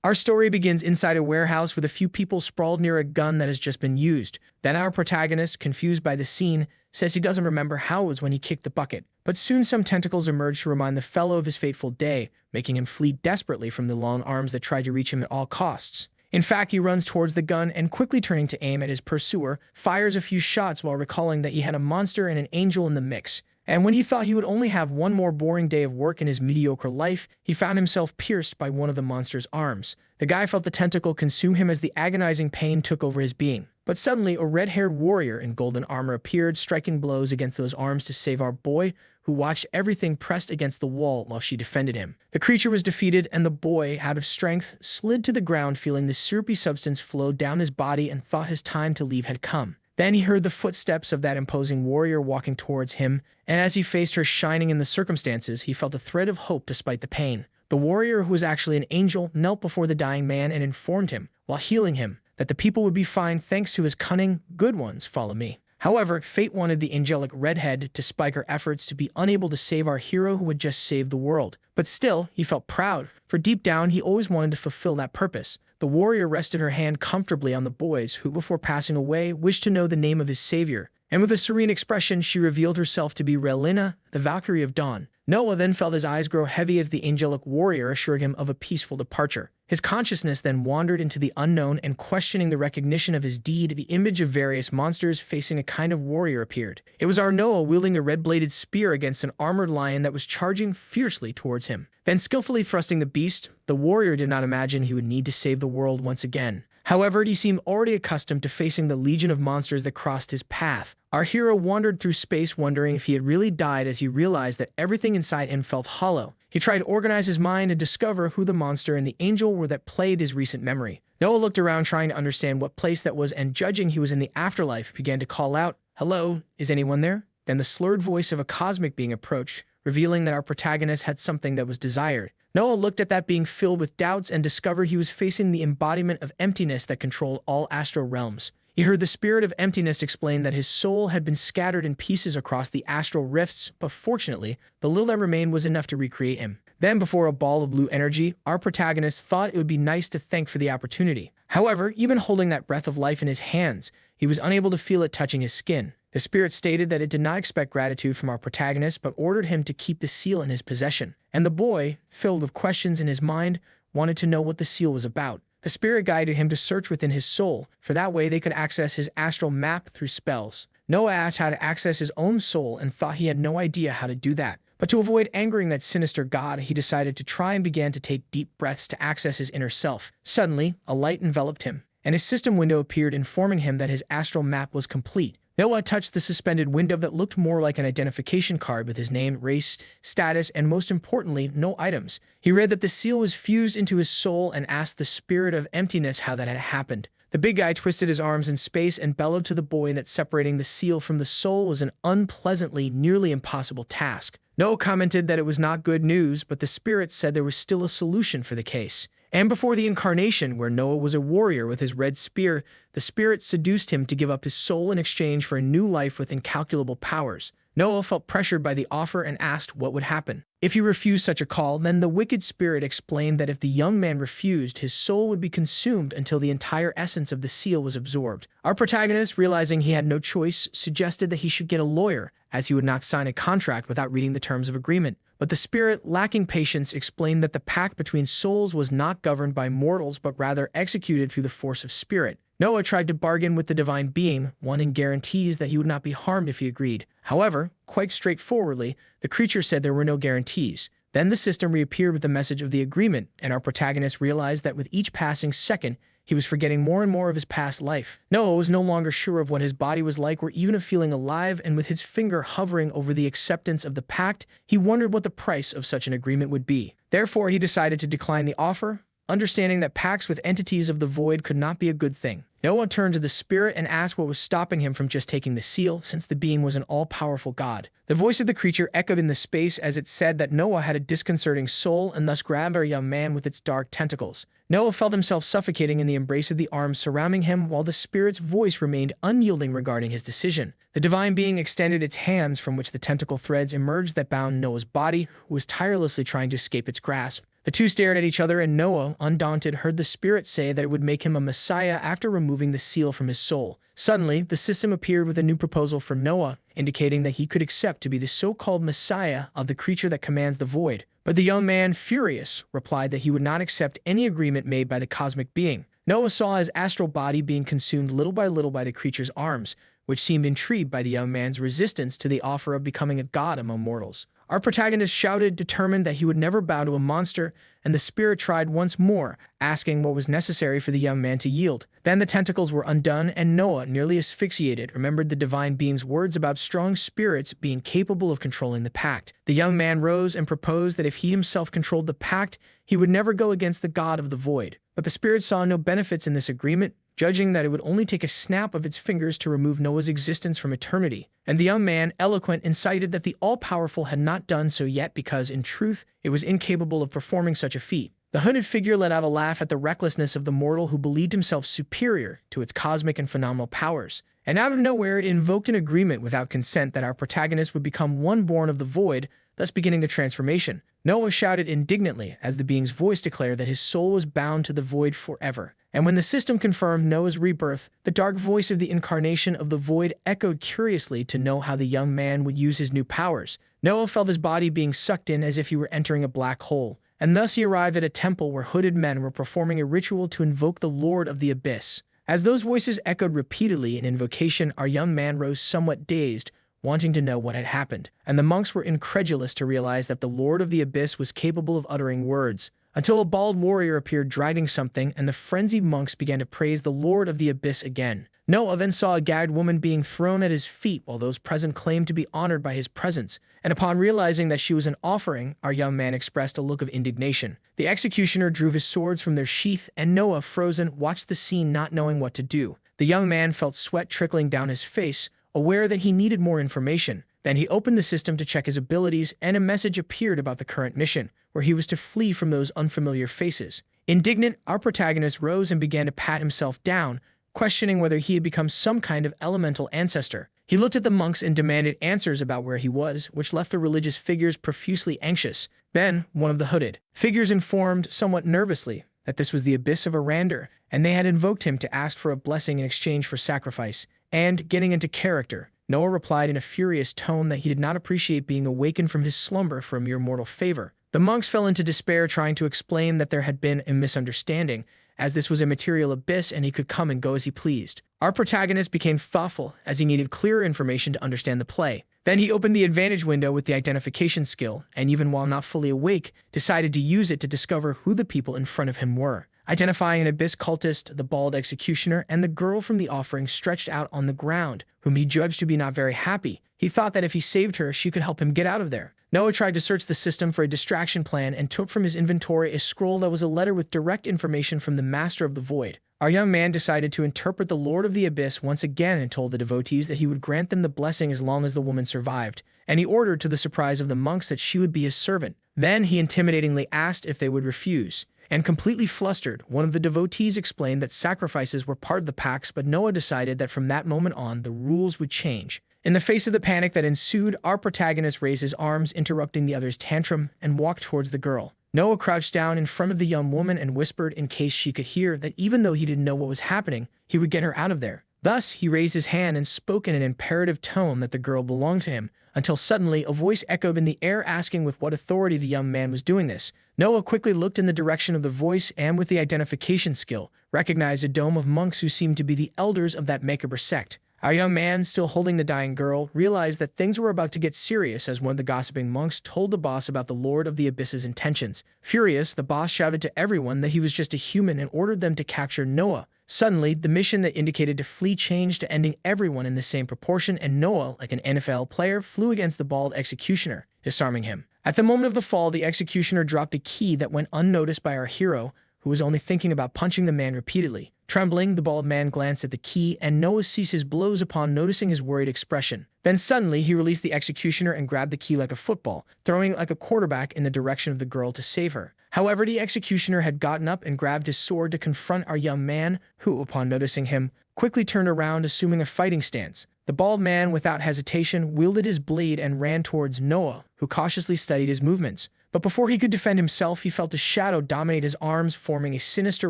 Our story begins inside a warehouse with a few people sprawled near a gun that has just been used. Then our protagonist, confused by the scene, says he doesn't remember how it was when he kicked the bucket. But soon some tentacles emerge to remind the fellow of his fateful day, making him flee desperately from the long arms that tried to reach him at all costs. In fact, he runs towards the gun and, quickly turning to aim at his pursuer, fires a few shots while recalling that he had a monster and an angel in the mix. And when he thought he would only have one more boring day of work in his mediocre life, he found himself pierced by one of the monster's arms. The guy felt the tentacle consume him as the agonizing pain took over his being. But suddenly, a red-haired warrior in golden armor appeared, striking blows against those arms to save our boy, who watched everything pressed against the wall while she defended him. The creature was defeated, and the boy, out of strength, slid to the ground, feeling the syrupy substance flow down his body and thought his time to leave had come. Then he heard the footsteps of that imposing warrior walking towards him, and as he faced her shining in the circumstances, he felt a thread of hope despite the pain. The warrior, who was actually an angel, knelt before the dying man and informed him, while healing him, that the people would be fine thanks to his cunning. Good ones, follow me. However, fate wanted the angelic redhead to spike her efforts to be unable to save our hero who had just saved the world. But still, he felt proud, for deep down he always wanted to fulfill that purpose. The warrior rested her hand comfortably on the boy's, who, before passing away, wished to know the name of his savior. And with a serene expression, she revealed herself to be Relina, the Valkyrie of Dawn. Noah then felt his eyes grow heavy as the angelic warrior assured him of a peaceful departure. His consciousness then wandered into the unknown, and questioning the recognition of his deed, the image of various monsters facing a kind of warrior appeared. It was our Noah wielding a red-bladed spear against an armored lion that was charging fiercely towards him. Then skillfully thrusting the beast, the warrior did not imagine he would need to save the world once again. However, he seemed already accustomed to facing the legion of monsters that crossed his path. Our hero wandered through space wondering if he had really died as he realized that everything inside him felt hollow. He tried to organize his mind and discover who the monster and the angel were that plagued his recent memory. Noah looked around trying to understand what place that was, and judging he was in the afterlife, began to call out, "Hello, is anyone there?" Then the slurred voice of a cosmic being approached, revealing that our protagonist had something that was desired. Noah looked at that being filled with doubts and discovered he was facing the embodiment of emptiness that controlled all astral realms. He heard the spirit of emptiness explain that his soul had been scattered in pieces across the astral rifts, but fortunately, the little that remained was enough to recreate him. Then, before a ball of blue energy, our protagonist thought it would be nice to thank for the opportunity. However, even holding that breath of life in his hands, he was unable to feel it touching his skin. The spirit stated that it did not expect gratitude from our protagonist, but ordered him to keep the seal in his possession. And the boy, filled with questions in his mind, wanted to know what the seal was about. The spirit guided him to search within his soul, for that way they could access his astral map through spells. Noah asked how to access his own soul and thought he had no idea how to do that. But to avoid angering that sinister god, he decided to try and began to take deep breaths to access his inner self. Suddenly, a light enveloped him, and his system window appeared, informing him that his astral map was complete. Noah touched the suspended window that looked more like an identification card with his name, race, status, and most importantly, no items. He read that the seal was fused into his soul and asked the spirit of emptiness how that had happened. The big guy twisted his arms in space and bellowed to the boy that separating the seal from the soul was an unpleasantly, nearly impossible task. Noah commented that it was not good news, but the spirit said there was still a solution for the case. And before the incarnation, where Noah was a warrior with his red spear, the spirit seduced him to give up his soul in exchange for a new life with incalculable powers. Noah felt pressured by the offer and asked what would happen. If he refused such a call, then the wicked spirit explained that if the young man refused, his soul would be consumed until the entire essence of the seal was absorbed. Our protagonist, realizing he had no choice, suggested that he should get a lawyer, as he would not sign a contract without reading the terms of agreement. But the spirit, lacking patience, explained that the pact between souls was not governed by mortals but rather executed through the force of spirit. Noah tried to bargain with the divine being, wanting guarantees that he would not be harmed if he agreed. However, quite straightforwardly, the creature said there were no guarantees. Then the system reappeared with the message of the agreement, and our protagonist realized that with each passing second, he was forgetting more and more of his past life. Noah was no longer sure of what his body was like or even of feeling alive, and with his finger hovering over the acceptance of the pact, he wondered what the price of such an agreement would be. Therefore, he decided to decline the offer, understanding that pacts with entities of the void could not be a good thing. Noah turned to the spirit and asked what was stopping him from just taking the seal, since the being was an all-powerful god. The voice of the creature echoed in the space as it said that Noah had a disconcerting soul and thus grabbed our young man with its dark tentacles. Noah felt himself suffocating in the embrace of the arms surrounding him, while the spirit's voice remained unyielding regarding his decision. The divine being extended its hands, from which the tentacle threads emerged that bound Noah's body, who was tirelessly trying to escape its grasp. The two stared at each other, and Noah, undaunted, heard the spirit say that it would make him a messiah after removing the seal from his soul. Suddenly, the system appeared with a new proposal for Noah, indicating that he could accept to be the so-called messiah of the creature that commands the void. But the young man, furious, replied that he would not accept any agreement made by the cosmic being. Noah saw his astral body being consumed little by the creature's arms, which seemed intrigued by the young man's resistance to the offer of becoming a god among mortals. Our protagonist shouted, determined that he would never bow to a monster, and the spirit tried once more, asking what was necessary for the young man to yield. Then the tentacles were undone, and Noah, nearly asphyxiated, remembered the divine being's words about strong spirits being capable of controlling the pact. The young man rose and proposed that if he himself controlled the pact, he would never go against the god of the void. But the spirit saw no benefits in this agreement, judging that it would only take a snap of its fingers to remove Noah's existence from eternity. And the young man, eloquent, incited that the all-powerful had not done so yet because, in truth, it was incapable of performing such a feat. The hooded figure let out a laugh at the recklessness of the mortal who believed himself superior to its cosmic and phenomenal powers. And out of nowhere, it invoked an agreement without consent that our protagonist would become one born of the void, thus beginning the transformation. Noah shouted indignantly as the being's voice declared that his soul was bound to the void forever. And when the system confirmed Noah's rebirth, the dark voice of the incarnation of the void echoed curiously to know how the young man would use his new powers. Noah felt his body being sucked in as if he were entering a black hole, and thus he arrived at a temple where hooded men were performing a ritual to invoke the Lord of the Abyss. As those voices echoed repeatedly in invocation, our young man rose somewhat dazed, wanting to know what had happened, and the monks were incredulous to realize that the Lord of the Abyss was capable of uttering words, until a bald warrior appeared dragging something, and the frenzied monks began to praise the Lord of the Abyss again. Noah then saw a gagged woman being thrown at his feet while those present claimed to be honored by his presence, and upon realizing that she was an offering, our young man expressed a look of indignation. The executioner drew his swords from their sheath, and Noah, frozen, watched the scene not knowing what to do. The young man felt sweat trickling down his face, aware that he needed more information. Then he opened the system to check his abilities, and a message appeared about the current mission, where he was to flee from those unfamiliar faces. Indignant, our protagonist rose and began to pat himself down, questioning whether he had become some kind of elemental ancestor. He looked at the monks and demanded answers about where he was, which left the religious figures profusely anxious. Then, one of the hooded figures informed, somewhat nervously, that this was the abyss of Arander, and they had invoked him to ask for a blessing in exchange for sacrifice. And, getting into character, Noah replied in a furious tone that he did not appreciate being awakened from his slumber for a mere mortal favor. The monks fell into despair, trying to explain that there had been a misunderstanding, as this was a material abyss and he could come and go as he pleased. Our protagonist became thoughtful, as he needed clearer information to understand the play. Then he opened the advantage window with the identification skill, and even while not fully awake, decided to use it to discover who the people in front of him were. Identifying an abyss cultist, the bald executioner, and the girl from the offering stretched out on the ground, whom he judged to be not very happy. He thought that if he saved her, she could help him get out of there. Noah tried to search the system for a distraction plan and took from his inventory a scroll that was a letter with direct information from the Master of the Void. Our young man decided to interpret the Lord of the Abyss once again and told the devotees that he would grant them the blessing as long as the woman survived, and he ordered, to the surprise of the monks, that she would be his servant. Then he intimidatingly asked if they would refuse. And completely flustered, one of the devotees explained that sacrifices were part of the pacts, but Noah decided that from that moment on, the rules would change. In the face of the panic that ensued, our protagonist raised his arms, interrupting the other's tantrum, and walked towards the girl. Noah crouched down in front of the young woman and whispered, in case she could hear, that even though he didn't know what was happening, he would get her out of there. Thus, he raised his hand and spoke in an imperative tone that the girl belonged to him, until suddenly a voice echoed in the air asking with what authority the young man was doing this. Noah quickly looked in the direction of the voice and, with the identification skill, recognized a dome of monks who seemed to be the elders of that macabre sect. Our young man, still holding the dying girl, realized that things were about to get serious as one of the gossiping monks told the boss about the Lord of the Abyss's intentions. Furious, the boss shouted to everyone that he was just a human and ordered them to capture Noah. Suddenly, the mission that indicated to flee changed to ending everyone in the same proportion, and Noah, like an NFL player, flew against the bald executioner, disarming him. At the moment of the fall, the executioner dropped a key that went unnoticed by our hero, who was only thinking about punching the man repeatedly. Trembling, the bald man glanced at the key, and Noah ceased his blows upon noticing his worried expression. Then suddenly, he released the executioner and grabbed the key like a football, throwing it like a quarterback in the direction of the girl to save her. However, the executioner had gotten up and grabbed his sword to confront our young man, who, upon noticing him, quickly turned around, assuming a fighting stance. The bald man, without hesitation, wielded his blade and ran towards Noah, who cautiously studied his movements. But before he could defend himself, he felt a shadow dominate his arms, forming a sinister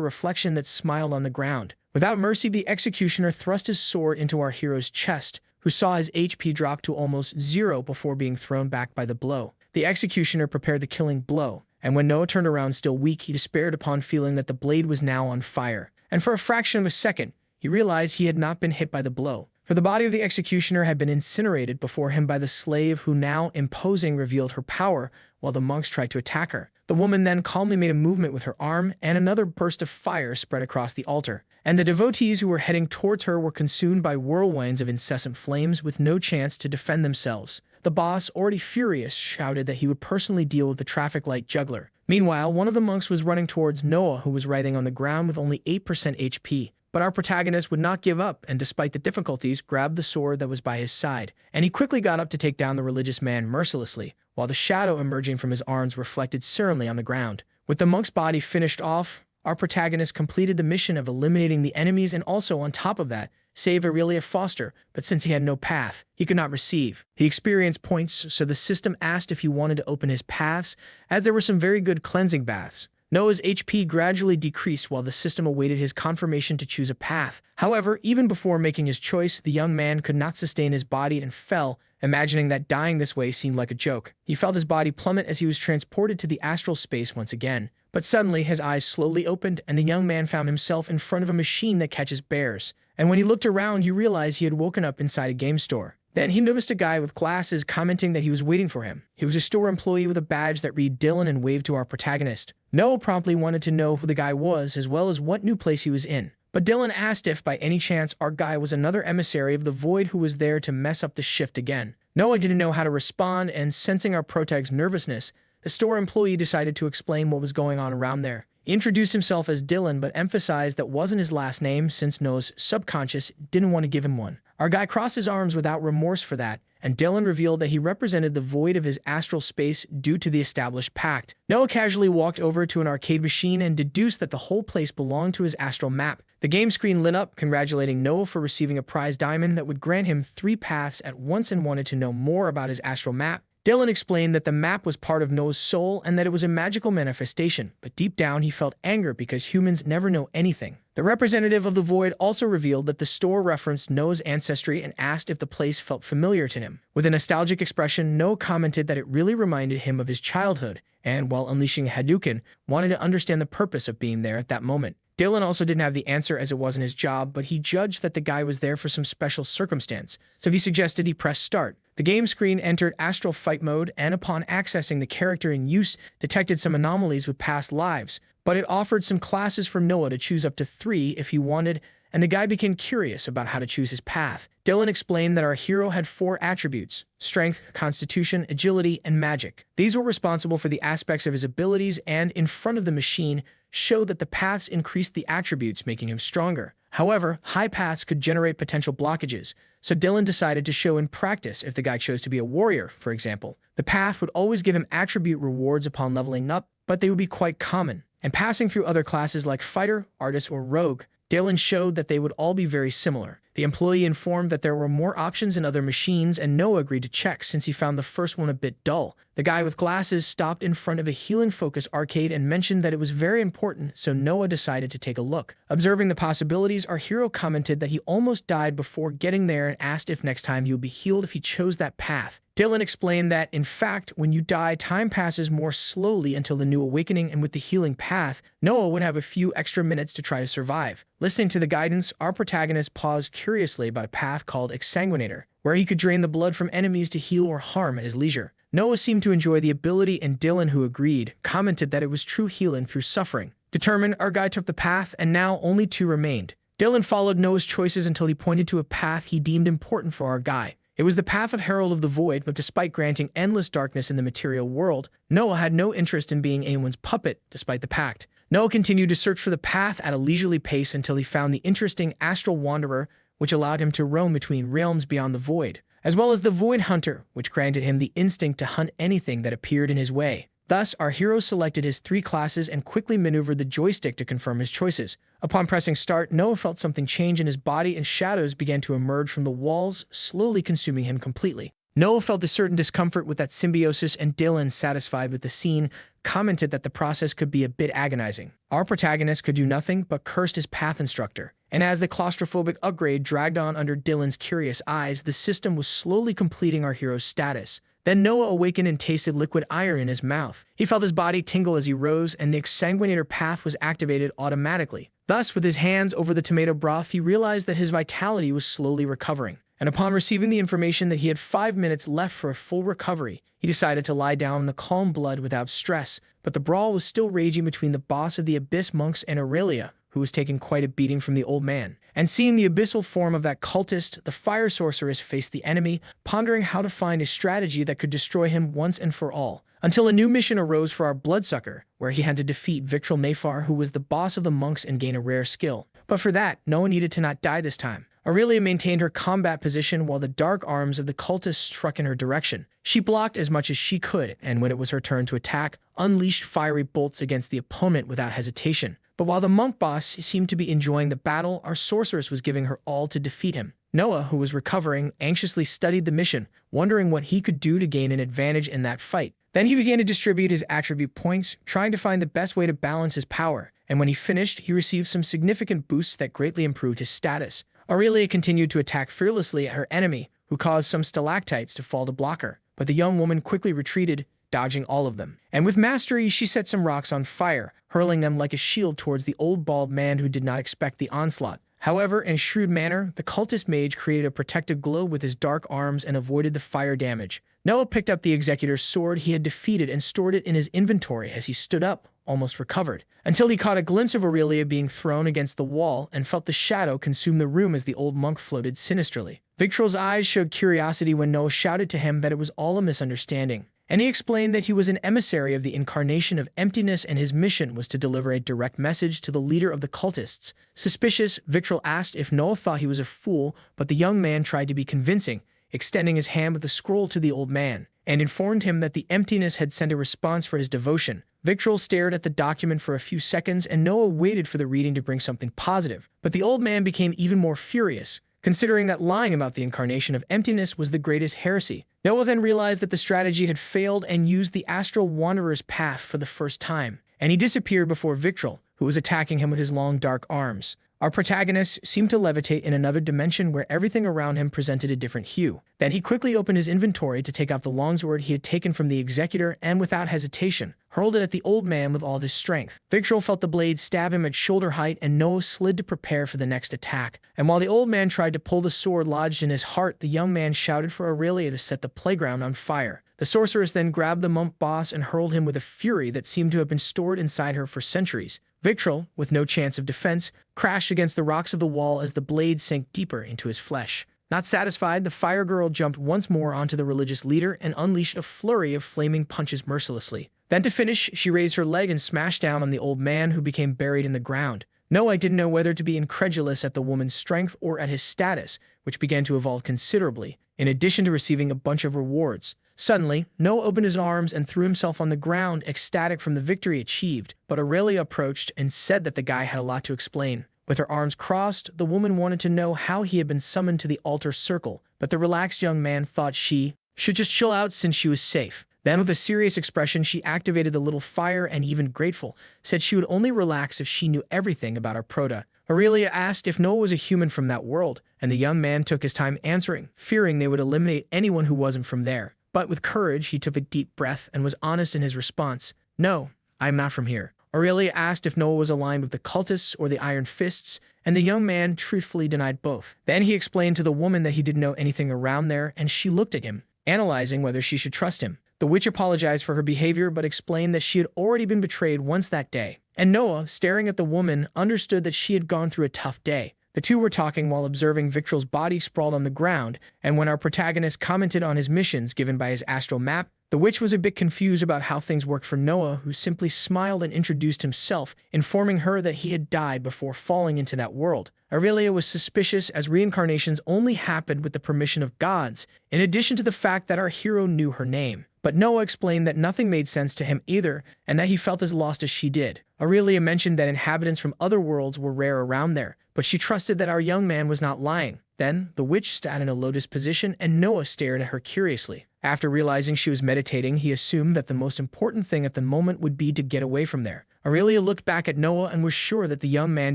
reflection that smiled on the ground. Without mercy, the executioner thrust his sword into our hero's chest, who saw his HP drop to almost zero before being thrown back by the blow. The executioner prepared the killing blow, and when Noah turned around still weak, he despaired upon feeling that the blade was now on fire. And for a fraction of a second, he realized he had not been hit by the blow, for the body of the executioner had been incinerated before him by the slave, who now, imposing, revealed her power while the monks tried to attack her. The woman then calmly made a movement with her arm, and another burst of fire spread across the altar, and the devotees who were heading towards her were consumed by whirlwinds of incessant flames with no chance to defend themselves. The boss, already furious, shouted that he would personally deal with the traffic light juggler. Meanwhile, one of the monks was running towards Noah, who was writhing on the ground with only 8% HP. But our protagonist would not give up, and despite the difficulties, grabbed the sword that was by his side, and he quickly got up to take down the religious man mercilessly, while the shadow emerging from his arms reflected serenely on the ground. With the monk's body finished off, our protagonist completed the mission of eliminating the enemies and also, on top of that, save Aurelia Foster, but since he had no path, he could not receive. He experienced points, so the system asked if he wanted to open his paths, as there were some very good cleansing baths. Noah's HP gradually decreased while the system awaited his confirmation to choose a path. However, even before making his choice, the young man could not sustain his body and fell, imagining that dying this way seemed like a joke. He felt his body plummet as he was transported to the astral space once again. But suddenly, his eyes slowly opened, and the young man found himself in front of a machine that catches bears. And when he looked around, he realized he had woken up inside a game store. Then he noticed a guy with glasses commenting that he was waiting for him. He was a store employee with a badge that read Dylan and waved to our protagonist. Noah promptly wanted to know who the guy was, as well as what new place he was in. But Dylan asked if, by any chance, our guy was another emissary of the Void who was there to mess up the shift again. Noah didn't know how to respond, and sensing our protag's nervousness, the store employee decided to explain what was going on around there. He introduced himself as Dylan, but emphasized that wasn't his last name since Noah's subconscious didn't want to give him one. Our guy crossed his arms without remorse for that, and Dylan revealed that he represented the void of his astral space due to the established pact. Noah casually walked over to an arcade machine and deduced that the whole place belonged to his astral map. The game screen lit up, congratulating Noah for receiving a prize diamond that would grant him 3 paths at once, and wanted to know more about his astral map. Dylan explained that the map was part of Noah's soul and that it was a magical manifestation, but deep down he felt anger because humans never know anything. The representative of the Void also revealed that the store referenced Noah's ancestry and asked if the place felt familiar to him. With a nostalgic expression, Noah commented that it really reminded him of his childhood, and while unleashing Hadouken, wanted to understand the purpose of being there at that moment. Dylan also didn't have the answer as it wasn't his job, but he judged that the guy was there for some special circumstance, so he suggested he press start. The game screen entered Astral Fight mode, and upon accessing the character in use, detected some anomalies with past lives, but it offered some classes for Noah to choose up to 3 if he wanted, and the guy became curious about how to choose his path. Dylan explained that our hero had 4 attributes: strength, constitution, agility, and magic. These were responsible for the aspects of his abilities, and in front of the machine, showed that the paths increased the attributes, making him stronger. However, high paths could generate potential blockages, so Dylan decided to show in practice if the guy chose to be a warrior, for example. The path would always give him attribute rewards upon leveling up, but they would be quite common. And passing through other classes like fighter, artist, or rogue, Dylan showed that they would all be very similar. The employee informed that there were more options in other machines, and Noah agreed to check since he found the first one a bit dull. The guy with glasses stopped in front of a healing-focused arcade and mentioned that it was very important, so Noah decided to take a look. Observing the possibilities, our hero commented that he almost died before getting there and asked if next time he would be healed if he chose that path. Dylan explained that, in fact, when you die, time passes more slowly until the new awakening, and with the healing path, Noah would have a few extra minutes to try to survive. Listening to the guidance, our protagonist paused curiously about a path called Exsanguinator, where he could drain the blood from enemies to heal or harm at his leisure. Noah seemed to enjoy the ability, and Dylan, who agreed, commented that it was true healing through suffering. Determined, our guy took the path, and now only 2 remained. Dylan followed Noah's choices until he pointed to a path he deemed important for our guy. It was the path of Herald of the Void, but despite granting endless darkness in the material world, Noah had no interest in being anyone's puppet, despite the pact. Noah continued to search for the path at a leisurely pace until he found the interesting Astral Wanderer, which allowed him to roam between realms beyond the Void, as well as the Void Hunter, which granted him the instinct to hunt anything that appeared in his way. Thus, our hero selected his 3 classes and quickly maneuvered the joystick to confirm his choices. Upon pressing start, Noah felt something change in his body, and shadows began to emerge from the walls, slowly consuming him completely. Noah felt a certain discomfort with that symbiosis, and Dylan, satisfied with the scene, commented that the process could be a bit agonizing. Our protagonist could do nothing but curse his path instructor. And as the claustrophobic upgrade dragged on under Dylan's curious eyes, the system was slowly completing our hero's status. Then Noah awakened and tasted liquid iron in his mouth. He felt his body tingle as he rose, and the exsanguinator path was activated automatically. Thus, with his hands over the tomato broth, he realized that his vitality was slowly recovering. And upon receiving the information that he had 5 minutes left for a full recovery, he decided to lie down in the calm blood without stress. But the brawl was still raging between the boss of the Abyss monks and Aurelia, who was taking quite a beating from the old man. And seeing the abyssal form of that cultist, the fire sorceress faced the enemy, pondering how to find a strategy that could destroy him once and for all. Until a new mission arose for our bloodsucker, where he had to defeat Victril Mayfar, who was the boss of the monks, and gain a rare skill. But for that, Noah needed to not die this time. Aurelia maintained her combat position while the dark arms of the cultist struck in her direction. She blocked as much as she could, and when it was her turn to attack, unleashed fiery bolts against the opponent without hesitation. But while the monk boss seemed to be enjoying the battle, our sorceress was giving her all to defeat him. Noah, who was recovering, anxiously studied the mission, wondering what he could do to gain an advantage in that fight. Then he began to distribute his attribute points, trying to find the best way to balance his power. And when he finished, he received some significant boosts that greatly improved his status. Aurelia continued to attack fearlessly at her enemy, who caused some stalactites to fall to block her. But the young woman quickly retreated, dodging all of them. And with mastery, she set some rocks on fire, hurling them like a shield towards the old bald man who did not expect the onslaught. However, in a shrewd manner, the cultist mage created a protective globe with his dark arms and avoided the fire damage. Noah picked up the executor's sword he had defeated and stored it in his inventory as he stood up, almost recovered, until he caught a glimpse of Aurelia being thrown against the wall and felt the shadow consume the room as the old monk floated sinisterly. Victril's eyes showed curiosity when Noah shouted to him that it was all a misunderstanding. And he explained that he was an emissary of the incarnation of emptiness and his mission was to deliver a direct message to the leader of the cultists. Suspicious, Victril asked if Noah thought he was a fool, but the young man tried to be convincing, extending his hand with a scroll to the old man, and informed him that the emptiness had sent a response for his devotion. Victril stared at the document for a few seconds, and Noah waited for the reading to bring something positive. But the old man became even more furious, considering that lying about the incarnation of emptiness was the greatest heresy. Noah then realized that the strategy had failed and used the astral wanderer's path for the first time, and he disappeared before Victril, who was attacking him with his long dark arms. Our protagonist seemed to levitate in another dimension where everything around him presented a different hue. Then he quickly opened his inventory to take out the longsword he had taken from the executor and, without hesitation, hurled it at the old man with all his strength. Victril felt the blade stab him at shoulder height, and Noah slid to prepare for the next attack. And while the old man tried to pull the sword lodged in his heart, the young man shouted for Aurelia to set the playground on fire. The sorceress then grabbed the monk boss and hurled him with a fury that seemed to have been stored inside her for centuries. Victril, with no chance of defense, crashed against the rocks of the wall as the blade sank deeper into his flesh. Not satisfied, the fire girl jumped once more onto the religious leader and unleashed a flurry of flaming punches mercilessly. Then to finish, she raised her leg and smashed down on the old man, who became buried in the ground. Noah didn't know whether to be incredulous at the woman's strength or at his status, which began to evolve considerably, in addition to receiving a bunch of rewards. Suddenly, Noah opened his arms and threw himself on the ground, ecstatic from the victory achieved, but Aurelia approached and said that the guy had a lot to explain. With her arms crossed, the woman wanted to know how he had been summoned to the altar circle, but the relaxed young man thought she should just chill out since she was safe. Then, with a serious expression, she activated the little fire and, even grateful, said she would only relax if she knew everything about our prota. Aurelia asked if Noah was a human from that world, and the young man took his time answering, fearing they would eliminate anyone who wasn't from there. But with courage, he took a deep breath and was honest in his response. "No, I am not from here." Aurelia asked if Noah was aligned with the cultists or the Iron Fists, and the young man truthfully denied both. Then he explained to the woman that he didn't know anything around there, and she looked at him, analyzing whether she should trust him. The witch apologized for her behavior, but explained that she had already been betrayed once that day. And Noah, staring at the woman, understood that she had gone through a tough day. The two were talking while observing Victril's body sprawled on the ground, and when our protagonist commented on his missions given by his astral map, the witch was a bit confused about how things worked for Noah, who simply smiled and introduced himself, informing her that he had died before falling into that world. Aurelia was suspicious, as reincarnations only happened with the permission of gods, in addition to the fact that our hero knew her name. But Noah explained that nothing made sense to him either, and that he felt as lost as she did. Aurelia mentioned that inhabitants from other worlds were rare around there, but she trusted that our young man was not lying. Then, the witch sat in a lotus position and Noah stared at her curiously. After realizing she was meditating, he assumed that the most important thing at the moment would be to get away from there. Aurelia looked back at Noah and was sure that the young man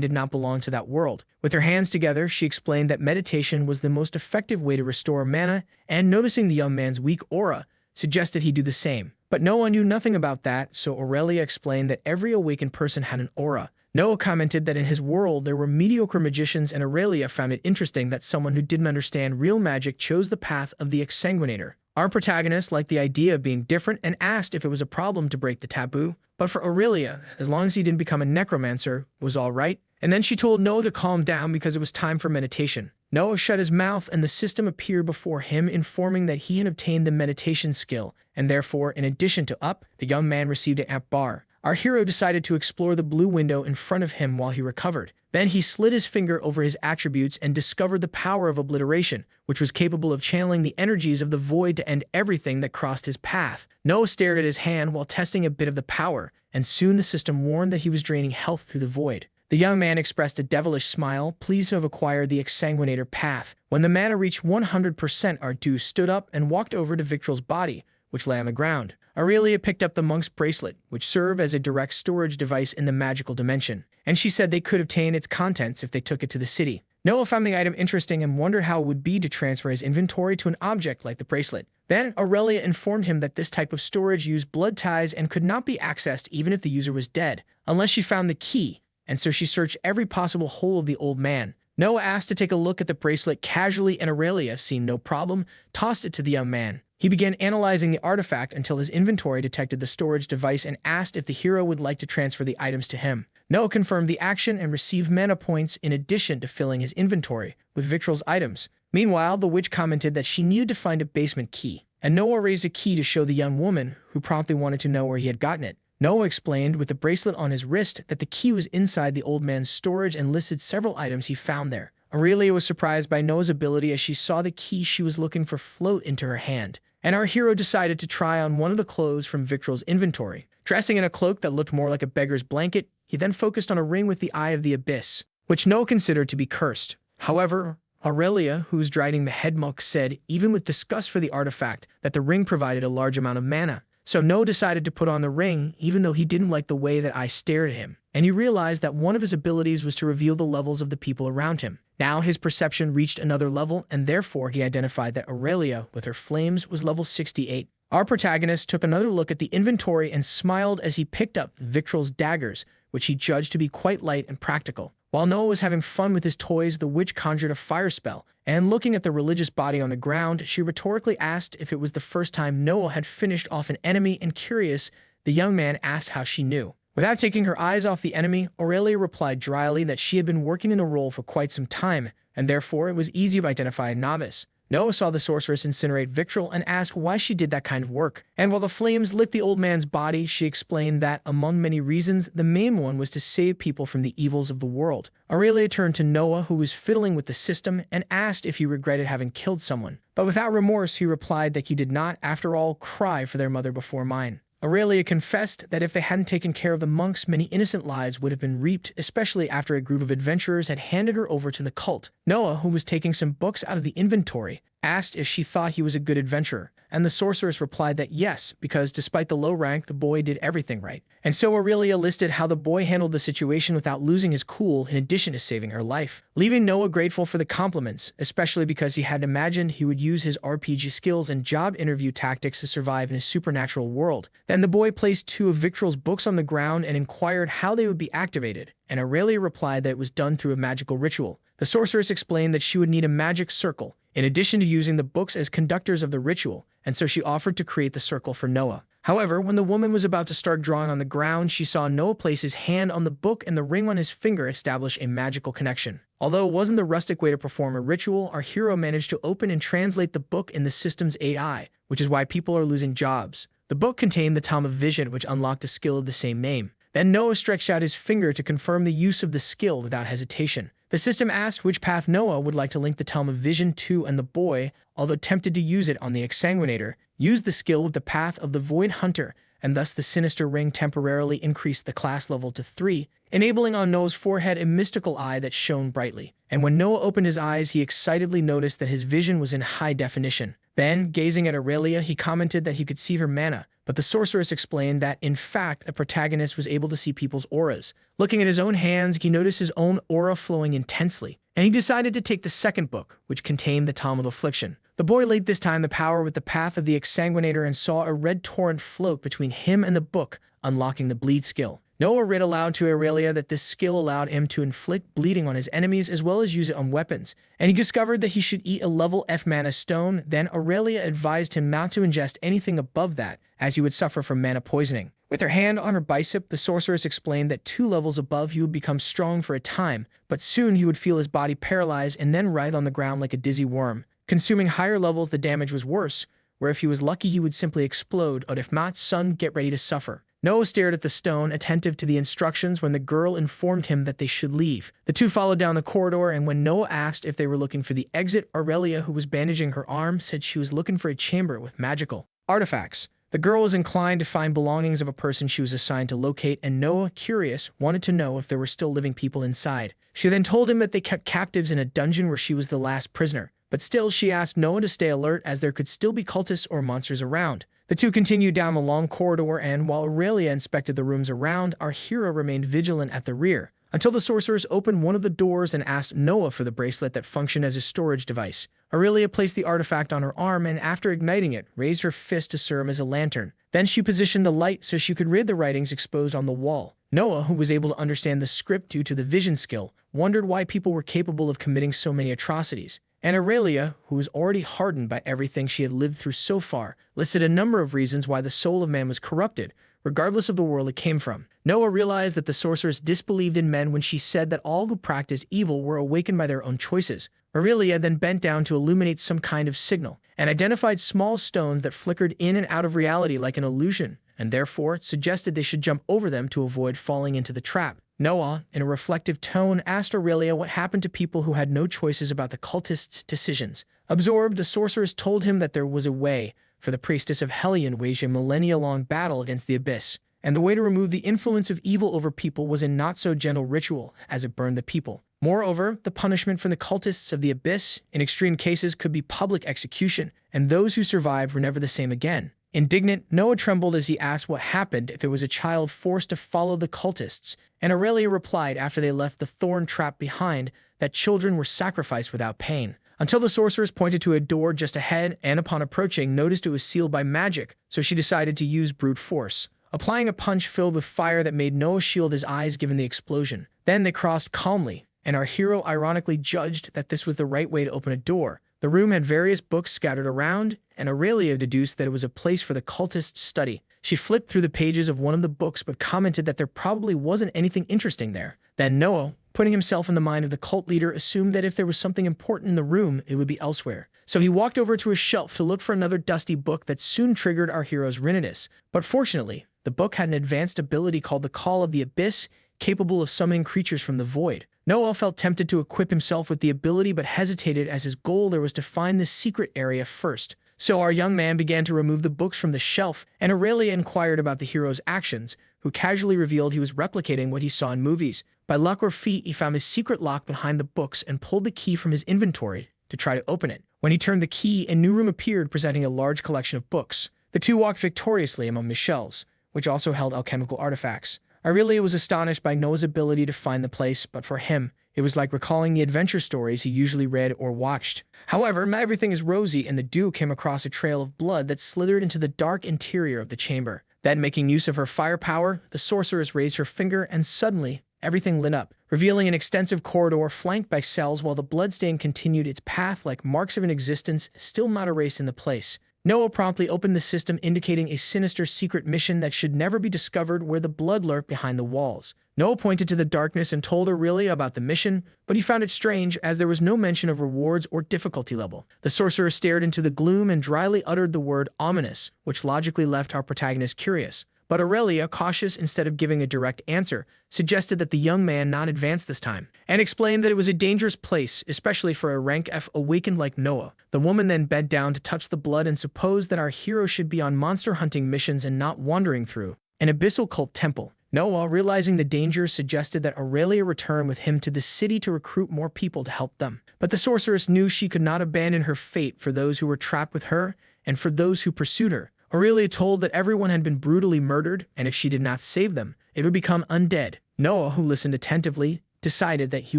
did not belong to that world. With her hands together, she explained that meditation was the most effective way to restore mana, and noticing the young man's weak aura, suggested he do the same. But Noah knew nothing about that, so Aurelia explained that every awakened person had an aura. Noah commented that in his world there were mediocre magicians, and Aurelia found it interesting that someone who didn't understand real magic chose the path of the exsanguinator. Our protagonist liked the idea of being different and asked if it was a problem to break the taboo. But for Aurelia, as long as he didn't become a necromancer, it was all right. And then she told Noah to calm down because it was time for meditation. Noah shut his mouth and the system appeared before him, informing that he had obtained the meditation skill, and therefore, in addition to up, the young man received an amp bar. Our hero decided to explore the blue window in front of him while he recovered. Then he slid his finger over his attributes and discovered the power of obliteration, which was capable of channeling the energies of the void to end everything that crossed his path. Noah stared at his hand while testing a bit of the power, and soon the system warned that he was draining health through the void. The young man expressed a devilish smile, pleased to have acquired the exsanguinator path. When the mana reached 100%, Ardu stood up and walked over to Victral's body, which lay on the ground. Aurelia picked up the monk's bracelet, which served as a direct storage device in the magical dimension, and she said they could obtain its contents if they took it to the city. Noah found the item interesting and wondered how it would be to transfer his inventory to an object like the bracelet. Then Aurelia informed him that this type of storage used blood ties and could not be accessed even if the user was dead, unless she found the key, and so she searched every possible hole of the old man. Noah asked to take a look at the bracelet casually, and Aurelia, seeing no problem, tossed it to the young man. He began analyzing the artifact until his inventory detected the storage device and asked if the hero would like to transfer the items to him. Noah confirmed the action and received mana points in addition to filling his inventory with Victral's items. Meanwhile, the witch commented that she needed to find a basement key, and Noah raised a key to show the young woman, who promptly wanted to know where he had gotten it. Noah explained with the bracelet on his wrist that the key was inside the old man's storage and listed several items he found there. Aurelia was surprised by Noah's ability as she saw the key she was looking for float into her hand, and our hero decided to try on one of the clothes from Victral's inventory. Dressing in a cloak that looked more like a beggar's blanket, he then focused on a ring with the Eye of the Abyss, which Noah considered to be cursed. However, Aurelia, who was driving the head monk, said, even with disgust for the artifact, that the ring provided a large amount of mana. So Noah decided to put on the ring, even though he didn't like the way that Eye stared at him, and he realized that one of his abilities was to reveal the levels of the people around him. Now his perception reached another level, and therefore he identified that Aurelia, with her flames, was level 68. Our protagonist took another look at the inventory and smiled as he picked up Victral's daggers, which he judged to be quite light and practical. While Noah was having fun with his toys, the witch conjured a fire spell, and looking at the religious body on the ground, she rhetorically asked if it was the first time Noah had finished off an enemy, and curious, the young man asked how she knew. Without taking her eyes off the enemy, Aurelia replied dryly that she had been working in a role for quite some time, and therefore it was easy to identify a novice. Noah saw the sorceress incinerate Victral and asked why she did that kind of work. And while the flames lit the old man's body, she explained that, among many reasons, the main one was to save people from the evils of the world. Aurelia turned to Noah, who was fiddling with the system, and asked if he regretted having killed someone. But without remorse, he replied that he did not, after all, cry for their mother before mine. Aurelia confessed that if they hadn't taken care of the monks, many innocent lives would have been reaped, especially after a group of adventurers had handed her over to the cult. Noah, who was taking some books out of the inventory, asked if she thought he was a good adventurer, and the sorceress replied that yes, because despite the low rank, the boy did everything right. And so Aurelia listed how the boy handled the situation without losing his cool, in addition to saving her life, leaving Noah grateful for the compliments, especially because he had imagined he would use his RPG skills and job interview tactics to survive in a supernatural world. Then the boy placed two of Victral's books on the ground and inquired how they would be activated, and Aurelia replied that it was done through a magical ritual. The sorceress explained that she would need a magic circle, in addition to using the books as conductors of the ritual, and so she offered to create the circle for Noah. However, when the woman was about to start drawing on the ground, she saw Noah place his hand on the book and the ring on his finger establish a magical connection. Although it wasn't the rustic way to perform a ritual, our hero managed to open and translate the book in the system's AI, which is why people are losing jobs. The book contained the Tome of Vision, which unlocked a skill of the same name. Then Noah stretched out his finger to confirm the use of the skill without hesitation. The system asked which path Noah would like to link the Tome of Vision to, and the boy, although tempted to use it on the exsanguinator, used the skill with the path of the Void Hunter, and thus the sinister ring temporarily increased the class level to 3, enabling on Noah's forehead a mystical eye that shone brightly. And when Noah opened his eyes, he excitedly noticed that his vision was in high definition. Then, gazing at Aurelia, he commented that he could see her mana, but the sorceress explained that, in fact, the protagonist was able to see people's auras. Looking at his own hands, he noticed his own aura flowing intensely, and he decided to take the second book, which contained the Tome of Affliction. The boy laid this time the power with the Path of the Exsanguinator and saw a red torrent float between him and the book, unlocking the bleed skill. Noah read aloud to Aurelia that this skill allowed him to inflict bleeding on his enemies as well as use it on weapons, and he discovered that he should eat a level F mana stone. Then Aurelia advised him not to ingest anything above that, as he would suffer from mana poisoning. With her hand on her bicep, the sorceress explained that 2 levels above he would become strong for a time, but soon he would feel his body paralyzed and then writhe on the ground like a dizzy worm. Consuming higher levels, the damage was worse, where if he was lucky he would simply explode, but if not, son, get ready to suffer. Noah stared at the stone, attentive to the instructions, when the girl informed him that they should leave. The two followed down the corridor, and when Noah asked if they were looking for the exit, Aurelia, who was bandaging her arm, said she was looking for a chamber with magical artifacts. The girl was inclined to find belongings of a person she was assigned to locate, and Noah, curious, wanted to know if there were still living people inside. She then told him that they kept captives in a dungeon where she was the last prisoner. But still, she asked Noah to stay alert as there could still be cultists or monsters around. The two continued down the long corridor, and while Aurelia inspected the rooms around, our hero remained vigilant at the rear, until the sorceress opened one of the doors and asked Noah for the bracelet that functioned as a storage device. Aurelia placed the artifact on her arm and, after igniting it, raised her fist to serve as a lantern. Then she positioned the light so she could read the writings exposed on the wall. Noah, who was able to understand the script due to the vision skill, wondered why people were capable of committing so many atrocities. And Aurelia, who was already hardened by everything she had lived through so far, listed a number of reasons why the soul of man was corrupted, regardless of the world it came from. Noah realized that the sorceress disbelieved in men when she said that all who practiced evil were awakened by their own choices. Aurelia then bent down to illuminate some kind of signal, and identified small stones that flickered in and out of reality like an illusion, and therefore suggested they should jump over them to avoid falling into the trap. Noah, in a reflective tone, asked Aurelia what happened to people who had no choices about the cultists' decisions. Absorbed, the sorceress told him that there was a way for the priestess of Hellion wage a millennia-long battle against the abyss, and the way to remove the influence of evil over people was a not-so-gentle ritual, as it burned the people. Moreover, the punishment for the cultists of the abyss, in extreme cases, could be public execution, and those who survived were never the same again. Indignant, Noah trembled as he asked what happened if there was a child forced to follow the cultists, and Aurelia replied after they left the thorn trap behind that children were sacrificed without pain. Until the sorceress pointed to a door just ahead and, upon approaching, noticed it was sealed by magic, so she decided to use brute force, applying a punch filled with fire that made Noah shield his eyes given the explosion. Then they crossed calmly, and our hero ironically judged that this was the right way to open a door. The room had various books scattered around, and Aurelia deduced that it was a place for the cultists' study. She flipped through the pages of one of the books but commented that there probably wasn't anything interesting there. Then Noah, putting himself in the mind of the cult leader, assumed that if there was something important in the room, it would be elsewhere. So he walked over to a shelf to look for another dusty book that soon triggered our hero's Rinitis. But fortunately, the book had an advanced ability called the Call of the Abyss, capable of summoning creatures from the void. Noah felt tempted to equip himself with the ability but hesitated, as his goal there was to find this secret area first. So our young man began to remove the books from the shelf, and Aurelia inquired about the hero's actions, who casually revealed he was replicating what he saw in movies. By luck or feat, he found his secret lock behind the books and pulled the key from his inventory to try to open it. When he turned the key, a new room appeared presenting a large collection of books. The two walked victoriously among the shelves, which also held alchemical artifacts. Aurelia was astonished by Noah's ability to find the place, but for him, it was like recalling the adventure stories he usually read or watched. However, not everything is rosy, and the duo came across a trail of blood that slithered into the dark interior of the chamber. Then, making use of her firepower, the sorceress raised her finger, and suddenly, everything lit up, revealing an extensive corridor flanked by cells while the bloodstain continued its path like marks of an existence still not erased in the place. Noah promptly opened the system, indicating a sinister secret mission that should never be discovered where the blood lurked behind the walls. Noah pointed to the darkness and told Aurelia about the mission, but he found it strange as there was no mention of rewards or difficulty level. The sorcerer stared into the gloom and dryly uttered the word ominous, which logically left our protagonist curious. But Aurelia, cautious instead of giving a direct answer, suggested that the young man not advance this time, and explained that it was a dangerous place, especially for a rank F awakened like Noah. The woman then bent down to touch the blood and supposed that our hero should be on monster hunting missions and not wandering through an abyssal cult temple. Noah, realizing the danger, suggested that Aurelia return with him to the city to recruit more people to help them. But the sorceress knew she could not abandon her fate for those who were trapped with her and for those who pursued her. Aurelia told that everyone had been brutally murdered, and if she did not save them, it would become undead. Noah, who listened attentively, decided that he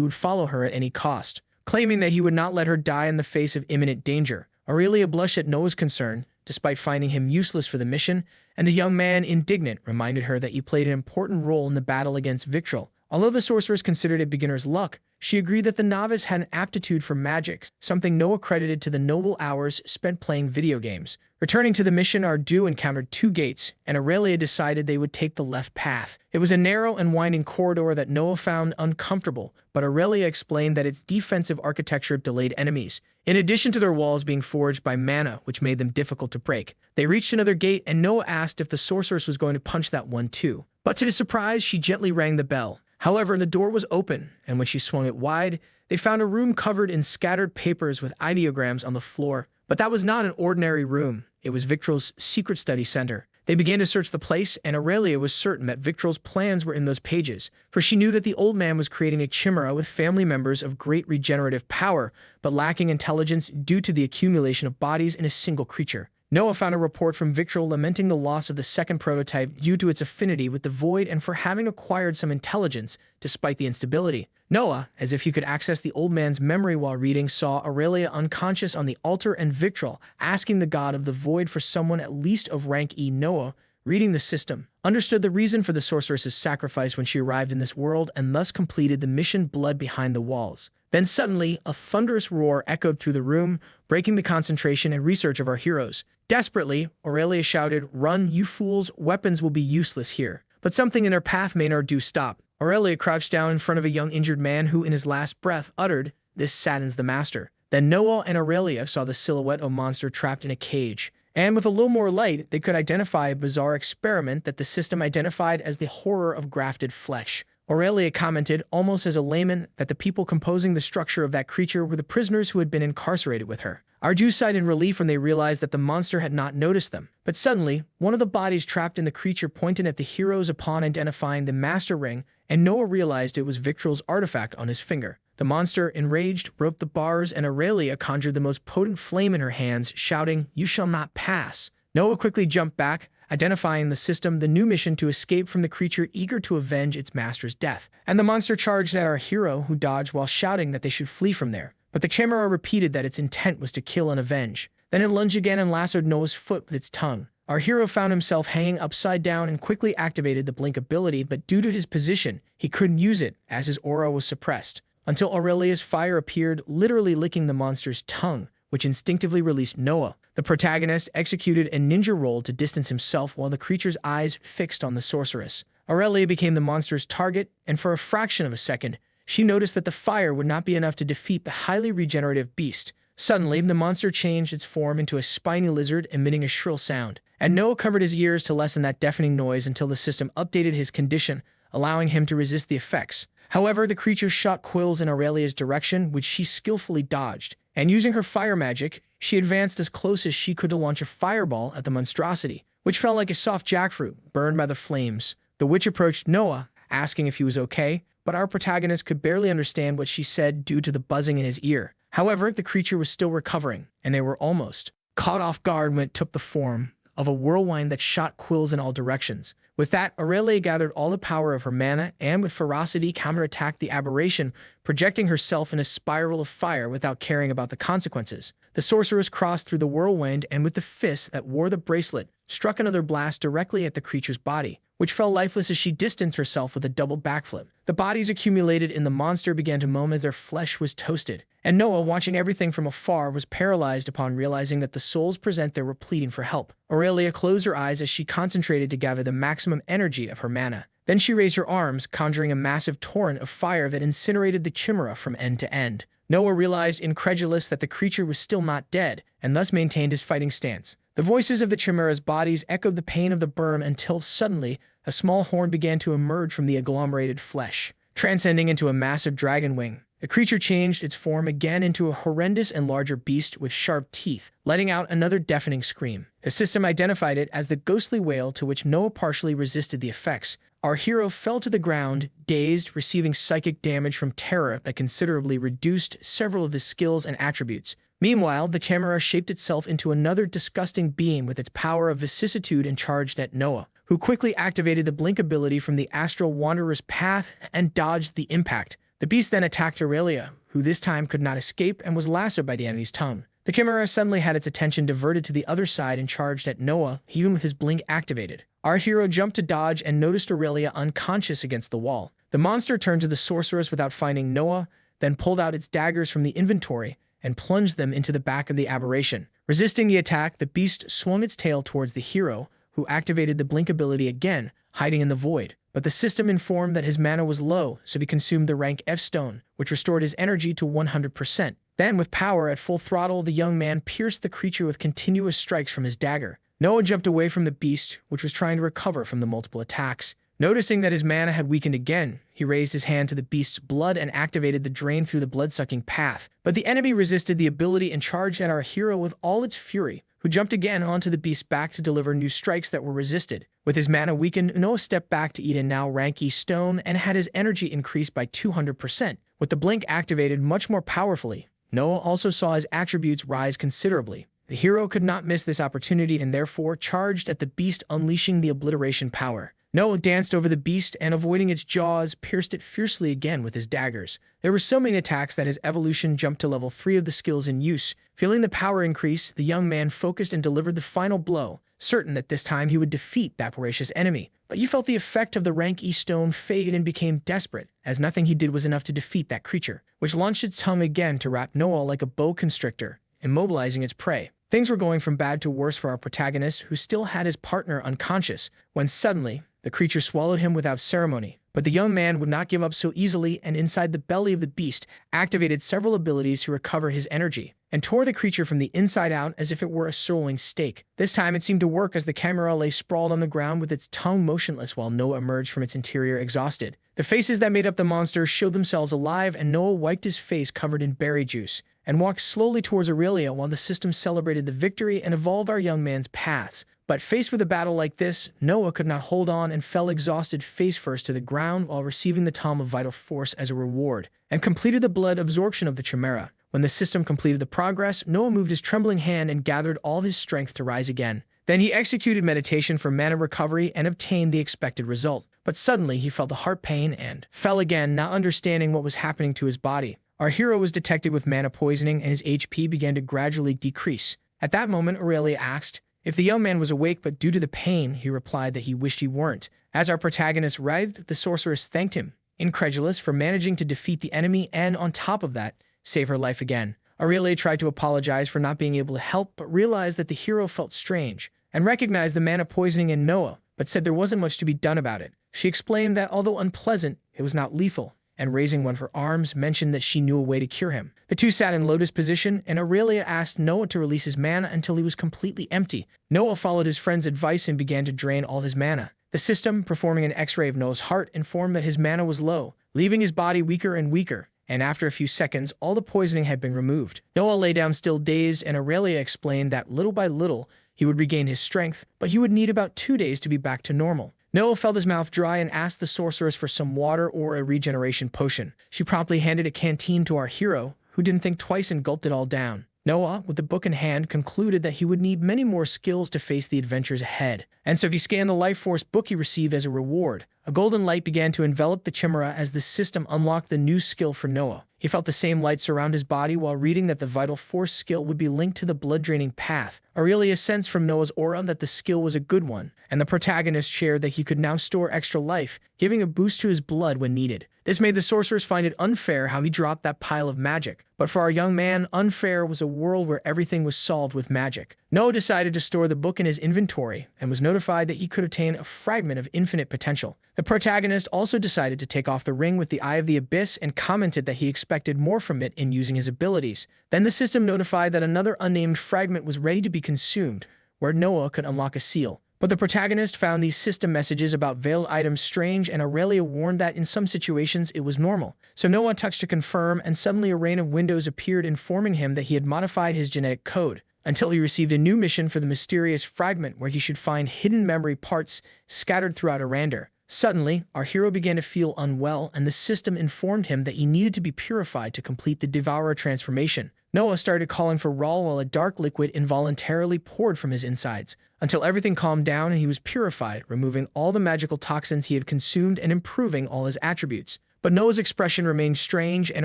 would follow her at any cost, claiming that he would not let her die in the face of imminent danger. Aurelia blushed at Noah's concern, despite finding him useless for the mission, and the young man, indignant, reminded her that he played an important role in the battle against Victrol. Although the sorceress considered it beginner's luck, she agreed that the novice had an aptitude for magic, something Noah credited to the noble hours spent playing video games. Returning to the mission, Ardu encountered two gates, and Aurelia decided they would take the left path. It was a narrow and winding corridor that Noah found uncomfortable, but Aurelia explained that its defensive architecture delayed enemies, in addition to their walls being forged by mana, which made them difficult to break. They reached another gate, and Noah asked if the sorceress was going to punch that one too. But to his surprise, she gently rang the bell. However, the door was open, and when she swung it wide, they found a room covered in scattered papers with ideograms on the floor. But that was not an ordinary room. It was Victrol's secret study center. They began to search the place, and Aurelia was certain that Victrol's plans were in those pages, for she knew that the old man was creating a chimera with family members of great regenerative power, but lacking intelligence due to the accumulation of bodies in a single creature. Noah found a report from Victrol lamenting the loss of the second prototype due to its affinity with the void and for having acquired some intelligence despite the instability. Noah, as if he could access the old man's memory while reading, saw Aurelia unconscious on the altar and Victrol asking the god of the void for someone at least of rank E. Noah, reading the system, understood the reason for the sorceress's sacrifice when she arrived in this world and thus completed the mission Blood Behind the Walls. Then suddenly, a thunderous roar echoed through the room, breaking the concentration and research of our heroes. Desperately, Aurelia shouted, "Run, you fools, weapons will be useless here." But something in her path made Ardu stop. Aurelia crouched down in front of a young injured man who, in his last breath, uttered, "This saddens the master." Then Noah and Aurelia saw the silhouette of a monster trapped in a cage, and with a little more light, they could identify a bizarre experiment that the system identified as the horror of grafted flesh. Aurelia commented, almost as a layman, that the people composing the structure of that creature were the prisoners who had been incarcerated with her. Ardu sighed in relief when they realized that the monster had not noticed them. But suddenly, one of the bodies trapped in the creature pointed at the heroes upon identifying the master ring, and Noah realized it was Victrol's artifact on his finger. The monster, enraged, broke the bars, and Aurelia conjured the most potent flame in her hands, shouting, "You shall not pass." Noah quickly jumped back, identifying the system, the new mission to escape from the creature eager to avenge its master's death. And the monster charged at our hero, who dodged while shouting that they should flee from there. But the chimera repeated that its intent was to kill and avenge. Then it lunged again and lassoed Noah's foot with its tongue. Our hero found himself hanging upside down and quickly activated the blink ability, but due to his position, he couldn't use it as his aura was suppressed, until Aurelia's fire appeared, literally licking the monster's tongue, which instinctively released Noah. The protagonist executed a ninja roll to distance himself while the creature's eyes fixed on the sorceress. Aurelia became the monster's target, and for a fraction of a second, she noticed that the fire would not be enough to defeat the highly regenerative beast. Suddenly, the monster changed its form into a spiny lizard, emitting a shrill sound. And Noah covered his ears to lessen that deafening noise until the system updated his condition, allowing him to resist the effects. However, the creature shot quills in Aurelia's direction, which she skillfully dodged. And using her fire magic, she advanced as close as she could to launch a fireball at the monstrosity, which felt like a soft jackfruit, burned by the flames. The witch approached Noah, asking if he was okay, but our protagonist could barely understand what she said due to the buzzing in his ear. However, the creature was still recovering, and they were almost caught off guard when it took the form of a whirlwind that shot quills in all directions. With that, Aurelia gathered all the power of her mana and with ferocity counterattacked the aberration, projecting herself in a spiral of fire without caring about the consequences. The sorceress crossed through the whirlwind and with the fist that wore the bracelet, struck another blast directly at the creature's body, which fell lifeless as she distanced herself with a double backflip. The bodies accumulated in the monster began to moan as their flesh was toasted, and Noah, watching everything from afar, was paralyzed upon realizing that the souls present there were pleading for help. Aurelia closed her eyes as she concentrated to gather the maximum energy of her mana. Then she raised her arms, conjuring a massive torrent of fire that incinerated the chimera from end to end. Noah realized, incredulous, that the creature was still not dead, and thus maintained his fighting stance. The voices of the chimera's bodies echoed the pain of the burn until suddenly a small horn began to emerge from the agglomerated flesh, transcending into a massive dragon wing. The creature changed its form again into a horrendous and larger beast with sharp teeth, letting out another deafening scream. The system identified it as the ghostly whale, to which Noah partially resisted the effects. Our hero fell to the ground, dazed, receiving psychic damage from terror that considerably reduced several of his skills and attributes. Meanwhile, the chimera shaped itself into another disgusting being with its power of vicissitude and charged at Noah, who quickly activated the blink ability from the astral wanderer's path and dodged the impact. The beast then attacked Aurelia, who this time could not escape and was lassoed by the enemy's tongue. The chimera suddenly had its attention diverted to the other side and charged at Noah, even with his blink activated. Our hero jumped to dodge and noticed Aurelia unconscious against the wall. The monster turned to the sorceress without finding Noah, then pulled out its daggers from the inventory and plunged them into the back of the aberration. Resisting the attack, the beast swung its tail towards the hero, who activated the blink ability again, hiding in the void. But the system informed that his mana was low, so he consumed the rank F stone, which restored his energy to 100%. Then, with power at full throttle, the young man pierced the creature with continuous strikes from his dagger. Noah jumped away from the beast, which was trying to recover from the multiple attacks. Noticing that his mana had weakened again, he raised his hand to the beast's blood and activated the drain through the blood-sucking path. But the enemy resisted the ability and charged at our hero with all its fury, who jumped again onto the beast's back to deliver new strikes that were resisted. With his mana weakened, Noah stepped back to eat a now rank E stone and had his energy increased by 200%. With the blink activated much more powerfully, Noah also saw his attributes rise considerably. The hero could not miss this opportunity and therefore charged at the beast, unleashing the obliteration power. Noah danced over the beast and, avoiding its jaws, pierced it fiercely again with his daggers. There were so many attacks that his evolution jumped to level 3 of the skills in use. Feeling the power increase, the young man focused and delivered the final blow, certain that this time he would defeat that voracious enemy. But you felt the effect of the rank E stone fade and became desperate, as nothing he did was enough to defeat that creature, which launched its tongue again to wrap Noah like a boa constrictor, immobilizing its prey. Things were going from bad to worse for our protagonist, who still had his partner unconscious, when suddenly the creature swallowed him without ceremony. But the young man would not give up so easily, and inside the belly of the beast activated several abilities to recover his energy, and tore the creature from the inside out as if it were a sirloin steak. This time it seemed to work, as the chimera lay sprawled on the ground with its tongue motionless while Noah emerged from its interior exhausted. The faces that made up the monster showed themselves alive, and Noah wiped his face covered in berry juice and walked slowly towards Aurelia while the system celebrated the victory and evolved our young man's paths. But faced with a battle like this, Noah could not hold on and fell exhausted face first to the ground while receiving the Tome of Vital Force as a reward, and completed the blood absorption of the chimera. When the system completed the progress, Noah moved his trembling hand and gathered all his strength to rise again. Then he executed meditation for mana recovery and obtained the expected result. But suddenly he felt a heart pain and fell again, not understanding what was happening to his body. Our hero was detected with mana poisoning, and his HP began to gradually decrease. At that moment, Aurelia asked if the young man was awake, but due to the pain, he replied that he wished he weren't. As our protagonist writhed, the sorceress thanked him, incredulous, for managing to defeat the enemy and, on top of that, save her life again. Aurelia tried to apologize for not being able to help, but realized that the hero felt strange, and recognized the mana poisoning in Noah, but said there wasn't much to be done about it. She explained that although unpleasant, it was not lethal, and raising one of her arms, mentioned that she knew a way to cure him. The two sat in lotus position, and Aurelia asked Noah to release his mana until he was completely empty. Noah followed his friend's advice and began to drain all his mana. The system, performing an x-ray of Noah's heart, informed that his mana was low, leaving his body weaker and weaker, and after a few seconds, all the poisoning had been removed. Noah lay down still dazed, and Aurelia explained that little by little, he would regain his strength, but he would need about 2 days to be back to normal. Noah felt his mouth dry and asked the sorceress for some water or a regeneration potion. She promptly handed a canteen to our hero, who didn't think twice and gulped it all down. Noah, with the book in hand, concluded that he would need many more skills to face the adventures ahead. And so he scanned the life force book he received as a reward. A golden light began to envelop the chimera as the system unlocked the new skill for Noah. He felt the same light surround his body while reading that the vital force skill would be linked to the blood-draining path. Aurelia sensed from Noah's aura that the skill was a good one, and the protagonist shared that he could now store extra life, giving a boost to his blood when needed. This made the sorceress find it unfair how he dropped that pile of magic. But for our young man, unfair was a world where everything was solved with magic. Noah decided to store the book in his inventory and was notified that he could obtain a fragment of infinite potential. The protagonist also decided to take off the ring with the Eye of the Abyss and commented that he expected more from it in using his abilities. Then the system notified that another unnamed fragment was ready to be consumed, where Noah could unlock a seal. But the protagonist found these system messages about veiled items strange, and Aurelia warned that in some situations it was normal. So Noah touched to confirm, and suddenly a rain of windows appeared informing him that he had modified his genetic code, until he received a new mission for the mysterious fragment where he should find hidden memory parts scattered throughout Arander. Suddenly, our hero began to feel unwell, and the system informed him that he needed to be purified to complete the Devourer transformation. Noah started calling for Raul while a dark liquid involuntarily poured from his insides, until everything calmed down and he was purified, removing all the magical toxins he had consumed and improving all his attributes. But Noah's expression remained strange, and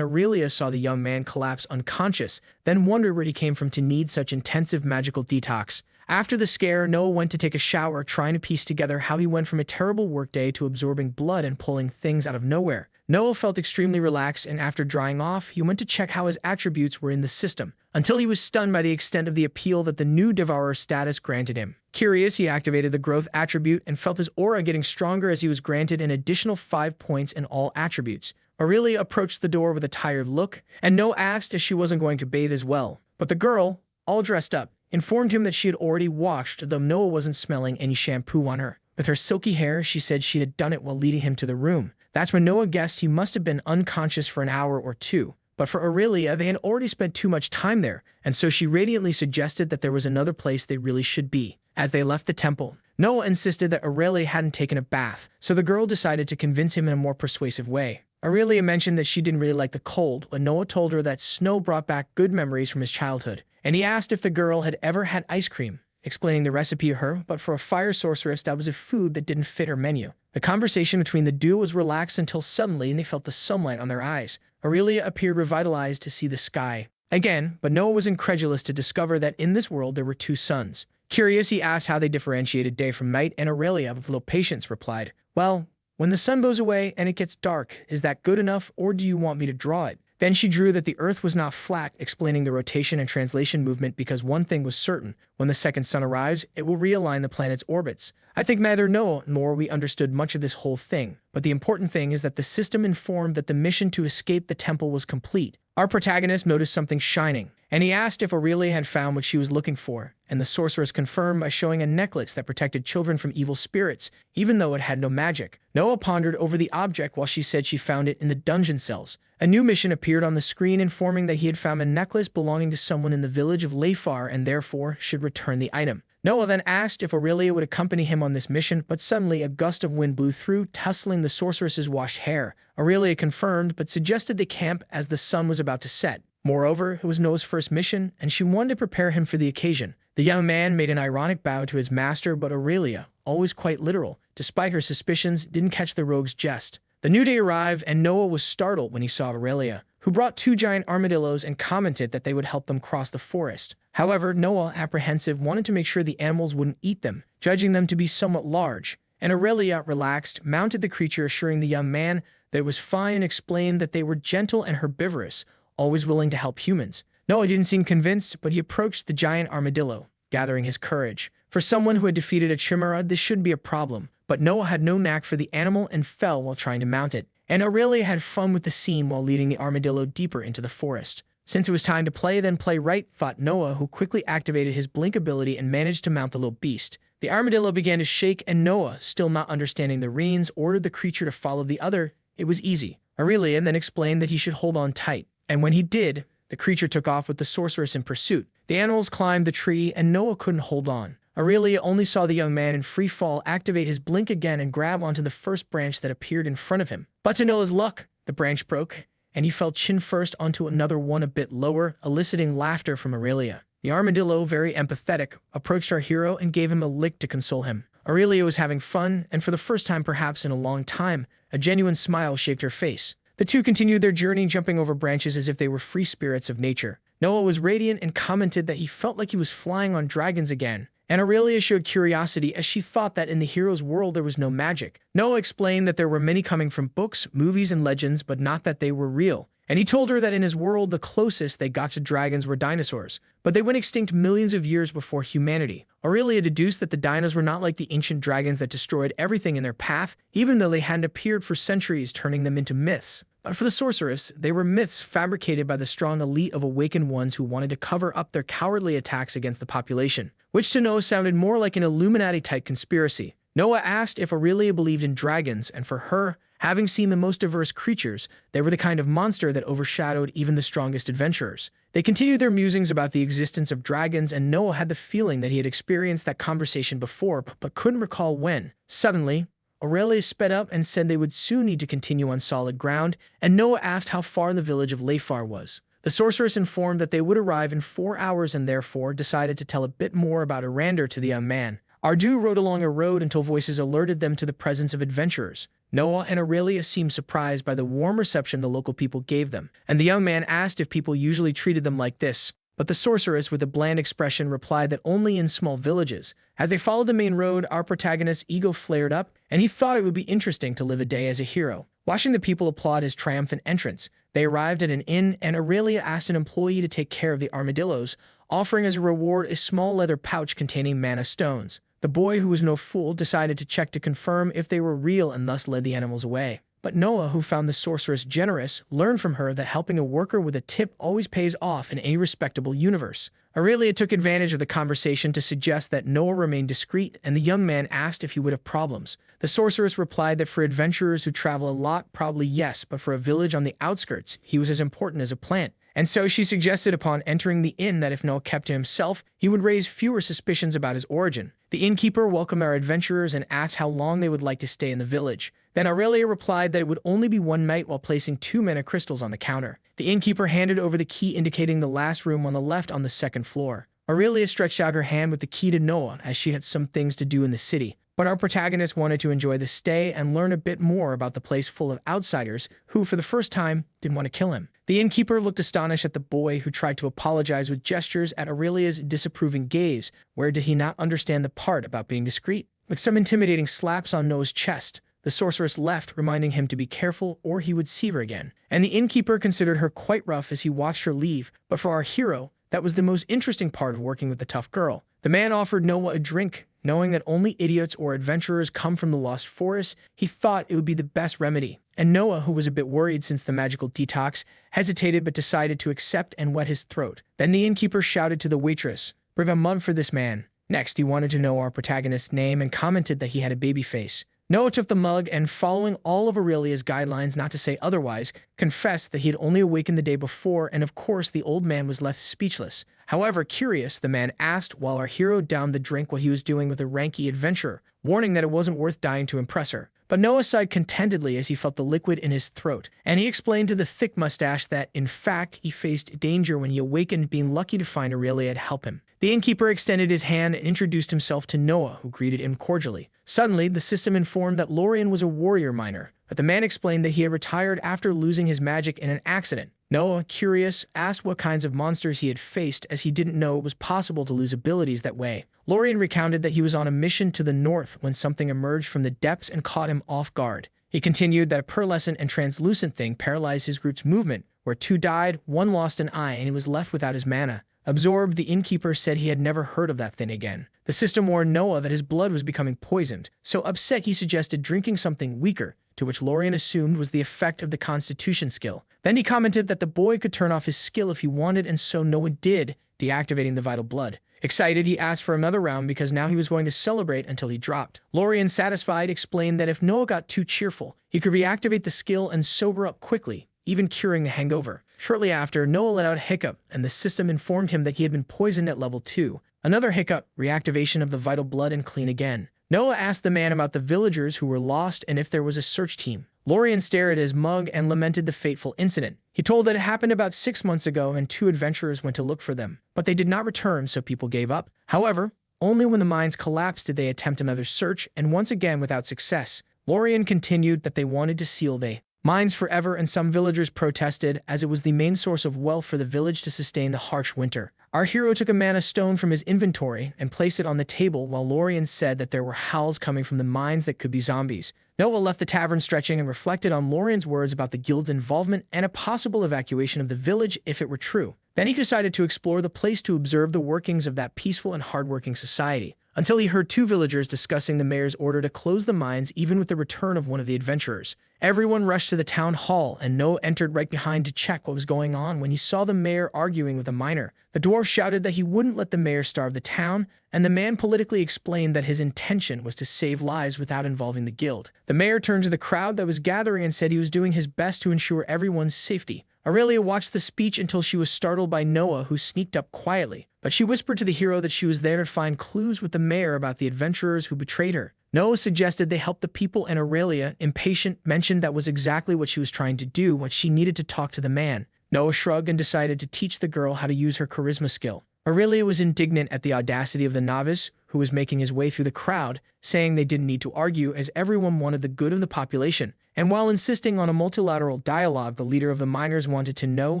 Aurelia saw the young man collapse unconscious, then wondered where he came from to need such intensive magical detox. After the scare, Noah went to take a shower, trying to piece together how he went from a terrible workday to absorbing blood and pulling things out of nowhere. Noah felt extremely relaxed, and after drying off, he went to check how his attributes were in the system, until he was stunned by the extent of the appeal that the new Devourer status granted him. Curious, he activated the growth attribute and felt his aura getting stronger as he was granted an additional 5 points in all attributes. Aurelia approached the door with a tired look, and Noah asked if she wasn't going to bathe as well. But the girl, all dressed up, informed him that she had already washed, though Noah wasn't smelling any shampoo on her. With her silky hair, she said she had done it while leading him to the room. That's when Noah guessed he must have been unconscious for an hour or two. But for Aurelia, they had already spent too much time there, and so she radiantly suggested that there was another place they really should be. As they left the temple, Noah insisted that Aurelia hadn't taken a bath, so the girl decided to convince him in a more persuasive way. Aurelia mentioned that she didn't really like the cold, but Noah told her that snow brought back good memories from his childhood, and he asked if the girl had ever had ice cream, explaining the recipe to her, but for a fire sorceress, that was a food that didn't fit her menu. The conversation between the duo was relaxed until suddenly they felt the sunlight on their eyes. Aurelia appeared revitalized to see the sky again, but Noah was incredulous to discover that in this world there were 2 suns. Curious, he asked how they differentiated day from night, and Aurelia, with little patience, replied, "Well, when the sun goes away and it gets dark, is that good enough, or do you want me to draw it?" Then she drew that the Earth was not flat, explaining the rotation and translation movement, because one thing was certain: when the second sun arrives, it will realign the planet's orbits. I think neither Noah nor we understood much of this whole thing, but the important thing is that the system informed that the mission to escape the temple was complete. Our protagonist noticed something shining, and he asked if Aurelia had found what she was looking for, and the sorceress confirmed by showing a necklace that protected children from evil spirits, even though it had no magic. Noah pondered over the object while she said she found it in the dungeon cells. A new mission appeared on the screen informing that he had found a necklace belonging to someone in the village of Leifar and therefore should return the item. Noah then asked if Aurelia would accompany him on this mission, but suddenly a gust of wind blew through, tussling the sorceress's washed hair. Aurelia confirmed, but suggested they camp as the sun was about to set. Moreover, it was Noah's first mission, and she wanted to prepare him for the occasion. The young man made an ironic bow to his master, but Aurelia, always quite literal, despite her suspicions, didn't catch the rogue's jest. The new day arrived, and Noah was startled when he saw Aurelia, who brought 2 giant armadillos and commented that they would help them cross the forest. However, Noah, apprehensive, wanted to make sure the animals wouldn't eat them, judging them to be somewhat large, and Aurelia, relaxed, mounted the creature, assuring the young man that it was fine and explained that they were gentle and herbivorous, always willing to help humans. Noah didn't seem convinced, but he approached the giant armadillo, gathering his courage. For someone who had defeated a chimera, this shouldn't be a problem, but Noah had no knack for the animal and fell while trying to mount it. And Aurelia had fun with the scene while leading the armadillo deeper into the forest. Since it was time to play, then play right, thought Noah, who quickly activated his blink ability and managed to mount the little beast. The armadillo began to shake, and Noah, still not understanding the reins, ordered the creature to follow the other. It was easy. Aurelia then explained that he should hold on tight, and when he did, the creature took off with the sorceress in pursuit. The animals climbed the tree, and Noah couldn't hold on. Aurelia only saw the young man in free fall activate his blink again and grab onto the first branch that appeared in front of him. But to Noah's luck, the branch broke, and he fell chin first onto another one a bit lower, eliciting laughter from Aurelia. The armadillo, very empathetic, approached our hero and gave him a lick to console him. Aurelia was having fun, and for the first time perhaps in a long time, a genuine smile shaped her face. The two continued their journey, jumping over branches as if they were free spirits of nature. Noah was radiant and commented that he felt like he was flying on dragons again. And Aurelia showed curiosity as she thought that in the hero's world there was no magic. Noah explained that there were many coming from books, movies, and legends, but not that they were real. And he told her that in his world the closest they got to dragons were dinosaurs, but they went extinct millions of years before humanity. Aurelia deduced that the dinos were not like the ancient dragons that destroyed everything in their path, even though they hadn't appeared for centuries, turning them into myths. But for the sorceress, they were myths fabricated by the strong elite of awakened ones who wanted to cover up their cowardly attacks against the population, which to Noah sounded more like an Illuminati-type conspiracy. Noah asked if Aurelia believed in dragons, and for her, having seen the most diverse creatures, they were the kind of monster that overshadowed even the strongest adventurers. They continued their musings about the existence of dragons, and Noah had the feeling that he had experienced that conversation before, but couldn't recall when. Suddenly, Aurelia sped up and said they would soon need to continue on solid ground, and Noah asked how far the village of Lefar was. The sorceress informed that they would arrive in 4 hours and therefore decided to tell a bit more about Arander to the young man. Ardu rode along a road until voices alerted them to the presence of adventurers. Noah and Aurelia seemed surprised by the warm reception the local people gave them, and the young man asked if people usually treated them like this. But the sorceress, with a bland expression, replied that only in small villages. As they followed the main road, our protagonist's ego flared up, and he thought it would be interesting to live a day as a hero. Watching the people applaud his triumphant entrance, they arrived at an inn, and Aurelia asked an employee to take care of the armadillos, offering as a reward a small leather pouch containing mana stones. The boy, who was no fool, decided to check to confirm if they were real and thus led the animals away. But Noah, who found the sorceress generous, learned from her that helping a worker with a tip always pays off in any respectable universe. Aurelia took advantage of the conversation to suggest that Noah remain discreet, and the young man asked if he would have problems. The sorceress replied that for adventurers who travel a lot, probably yes, but for a village on the outskirts, he was as important as a plant. And so she suggested upon entering the inn that if Noah kept to himself, he would raise fewer suspicions about his origin. The innkeeper welcomed our adventurers and asked how long they would like to stay in the village. Then Aurelia replied that it would only be 1 night while placing 2 mana crystals on the counter. The innkeeper handed over the key indicating the last room on the left on the 2nd floor. Aurelia stretched out her hand with the key to Noah as she had some things to do in the city. But our protagonist wanted to enjoy the stay and learn a bit more about the place full of outsiders who, for the first time, didn't want to kill him. The innkeeper looked astonished at the boy, who tried to apologize with gestures at Aurelia's disapproving gaze. Where did he not understand the part about being discreet? With some intimidating slaps on Noah's chest, the sorceress left, reminding him to be careful or he would see her again. And the innkeeper considered her quite rough as he watched her leave, but for our hero, that was the most interesting part of working with the tough girl. The man offered Noah a drink. Knowing that only idiots or adventurers come from the Lost Forest, he thought it would be the best remedy. And Noah, who was a bit worried since the magical detox, hesitated but decided to accept and wet his throat. Then the innkeeper shouted to the waitress, "Bring a mug for this man." Next, he wanted to know our protagonist's name and commented that he had a baby face. Noah took the mug and, following all of Aurelia's guidelines not to say otherwise, confessed that he had only awakened the day before, and of course the old man was left speechless. However, curious, the man asked while our hero downed the drink what he was doing with a ranky adventurer, warning that it wasn't worth dying to impress her. But Noah sighed contentedly as he felt the liquid in his throat, and he explained to the thick mustache that, in fact, he faced danger when he awakened, being lucky to find Aurelia to help him. The innkeeper extended his hand and introduced himself to Noah, who greeted him cordially. Suddenly, the system informed that Lorien was a warrior miner, but the man explained that he had retired after losing his magic in an accident. Noah, curious, asked what kinds of monsters he had faced, as he didn't know it was possible to lose abilities that way. Lorien recounted that he was on a mission to the north when something emerged from the depths and caught him off guard. He continued that a pearlescent and translucent thing paralyzed his group's movement, where 2 died, 1 lost an eye, and he was left without his mana. Absorbed, the innkeeper said he had never heard of that thing again. The system warned Noah that his blood was becoming poisoned, so upset he suggested drinking something weaker, to which Lorien assumed was the effect of the Constitution skill. Then he commented that the boy could turn off his skill if he wanted, and so Noah did, deactivating the vital blood. Excited, he asked for another round because now he was going to celebrate until he dropped. Lorien, satisfied, explained that if Noah got too cheerful, he could reactivate the skill and sober up quickly, even curing the hangover. Shortly after, Noah let out a hiccup, and the system informed him that he had been poisoned at level 2. Another hiccup, reactivation of the vital blood, and clean again. Noah asked the man about the villagers who were lost and if there was a search team. Lorien stared at his mug and lamented the fateful incident. He told that it happened about 6 months ago and 2 adventurers went to look for them, but they did not return, so people gave up. However, only when the mines collapsed did they attempt another search, and once again without success. Lorien continued that they wanted to seal the mines forever, and some villagers protested, as it was the main source of wealth for the village to sustain the harsh winter. Our hero took a mana stone from his inventory and placed it on the table, while Lorien said that there were howls coming from the mines that could be zombies. Noah left the tavern stretching and reflected on Lorien's words about the guild's involvement and a possible evacuation of the village if it were true. Then he decided to explore the place to observe the workings of that peaceful and hardworking society. until he heard two villagers discussing the mayor's order to close the mines even with the return of one of the adventurers. Everyone rushed to the town hall, and Noah entered right behind to check what was going on when he saw the mayor arguing with a miner. The dwarf shouted that he wouldn't let the mayor starve the town, and the man politically explained that his intention was to save lives without involving the guild. The mayor turned to the crowd that was gathering and said he was doing his best to ensure everyone's safety. Aurelia watched the speech until she was startled by Noah, who sneaked up quietly, but she whispered to the hero that she was there to find clues with the mayor about the adventurers who betrayed her. Noah suggested they help the people, and Aurelia, impatient, mentioned that was exactly what she was trying to do, what she needed to talk to the man. Noah shrugged and decided to teach the girl how to use her charisma skill. Aurelia was indignant at the audacity of the novice, who was making his way through the crowd, saying they didn't need to argue as everyone wanted the good of the population. And while insisting on a multilateral dialogue, the leader of the miners wanted to know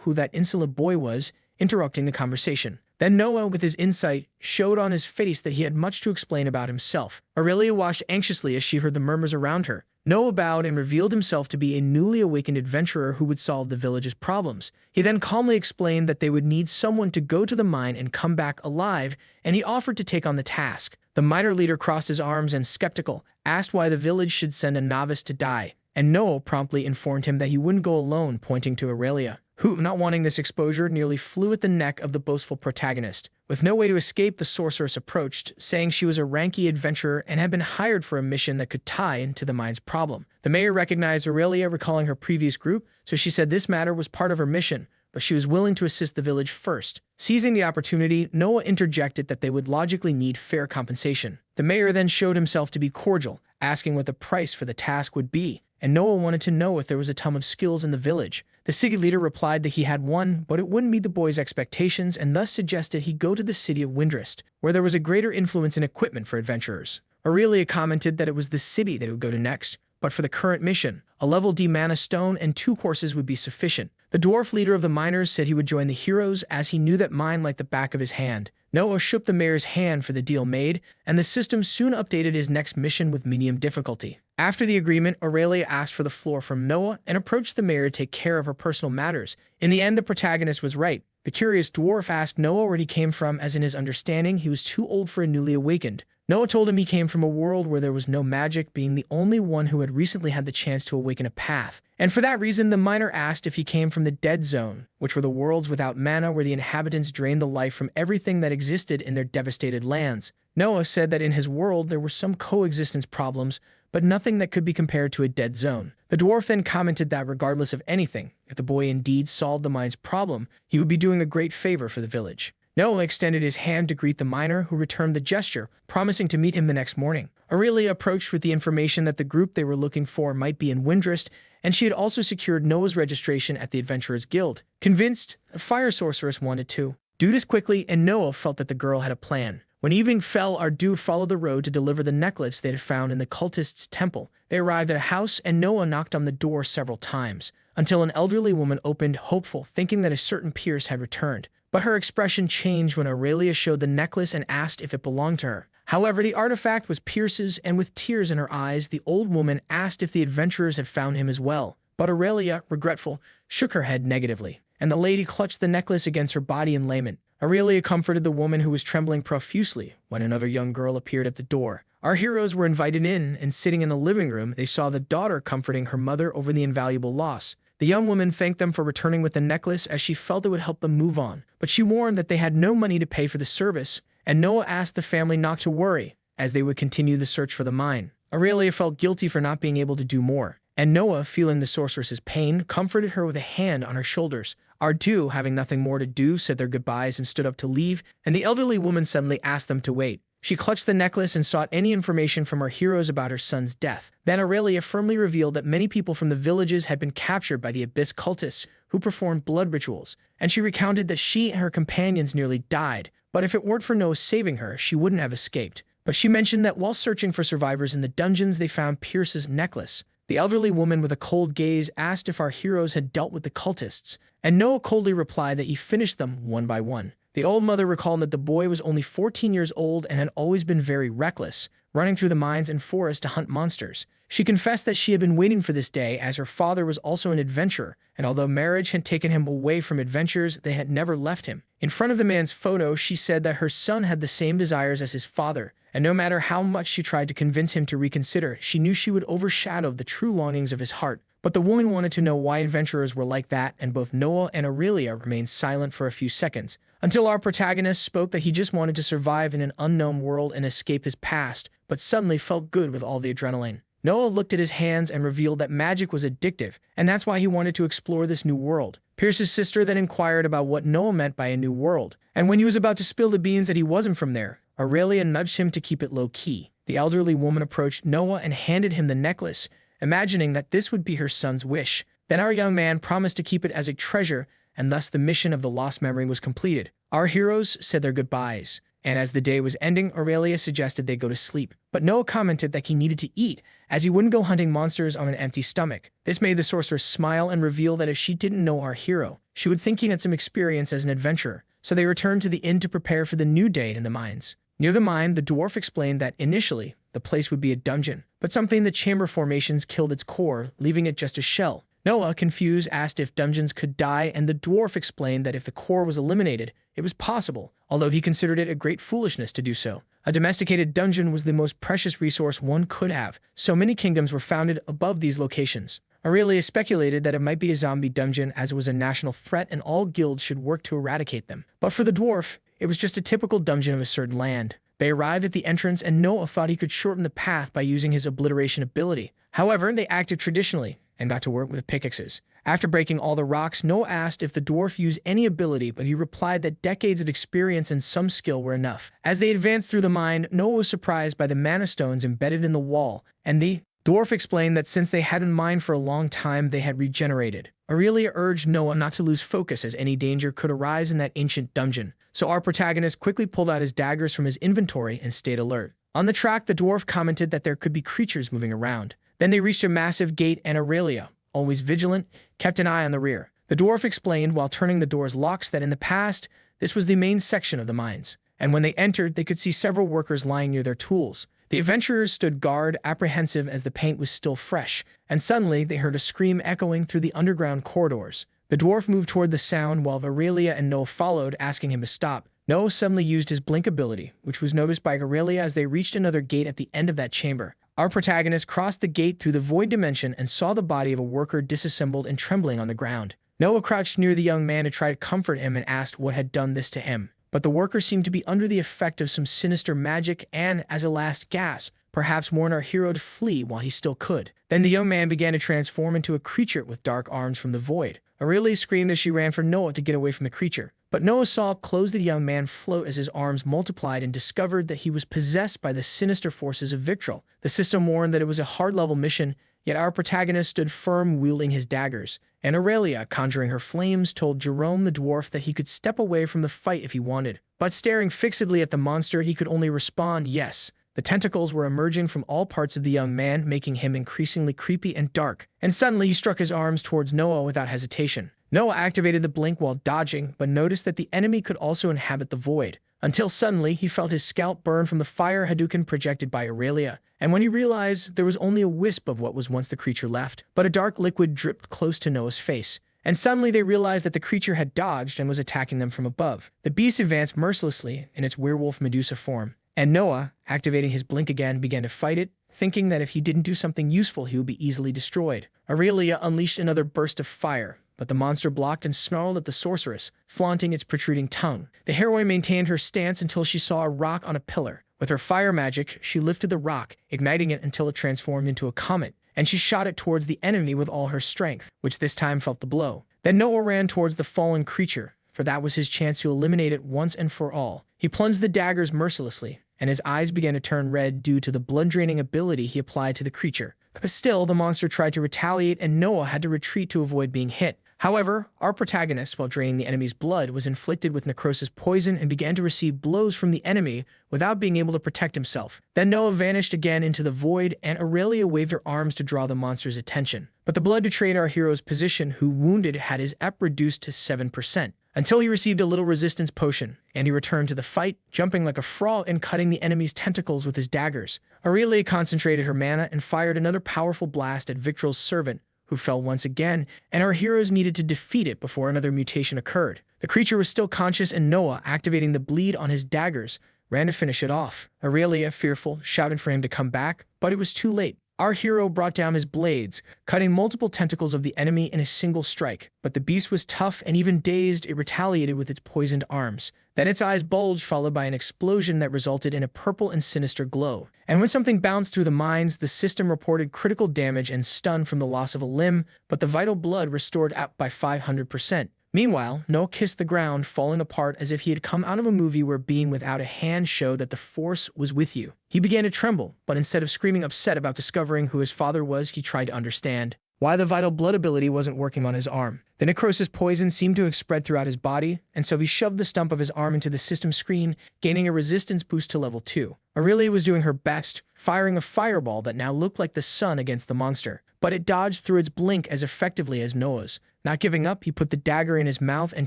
who that insolent boy was, interrupting the conversation. Then Noah, with his insight, showed on his face that he had much to explain about himself. Aurelia watched anxiously as she heard the murmurs around her. Noah bowed and revealed himself to be a newly awakened adventurer who would solve the village's problems. He then calmly explained that they would need someone to go to the mine and come back alive, and he offered to take on the task. The miner leader crossed his arms and, skeptical, asked why the village should send a novice to die, and Noah promptly informed him that he wouldn't go alone, pointing to Aurelia, who, not wanting this exposure, nearly flew at the neck of the boastful protagonist. With no way to escape, the sorceress approached, saying she was a ranky adventurer and had been hired for a mission that could tie into the mine's problem. The mayor recognized Aurelia, recalling her previous group, so she said this matter was part of her mission, but she was willing to assist the village first. Seizing the opportunity, Noah interjected that they would logically need fair compensation. The mayor then showed himself to be cordial, asking what the price for the task would be, and Noah wanted to know if there was a ton of skills in the village. The city leader replied that he had one, but it wouldn't meet the boy's expectations, and thus suggested he go to the city of Windrest, where there was a greater influence in equipment for adventurers. Aurelia commented that it was the city they would go to next, but for the current mission, a level D mana stone and 2 courses would be sufficient. The dwarf leader of the miners said he would join the heroes, as he knew that mine like the back of his hand. Noah shook the mayor's hand for the deal made, and the system soon updated his next mission with medium difficulty. After the agreement, Aurelia asked for the floor from Noah and approached the mayor to take care of her personal matters. In the end, the protagonist was right. The curious dwarf asked Noah where he came from, as in his understanding he was too old for a newly awakened. Noah told him he came from a world where there was no magic, being the only one who had recently had the chance to awaken a path. And for that reason, the miner asked if he came from the Dead Zone, which were the worlds without mana where the inhabitants drained the life from everything that existed in their devastated lands. Noah said that in his world there were some coexistence problems, but nothing that could be compared to a dead zone. The dwarf then commented that regardless of anything, if the boy indeed solved the mine's problem, he would be doing a great favor for the village. Noah extended his hand to greet the miner, who returned the gesture, promising to meet him the next morning. Aurelia approached with the information that the group they were looking for might be in Windrest, and she had also secured Noah's registration at the Adventurers Guild. Convinced, the fire sorceress wanted to do this quickly, and Noah felt that the girl had a plan. When evening fell, our dude followed the road to deliver the necklace they had found in the cultist's temple. They arrived at a house, and Noah knocked on the door several times, until an elderly woman opened, hopeful, thinking that a certain Pierce had returned. But her expression changed when Aurelia showed the necklace and asked if it belonged to her. However, the artifact was Pierce's, and with tears in her eyes, the old woman asked if the adventurers had found him as well. But Aurelia, regretful, shook her head negatively, and the lady clutched the necklace against her body in lament. Aurelia comforted the woman, who was trembling profusely, when another young girl appeared at the door. Our heroes were invited in, and sitting in the living room, they saw the daughter comforting her mother over the invaluable loss. The young woman thanked them for returning with the necklace, as she felt it would help them move on, but she warned that they had no money to pay for the service, and Noah asked the family not to worry, as they would continue the search for the mine. Aurelia felt guilty for not being able to do more, and Noah, feeling the sorceress's pain, comforted her with a hand on her shoulders. Our two, having nothing more to do, said their goodbyes and stood up to leave, and the elderly woman suddenly asked them to wait. She clutched the necklace and sought any information from our heroes about her son's death. Then Aurelia firmly revealed that many people from the villages had been captured by the Abyss cultists, who performed blood rituals, and she recounted that she and her companions nearly died, but if it weren't for Noah saving her, she wouldn't have escaped. But she mentioned that while searching for survivors in the dungeons, they found Pierce's necklace. The elderly woman, with a cold gaze, asked if our heroes had dealt with the cultists, and Noah coldly replied that he finished them one by one. The old mother recalled that the boy was only 14 years old and had always been very reckless, running through the mines and forests to hunt monsters. She confessed that she had been waiting for this day, as her father was also an adventurer, and although marriage had taken him away from adventures, they had never left him. In front of the man's photo, she said that her son had the same desires as his father, and no matter how much she tried to convince him to reconsider, she knew she would overshadow the true longings of his heart. But the woman wanted to know why adventurers were like that, and both Noah and Aurelia remained silent for a few seconds, until our protagonist spoke that he just wanted to survive in an unknown world and escape his past, but suddenly felt good with all the adrenaline. Noah looked at his hands and revealed that magic was addictive, and that's why he wanted to explore this new world. Pierce's sister then inquired about what Noah meant by a new world, and when he was about to spill the beans that he wasn't from there, Aurelia nudged him to keep it low-key. The elderly woman approached Noah and handed him the necklace, imagining that this would be her son's wish. Then our young man promised to keep it as a treasure, and thus the mission of the lost memory was completed. Our heroes said their goodbyes, and as the day was ending, Aurelia suggested they go to sleep. But Noah commented that he needed to eat, as he wouldn't go hunting monsters on an empty stomach. This made the sorceress smile and reveal that if she didn't know our hero, she would think he had some experience as an adventurer. So they returned to the inn to prepare for the new day in the mines. Near the mine, the dwarf explained that initially, the place would be a dungeon, but something in the chamber formations killed its core, leaving it just a shell. Noah, confused, asked if dungeons could die, and the dwarf explained that if the core was eliminated, it was possible, although he considered it a great foolishness to do so. A domesticated dungeon was the most precious resource one could have, so many kingdoms were founded above these locations. Aurelia speculated that it might be a zombie dungeon as it was a national threat and all guilds should work to eradicate them. But for the dwarf, it was just a typical dungeon of a certain land. They arrived at the entrance and Noah thought he could shorten the path by using his obliteration ability. However, they acted traditionally and got to work with pickaxes. After breaking all the rocks, Noah asked if the dwarf used any ability, but he replied that decades of experience and some skill were enough. As they advanced through the mine, Noah was surprised by the mana stones embedded in the wall, and the dwarf explained that since they hadn't mined for a long time, they had regenerated. Aurelia urged Noah not to lose focus as any danger could arise in that ancient dungeon, so our protagonist quickly pulled out his daggers from his inventory and stayed alert. On the track, the dwarf commented that there could be creatures moving around. Then they reached a massive gate and Aurelia, always vigilant, kept an eye on the rear. The dwarf explained while turning the door's locks that in the past, this was the main section of the mines, and when they entered, they could see several workers lying near their tools. The adventurers stood guard, apprehensive as the paint was still fresh, and suddenly they heard a scream echoing through the underground corridors. The dwarf moved toward the sound while Aurelia and Noah followed, asking him to stop. Noah suddenly used his blink ability, which was noticed by Aurelia as they reached another gate at the end of that chamber. Our protagonist crossed the gate through the void dimension and saw the body of a worker disassembled and trembling on the ground. Noah crouched near the young man to try to comfort him and asked what had done this to him. But the worker seemed to be under the effect of some sinister magic and, as a last gasp, perhaps warned our hero to flee while he still could. Then the young man began to transform into a creature with dark arms from the void. Aurelia screamed as she ran for Noah to get away from the creature. But Noah saw up close the young man float as his arms multiplied and discovered that he was possessed by the sinister forces of Victrol. The system warned that it was a hard-level mission, yet our protagonist stood firm wielding his daggers. And Aurelia, conjuring her flames, told Jerome the dwarf that he could step away from the fight if he wanted. But staring fixedly at the monster, he could only respond yes. The tentacles were emerging from all parts of the young man, making him increasingly creepy and dark. And suddenly he struck his arms towards Noah without hesitation. Noah activated the blink while dodging, but noticed that the enemy could also inhabit the void. Until suddenly, he felt his scalp burn from the fire Hadouken projected by Aurelia, and when he realized there was only a wisp of what was once the creature left, but a dark liquid dripped close to Noah's face. And suddenly they realized that the creature had dodged and was attacking them from above. The beast advanced mercilessly in its werewolf Medusa form, and Noah, activating his blink again, began to fight it, thinking that if he didn't do something useful, he would be easily destroyed. Aurelia unleashed another burst of fire, but the monster blocked and snarled at the sorceress, flaunting its protruding tongue. The heroine maintained her stance until she saw a rock on a pillar. With her fire magic, she lifted the rock, igniting it until it transformed into a comet, and she shot it towards the enemy with all her strength, which this time felt the blow. Then Noah ran towards the fallen creature, for that was his chance to eliminate it once and for all. He plunged the daggers mercilessly, and his eyes began to turn red due to the blood-draining ability he applied to the creature. But still, the monster tried to retaliate, and Noah had to retreat to avoid being hit. However, our protagonist, while draining the enemy's blood, was inflicted with necrosis poison and began to receive blows from the enemy without being able to protect himself. Then Noah vanished again into the void, and Aurelia waved her arms to draw the monster's attention. But the blood betrayed our hero's position, who, wounded, had his EP reduced to 7%, until he received a little resistance potion, and he returned to the fight, jumping like a frog and cutting the enemy's tentacles with his daggers. Aurelia concentrated her mana and fired another powerful blast at Victrol's servant, who fell once again, and our heroes needed to defeat it before another mutation occurred. The creature was still conscious, and Noah, activating the bleed on his daggers, ran to finish it off. Aurelia, fearful, shouted for him to come back, but it was too late. Our hero brought down his blades, cutting multiple tentacles of the enemy in a single strike. But the beast was tough, and even dazed, it retaliated with its poisoned arms. Then its eyes bulged, followed by an explosion that resulted in a purple and sinister glow. And when something bounced through the mines, the system reported critical damage and stun from the loss of a limb, but the vital blood restored up by 500%. Meanwhile, Noah kissed the ground, falling apart as if he had come out of a movie where being without a hand showed that the Force was with you. He began to tremble, but instead of screaming upset about discovering who his father was, he tried to understand why the vital blood ability wasn't working on his arm. The necrosis poison seemed to have spread throughout his body, and so he shoved the stump of his arm into the system screen, gaining a resistance boost to level 2. Aurelia was doing her best, firing a fireball that now looked like the sun against the monster, but it dodged through its blink as effectively as Noah's. Not giving up, he put the dagger in his mouth and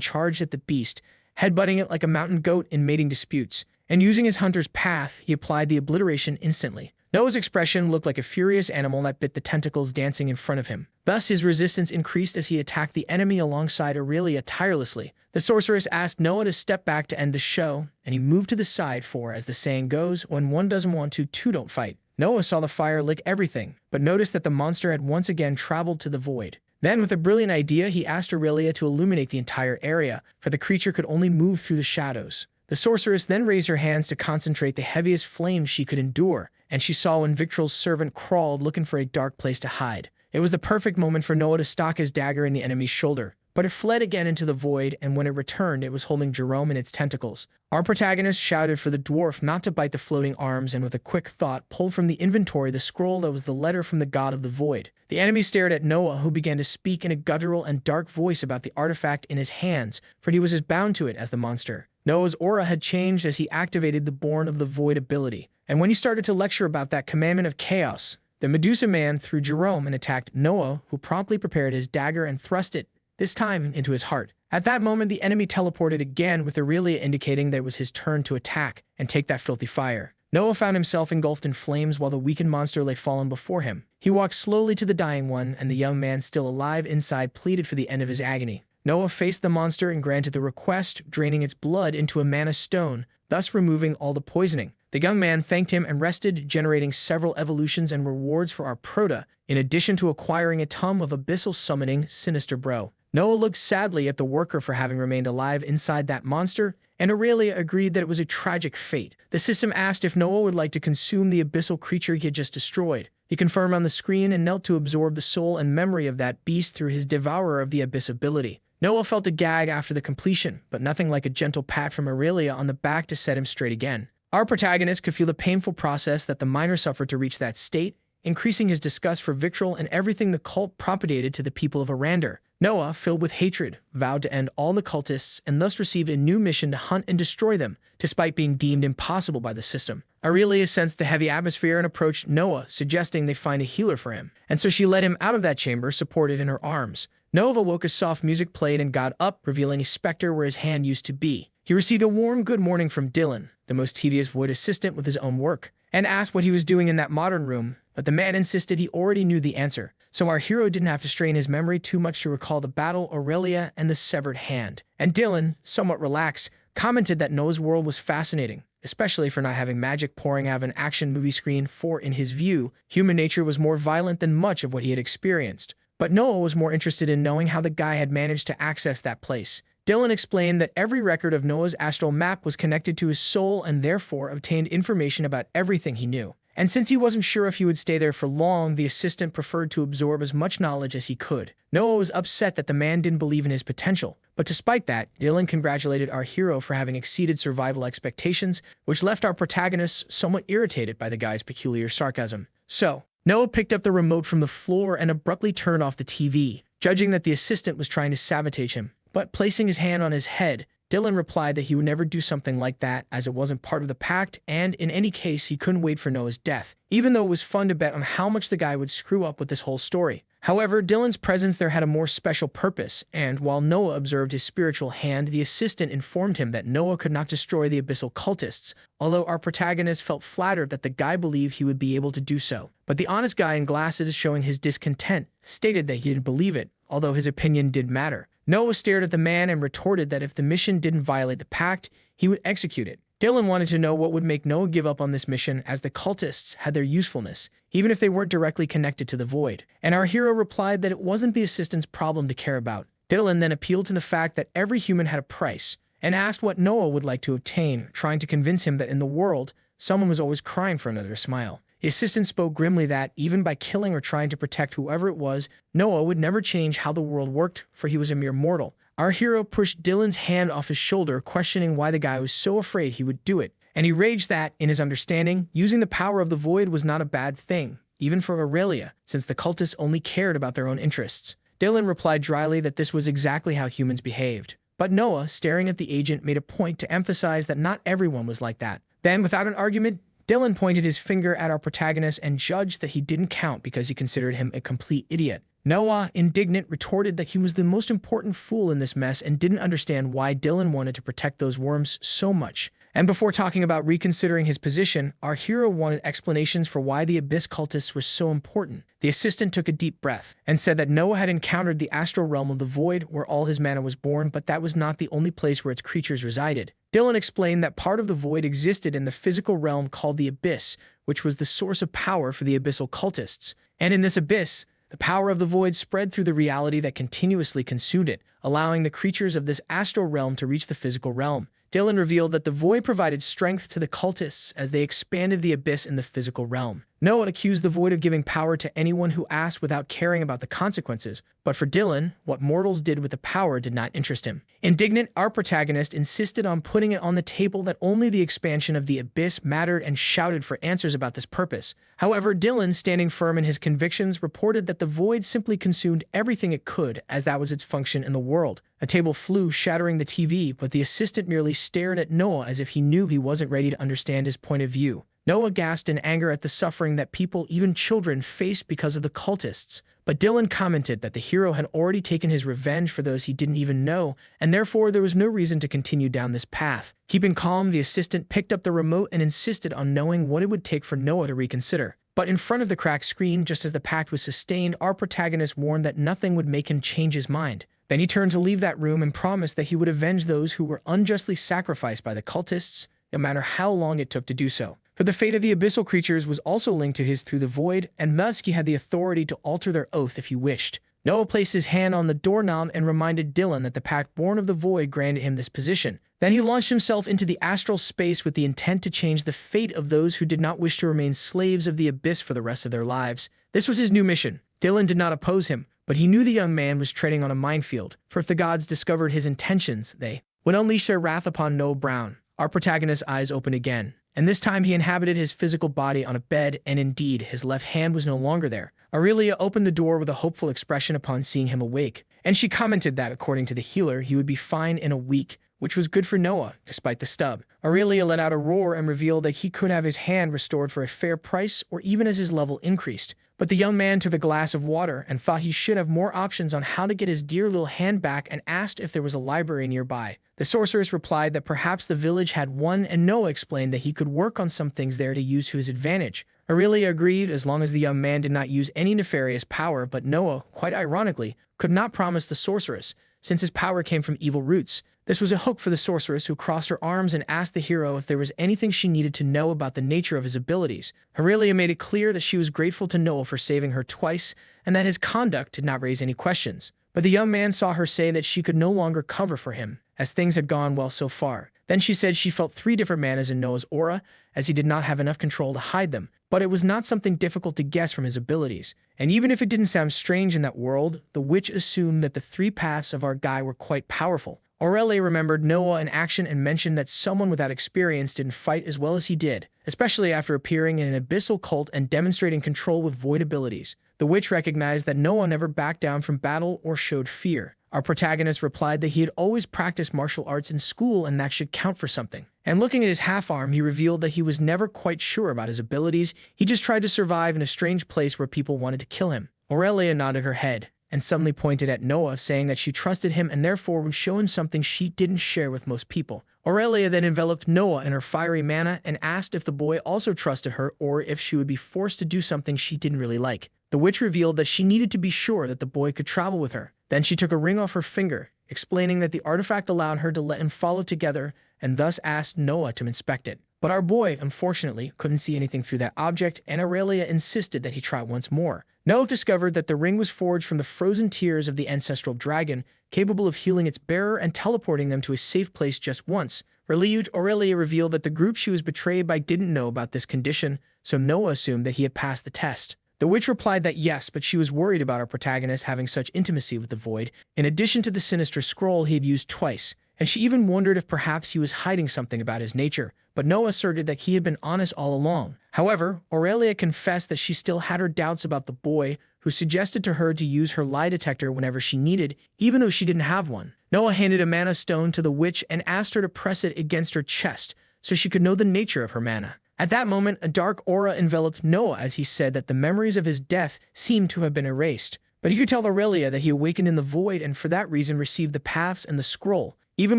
charged at the beast, headbutting it like a mountain goat in mating disputes. And using his hunter's path, he applied the obliteration instantly. Noah's expression looked like a furious animal that bit the tentacles dancing in front of him. Thus, his resistance increased as he attacked the enemy alongside Aurelia tirelessly. The sorceress asked Noah to step back to end the show, and he moved to the side for, as the saying goes, when one doesn't want to, two don't fight. Noah saw the fire lick everything, but noticed that the monster had once again traveled to the void. Then, with a brilliant idea, he asked Aurelia to illuminate the entire area, for the creature could only move through the shadows. The sorceress then raised her hands to concentrate the heaviest flames she could endure, and she saw when Victral's servant crawled looking for a dark place to hide. It was the perfect moment for Noah to stock his dagger in the enemy's shoulder, but it fled again into the void, and when it returned, it was holding Jerome in its tentacles. Our protagonist shouted for the dwarf not to bite the floating arms, and with a quick thought, pulled from the inventory the scroll that was the letter from the god of the void. The enemy stared at Noah, who began to speak in a guttural and dark voice about the artifact in his hands, for he was as bound to it as the monster. Noah's aura had changed as he activated the Born of the Void ability, and when he started to lecture about that commandment of chaos, the Medusa man threw Jerome and attacked Noah, who promptly prepared his dagger and thrust it, this time into his heart. At that moment, the enemy teleported again, with Aurelia indicating that it was his turn to attack and take that filthy fire. Noah found himself engulfed in flames while the weakened monster lay fallen before him. He walked slowly to the dying one, and the young man still alive inside pleaded for the end of his agony. Noah faced the monster and granted the request, draining its blood into a mana stone, thus removing all the poisoning. The young man thanked him and rested, generating several evolutions and rewards for our prota, in addition to acquiring a tome of abyssal summoning Sinister Bro. Noah looked sadly at the worker for having remained alive inside that monster, and Aurelia agreed that it was a tragic fate. The system asked if Noah would like to consume the abyssal creature he had just destroyed. He confirmed on the screen and knelt to absorb the soul and memory of that beast through his Devourer of the Abyss ability. Noah felt a gag after the completion, but nothing like a gentle pat from Aurelia on the back to set him straight again. Our protagonist could feel the painful process that the miner suffered to reach that state, increasing his disgust for Victral and everything the cult propagated to the people of Arander. Noah, filled with hatred, vowed to end all the cultists and thus received a new mission to hunt and destroy them, despite being deemed impossible by the system. Aurelia sensed the heavy atmosphere and approached Noah, suggesting they find a healer for him, and so she led him out of that chamber, supported in her arms. Noah awoke as soft music played and got up, revealing a specter where his hand used to be. He received a warm good morning from Dylan, the most tedious void assistant with his own work, and asked what he was doing in that modern room, but the man insisted he already knew the answer, so our hero didn't have to strain his memory too much to recall the battle, Aurelia, and the severed hand. And Dylan, somewhat relaxed, commented that Noah's world was fascinating, especially for not having magic pouring out of an action movie screen, for, in his view, human nature was more violent than much of what he had experienced. But Noah was more interested in knowing how the guy had managed to access that place. Dylan explained that every record of Noah's astral map was connected to his soul and therefore obtained information about everything he knew. And since he wasn't sure if he would stay there for long, the assistant preferred to absorb as much knowledge as he could. Noah was upset that the man didn't believe in his potential, but despite that, Dylan congratulated our hero for having exceeded survival expectations, which left our protagonist somewhat irritated by the guy's peculiar sarcasm. So, Noah picked up the remote from the floor and abruptly turned off the TV, judging that the assistant was trying to sabotage him. But placing his hand on his head, Dylan replied that he would never do something like that as it wasn't part of the pact, and in any case, he couldn't wait for Noah's death, even though it was fun to bet on how much the guy would screw up with this whole story. However, Dylan's presence there had a more special purpose, and while Noah observed his spiritual hand, the assistant informed him that Noah could not destroy the abyssal cultists, although our protagonist felt flattered that the guy believed he would be able to do so. But the honest guy in glasses, showing his discontent, stated that he didn't believe it, although his opinion did matter. Noah stared at the man and retorted that if the mission didn't violate the pact, he would execute it. Dylan wanted to know what would make Noah give up on this mission, as the cultists had their usefulness, even if they weren't directly connected to the void. And our hero replied that it wasn't the assistant's problem to care about. Dylan then appealed to the fact that every human had a price, and asked what Noah would like to obtain, trying to convince him that in the world, someone was always crying for another smile. The assistant spoke grimly that, even by killing or trying to protect whoever it was, Noah would never change how the world worked, for he was a mere mortal. Our hero pushed Dylan's hand off his shoulder, questioning why the guy was so afraid he would do it, and he raged that, in his understanding, using the power of the void was not a bad thing, even for Aurelia, since the cultists only cared about their own interests. Dylan replied dryly that this was exactly how humans behaved. But Noah, staring at the agent, made a point to emphasize that not everyone was like that. Then, without an argument, Dylan pointed his finger at our protagonist and judged that he didn't count because he considered him a complete idiot. Noah, indignant, retorted that he was the most important fool in this mess and didn't understand why Dylan wanted to protect those worms so much. And before talking about reconsidering his position, our hero wanted explanations for why the Abyss cultists were so important. The assistant took a deep breath and said that Noah had encountered the astral realm of the void where all his mana was born, but that was not the only place where its creatures resided. Dylan explained that part of the void existed in the physical realm called the Abyss, which was the source of power for the abyssal cultists. And in this abyss, the power of the void spread through the reality that continuously consumed it, allowing the creatures of this astral realm to reach the physical realm. Dylan revealed that the void provided strength to the cultists as they expanded the abyss in the physical realm. Noah accused the void of giving power to anyone who asked without caring about the consequences, but for Dylan, what mortals did with the power did not interest him. Indignant, our protagonist insisted on putting it on the table that only the expansion of the abyss mattered and shouted for answers about this purpose. However, Dylan, standing firm in his convictions, reported that the void simply consumed everything it could, as that was its function in the world. A table flew, shattering the TV, but the assistant merely stared at Noah as if he knew he wasn't ready to understand his point of view. Noah gasped in anger at the suffering that people, even children, faced because of the cultists. But Dylan commented that the hero had already taken his revenge for those he didn't even know, and therefore there was no reason to continue down this path. Keeping calm, the assistant picked up the remote and insisted on knowing what it would take for Noah to reconsider. But in front of the cracked screen, just as the pact was sustained, our protagonist warned that nothing would make him change his mind. Then he turned to leave that room and promised that he would avenge those who were unjustly sacrificed by the cultists, no matter how long it took to do so. For the fate of the abyssal creatures was also linked to his through the void, and thus he had the authority to alter their oath if he wished. Noah placed his hand on the doorknob and reminded Dylan that the pact born of the void granted him this position. Then he launched himself into the astral space with the intent to change the fate of those who did not wish to remain slaves of the abyss for the rest of their lives. This was his new mission. Dylan did not oppose him, but he knew the young man was treading on a minefield, for if the gods discovered his intentions, they would unleash their wrath upon Noah Brown. Our protagonist's eyes opened again, and this time he inhabited his physical body on a bed, and indeed, his left hand was no longer there. Aurelia opened the door with a hopeful expression upon seeing him awake, and she commented that, according to the healer, he would be fine in a week, which was good for Noah, despite the stub. Aurelia let out a roar and revealed that he could have his hand restored for a fair price or even as his level increased. But the young man took a glass of water and thought he should have more options on how to get his dear little hand back and asked if there was a library nearby. The sorceress replied that perhaps the village had one, and Noah explained that he could work on some things there to use to his advantage. Aurelia agreed as long as the young man did not use any nefarious power, but Noah, quite ironically, could not promise the sorceress, since his power came from evil roots. This was a hook for the sorceress, who crossed her arms and asked the hero if there was anything she needed to know about the nature of his abilities. Aurelia made it clear that she was grateful to Noah for saving her twice, and that his conduct did not raise any questions. But the young man saw her say that she could no longer cover for him, as things had gone well so far. Then she said she felt 3 different manas in Noah's aura, as he did not have enough control to hide them. But it was not something difficult to guess from his abilities. And even if it didn't sound strange in that world, the witch assumed that the 3 paths of our guy were quite powerful. Aurelia remembered Noah in action and mentioned that someone without experience didn't fight as well as he did, especially after appearing in an abyssal cult and demonstrating control with void abilities. The witch recognized that Noah never backed down from battle or showed fear. Our protagonist replied that he had always practiced martial arts in school and that should count for something. And looking at his half-arm, he revealed that he was never quite sure about his abilities. He just tried to survive in a strange place where people wanted to kill him. Aurelia nodded her head and suddenly pointed at Noah, saying that she trusted him and therefore would show him something she didn't share with most people. Aurelia then enveloped Noah in her fiery mana and asked if the boy also trusted her or if she would be forced to do something she didn't really like. The witch revealed that she needed to be sure that the boy could travel with her. Then she took a ring off her finger, explaining that the artifact allowed her to let him follow together and thus asked Noah to inspect it. But our boy, unfortunately, couldn't see anything through that object, and Aurelia insisted that he try once more. Noah discovered that the ring was forged from the frozen tears of the ancestral dragon, capable of healing its bearer and teleporting them to a safe place just once. Relieved, Aurelia revealed that the group she was betrayed by didn't know about this condition, so Noah assumed that he had passed the test. The witch replied that yes, but she was worried about our protagonist having such intimacy with the void, in addition to the sinister scroll he had used twice, and she even wondered if perhaps he was hiding something about his nature, but Noah asserted that he had been honest all along. However, Aurelia confessed that she still had her doubts about the boy, who suggested to her to use her lie detector whenever she needed, even though she didn't have one. Noah handed a mana stone to the witch and asked her to press it against her chest so she could know the nature of her mana. At that moment, a dark aura enveloped Noah as he said that the memories of his death seemed to have been erased. But he could tell Aurelia that he awakened in the void and for that reason received the paths and the scroll, even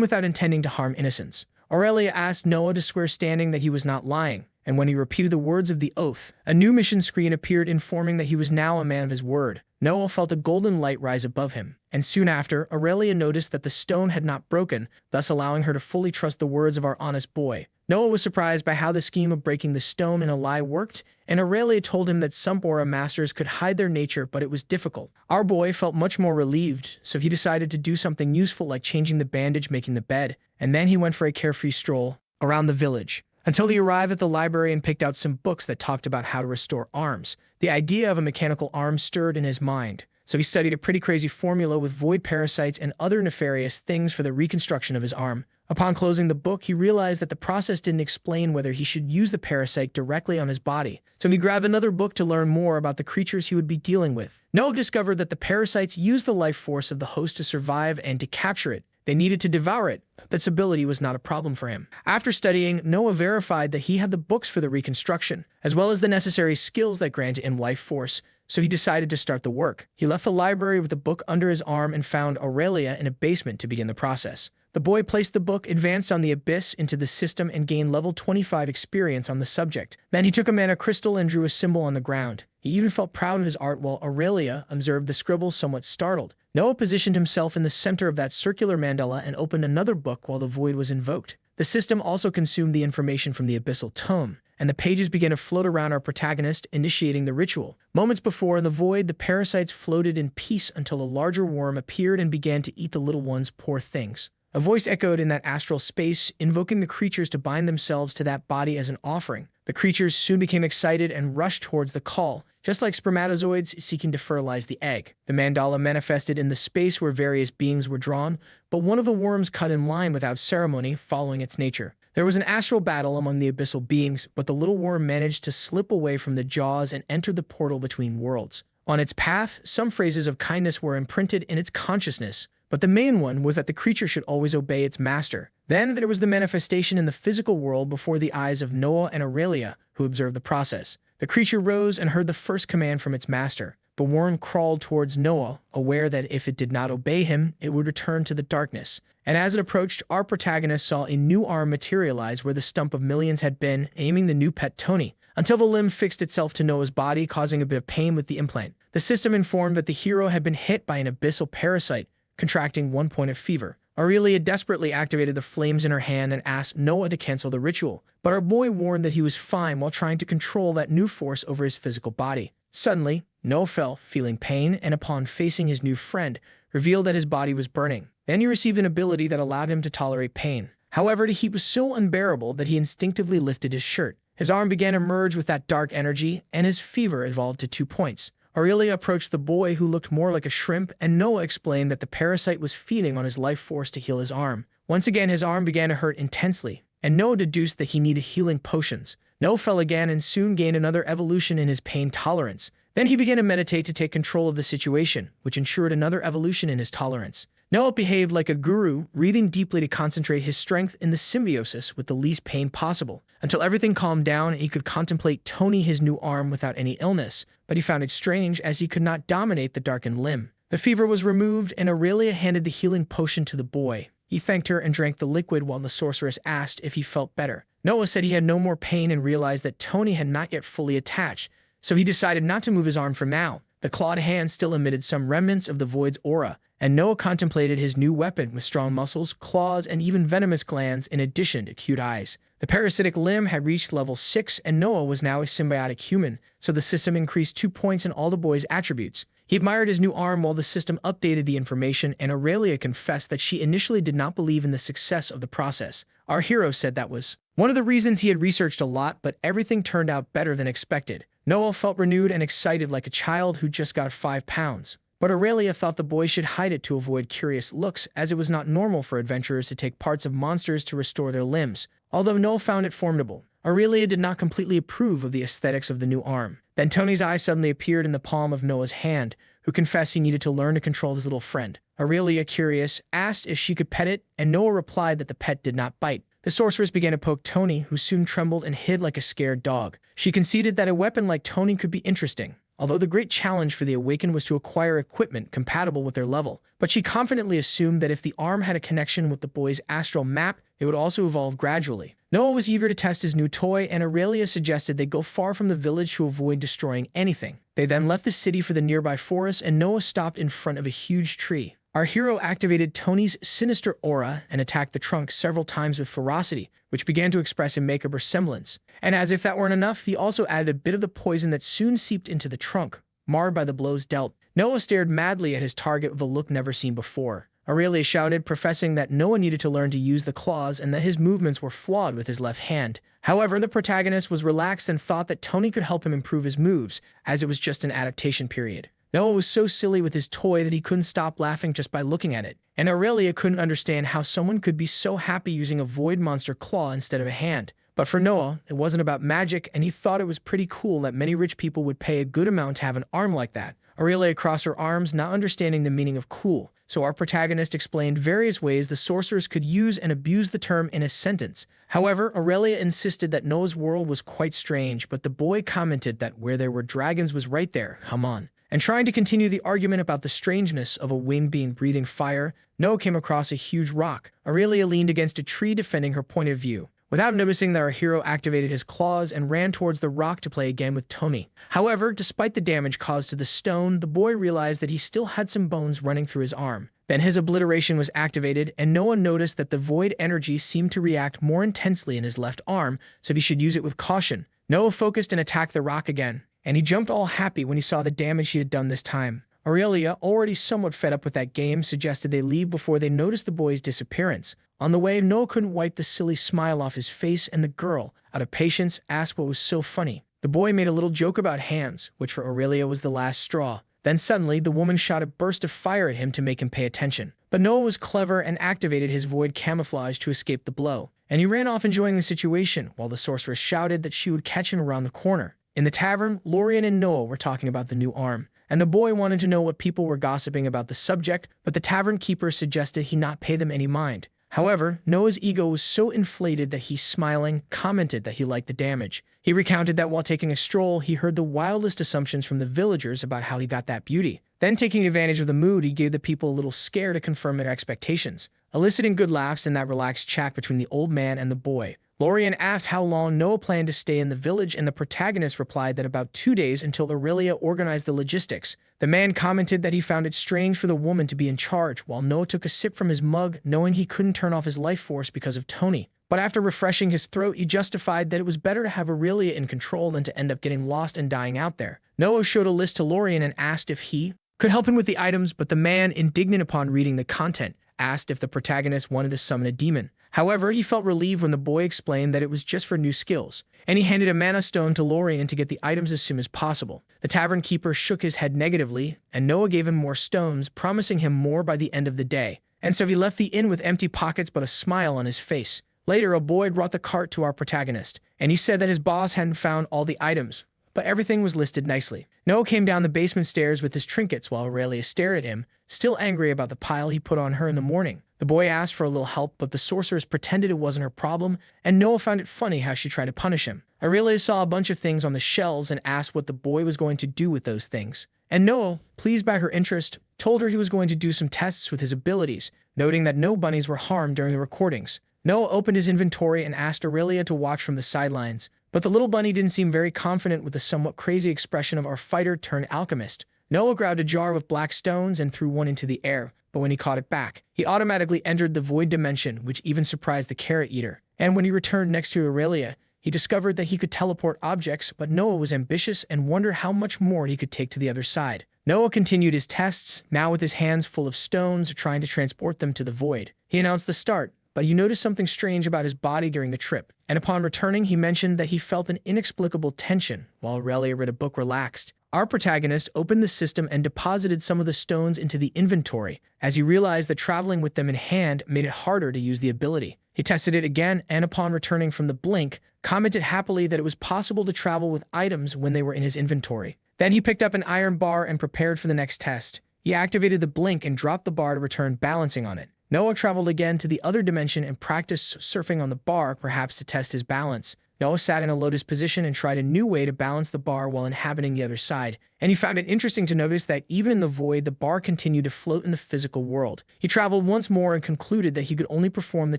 without intending to harm innocents. Aurelia asked Noah to swear standing that he was not lying, and when he repeated the words of the oath, a new mission screen appeared informing that he was now a man of his word. Noah felt a golden light rise above him, and soon after, Aurelia noticed that the stone had not broken, thus allowing her to fully trust the words of our honest boy. Noah was surprised by how the scheme of breaking the stone in a lie worked, and Aurelia told him that some aura masters could hide their nature, but it was difficult. Our boy felt much more relieved, so he decided to do something useful like changing the bandage, making the bed, and then he went for a carefree stroll around the village, until he arrived at the library and picked out some books that talked about how to restore arms. The idea of a mechanical arm stirred in his mind, so he studied a pretty crazy formula with void parasites and other nefarious things for the reconstruction of his arm. Upon closing the book, he realized that the process didn't explain whether he should use the parasite directly on his body, so he grabbed another book to learn more about the creatures he would be dealing with. Noah discovered that the parasites used the life force of the host to survive and to capture it. They needed to devour it. This ability was not a problem for him. After studying, Noah verified that he had the books for the reconstruction, as well as the necessary skills that granted him life force, so he decided to start the work. He left the library with the book under his arm and found Aurelia in a basement to begin the process. The boy placed the book, advanced on the abyss into the system, and gained level 25 experience on the subject. Then he took a mana crystal and drew a symbol on the ground. He even felt proud of his art while Aurelia observed the scribble somewhat startled. Noah positioned himself in the center of that circular mandala and opened another book while the void was invoked. The system also consumed the information from the abyssal tome, and the pages began to float around our protagonist, initiating the ritual. Moments before, in the void, the parasites floated in peace until a larger worm appeared and began to eat the little ones, poor things. A voice echoed in that astral space, invoking the creatures to bind themselves to that body as an offering. The creatures soon became excited and rushed towards the call, just like spermatozoids seeking to fertilize the egg. The mandala manifested in the space where various beings were drawn, but one of the worms cut in line without ceremony, following its nature. There was an astral battle among the abyssal beings, but the little worm managed to slip away from the jaws and entered the portal between worlds. On its path, some phrases of kindness were imprinted in its consciousness, but the main one was that the creature should always obey its master. Then there was the manifestation in the physical world before the eyes of Noah and Aurelia, who observed the process. The creature rose and heard the first command from its master. The worm crawled towards Noah, aware that if it did not obey him, it would return to the darkness. And as it approached, our protagonist saw a new arm materialize where the stump of millions had been, aiming the new pet Tony, until the limb fixed itself to Noah's body, causing a bit of pain with the implant. The system informed that the hero had been hit by an abyssal parasite, contracting 1 point of fever. Aurelia desperately activated the flames in her hand and asked Noah to cancel the ritual, but our boy warned that he was fine while trying to control that new force over his physical body. Suddenly, Noah fell, feeling pain, and upon facing his new friend, revealed that his body was burning. Then he received an ability that allowed him to tolerate pain. However, the heat was so unbearable that he instinctively lifted his shirt. His arm began to merge with that dark energy, and his fever evolved to 2 points. Aurelia approached the boy, who looked more like a shrimp, and Noah explained that the parasite was feeding on his life force to heal his arm. Once again, his arm began to hurt intensely, and Noah deduced that he needed healing potions. Noah fell again and soon gained another evolution in his pain tolerance. Then he began to meditate to take control of the situation, which ensured another evolution in his tolerance. Noah behaved like a guru, breathing deeply to concentrate his strength in the symbiosis with the least pain possible, until everything calmed down and he could contemplate Tony his new arm without any illness, but he found it strange as he could not dominate the darkened limb. The fever was removed and Aurelia handed the healing potion to the boy. He thanked her and drank the liquid while the sorceress asked if he felt better. Noah said he had no more pain and realized that Tony had not yet fully attached, so he decided not to move his arm for now. The clawed hand still emitted some remnants of the void's aura, and Noah contemplated his new weapon with strong muscles, claws, and even venomous glands in addition to cute eyes. The parasitic limb had reached level 6, and Noah was now a symbiotic human, so the system increased 2 points in all the boy's attributes. He admired his new arm while the system updated the information, and Aurelia confessed that she initially did not believe in the success of the process. Our hero said that was one of the reasons he had researched a lot, but everything turned out better than expected. Noah felt renewed and excited like a child who just got 5 pounds. But Aurelia thought the boy should hide it to avoid curious looks, as it was not normal for adventurers to take parts of monsters to restore their limbs. Although Noah found it formidable, Aurelia did not completely approve of the aesthetics of the new arm. Then Tony's eye suddenly appeared in the palm of Noah's hand, who confessed he needed to learn to control his little friend. Aurelia, curious, asked if she could pet it, and Noah replied that the pet did not bite. The sorceress began to poke Tony, who soon trembled and hid like a scared dog. She conceded that a weapon like Tony could be interesting, although the great challenge for the Awakened was to acquire equipment compatible with their level. But she confidently assumed that if the arm had a connection with the boy's astral map, it would also evolve gradually. Noah was eager to test his new toy, and Aurelia suggested they go far from the village to avoid destroying anything. They then left the city for the nearby forest, and Noah stopped in front of a huge tree. Our hero activated Tony's sinister aura and attacked the trunk several times with ferocity, which began to express a macabre semblance. And as if that weren't enough, he also added a bit of the poison that soon seeped into the trunk, marred by the blows dealt. Noah stared madly at his target with a look never seen before. Aurelia shouted, professing that Noah needed to learn to use the claws and that his movements were flawed with his left hand. However, the protagonist was relaxed and thought that Tony could help him improve his moves, as it was just an adaptation period. Noah was so silly with his toy that he couldn't stop laughing just by looking at it, and Aurelia couldn't understand how someone could be so happy using a void monster claw instead of a hand. But for Noah, it wasn't about magic, and he thought it was pretty cool that many rich people would pay a good amount to have an arm like that. Aurelia crossed her arms, not understanding the meaning of cool, so our protagonist explained various ways the sorceress could use and abuse the term in a sentence. However, Aurelia insisted that Noah's world was quite strange, but the boy commented that where there were dragons was right there, come on. And trying to continue the argument about the strangeness of a winged being breathing fire, Noah came across a huge rock. Aurelia leaned against a tree defending her point of view, without noticing that our hero activated his claws and ran towards the rock to play again with Tony. However, despite the damage caused to the stone, the boy realized that he still had some bones running through his arm. Then his obliteration was activated, and Noah noticed that the void energy seemed to react more intensely in his left arm, so he should use it with caution. Noah focused and attacked the rock again, and he jumped all happy when he saw the damage he had done this time. Aurelia, already somewhat fed up with that game, suggested they leave before they noticed the boy's disappearance. On the way, Noah couldn't wipe the silly smile off his face, and the girl, out of patience, asked what was so funny. The boy made a little joke about hands, which for Aurelia was the last straw. Then suddenly, the woman shot a burst of fire at him to make him pay attention. But Noah was clever and activated his void camouflage to escape the blow, and he ran off enjoying the situation, while the sorceress shouted that she would catch him around the corner. In the tavern, Lorian and Noah were talking about the new arm, and the boy wanted to know what people were gossiping about the subject, but the tavern keeper suggested he not pay them any mind. However, Noah's ego was so inflated that he, smiling, commented that he liked the damage. He recounted that while taking a stroll, he heard the wildest assumptions from the villagers about how he got that beauty. Then, taking advantage of the mood, he gave the people a little scare to confirm their expectations, eliciting good laughs in that relaxed chat between the old man and the boy. Lorian asked how long Noah planned to stay in the village, and the protagonist replied that about 2 days until Aurelia organized the logistics. The man commented that he found it strange for the woman to be in charge, while Noah took a sip from his mug, knowing he couldn't turn off his life force because of Tony. But after refreshing his throat, he justified that it was better to have Aurelia in control than to end up getting lost and dying out there. Noah showed a list to Lorian and asked if he could help him with the items, but the man, indignant upon reading the content, asked if the protagonist wanted to summon a demon. However, he felt relieved when the boy explained that it was just for new skills, and he handed a mana stone to Lorian to get the items as soon as possible. The tavern keeper shook his head negatively, and Noah gave him more stones, promising him more by the end of the day. And so he left the inn with empty pockets but a smile on his face. Later, a boy brought the cart to our protagonist, and he said that his boss hadn't found all the items, but everything was listed nicely. Noah came down the basement stairs with his trinkets while Aurelia stared at him, still angry about the pile he put on her in the morning. The boy asked for a little help, but the sorceress pretended it wasn't her problem, and Noah found it funny how she tried to punish him. Aurelia saw a bunch of things on the shelves and asked what the boy was going to do with those things. And Noah, pleased by her interest, told her he was going to do some tests with his abilities, noting that no bunnies were harmed during the recordings. Noah opened his inventory and asked Aurelia to watch from the sidelines, but the little bunny didn't seem very confident with the somewhat crazy expression of our fighter-turned-alchemist. Noah grabbed a jar with black stones and threw one into the air, but when he caught it back, he automatically entered the void dimension, which even surprised the carrot eater. And when he returned next to Aurelia, he discovered that he could teleport objects, but Noah was ambitious and wondered how much more he could take to the other side. Noah continued his tests, now with his hands full of stones, trying to transport them to the void. He announced the start, but he noticed something strange about his body during the trip, and upon returning he mentioned that he felt an inexplicable tension. While Aurelia read a book relaxed, our protagonist opened the system and deposited some of the stones into the inventory, as he realized that traveling with them in hand made it harder to use the ability. He tested it again, and upon returning from the blink, commented happily that it was possible to travel with items when they were in his inventory. Then he picked up an iron bar and prepared for the next test. He activated the blink and dropped the bar to return balancing on it. Noah traveled again to the other dimension and practiced surfing on the bar, perhaps to test his balance. Noah sat in a lotus position and tried a new way to balance the bar while inhabiting the other side, and he found it interesting to notice that even in the void, the bar continued to float in the physical world. He traveled once more and concluded that he could only perform the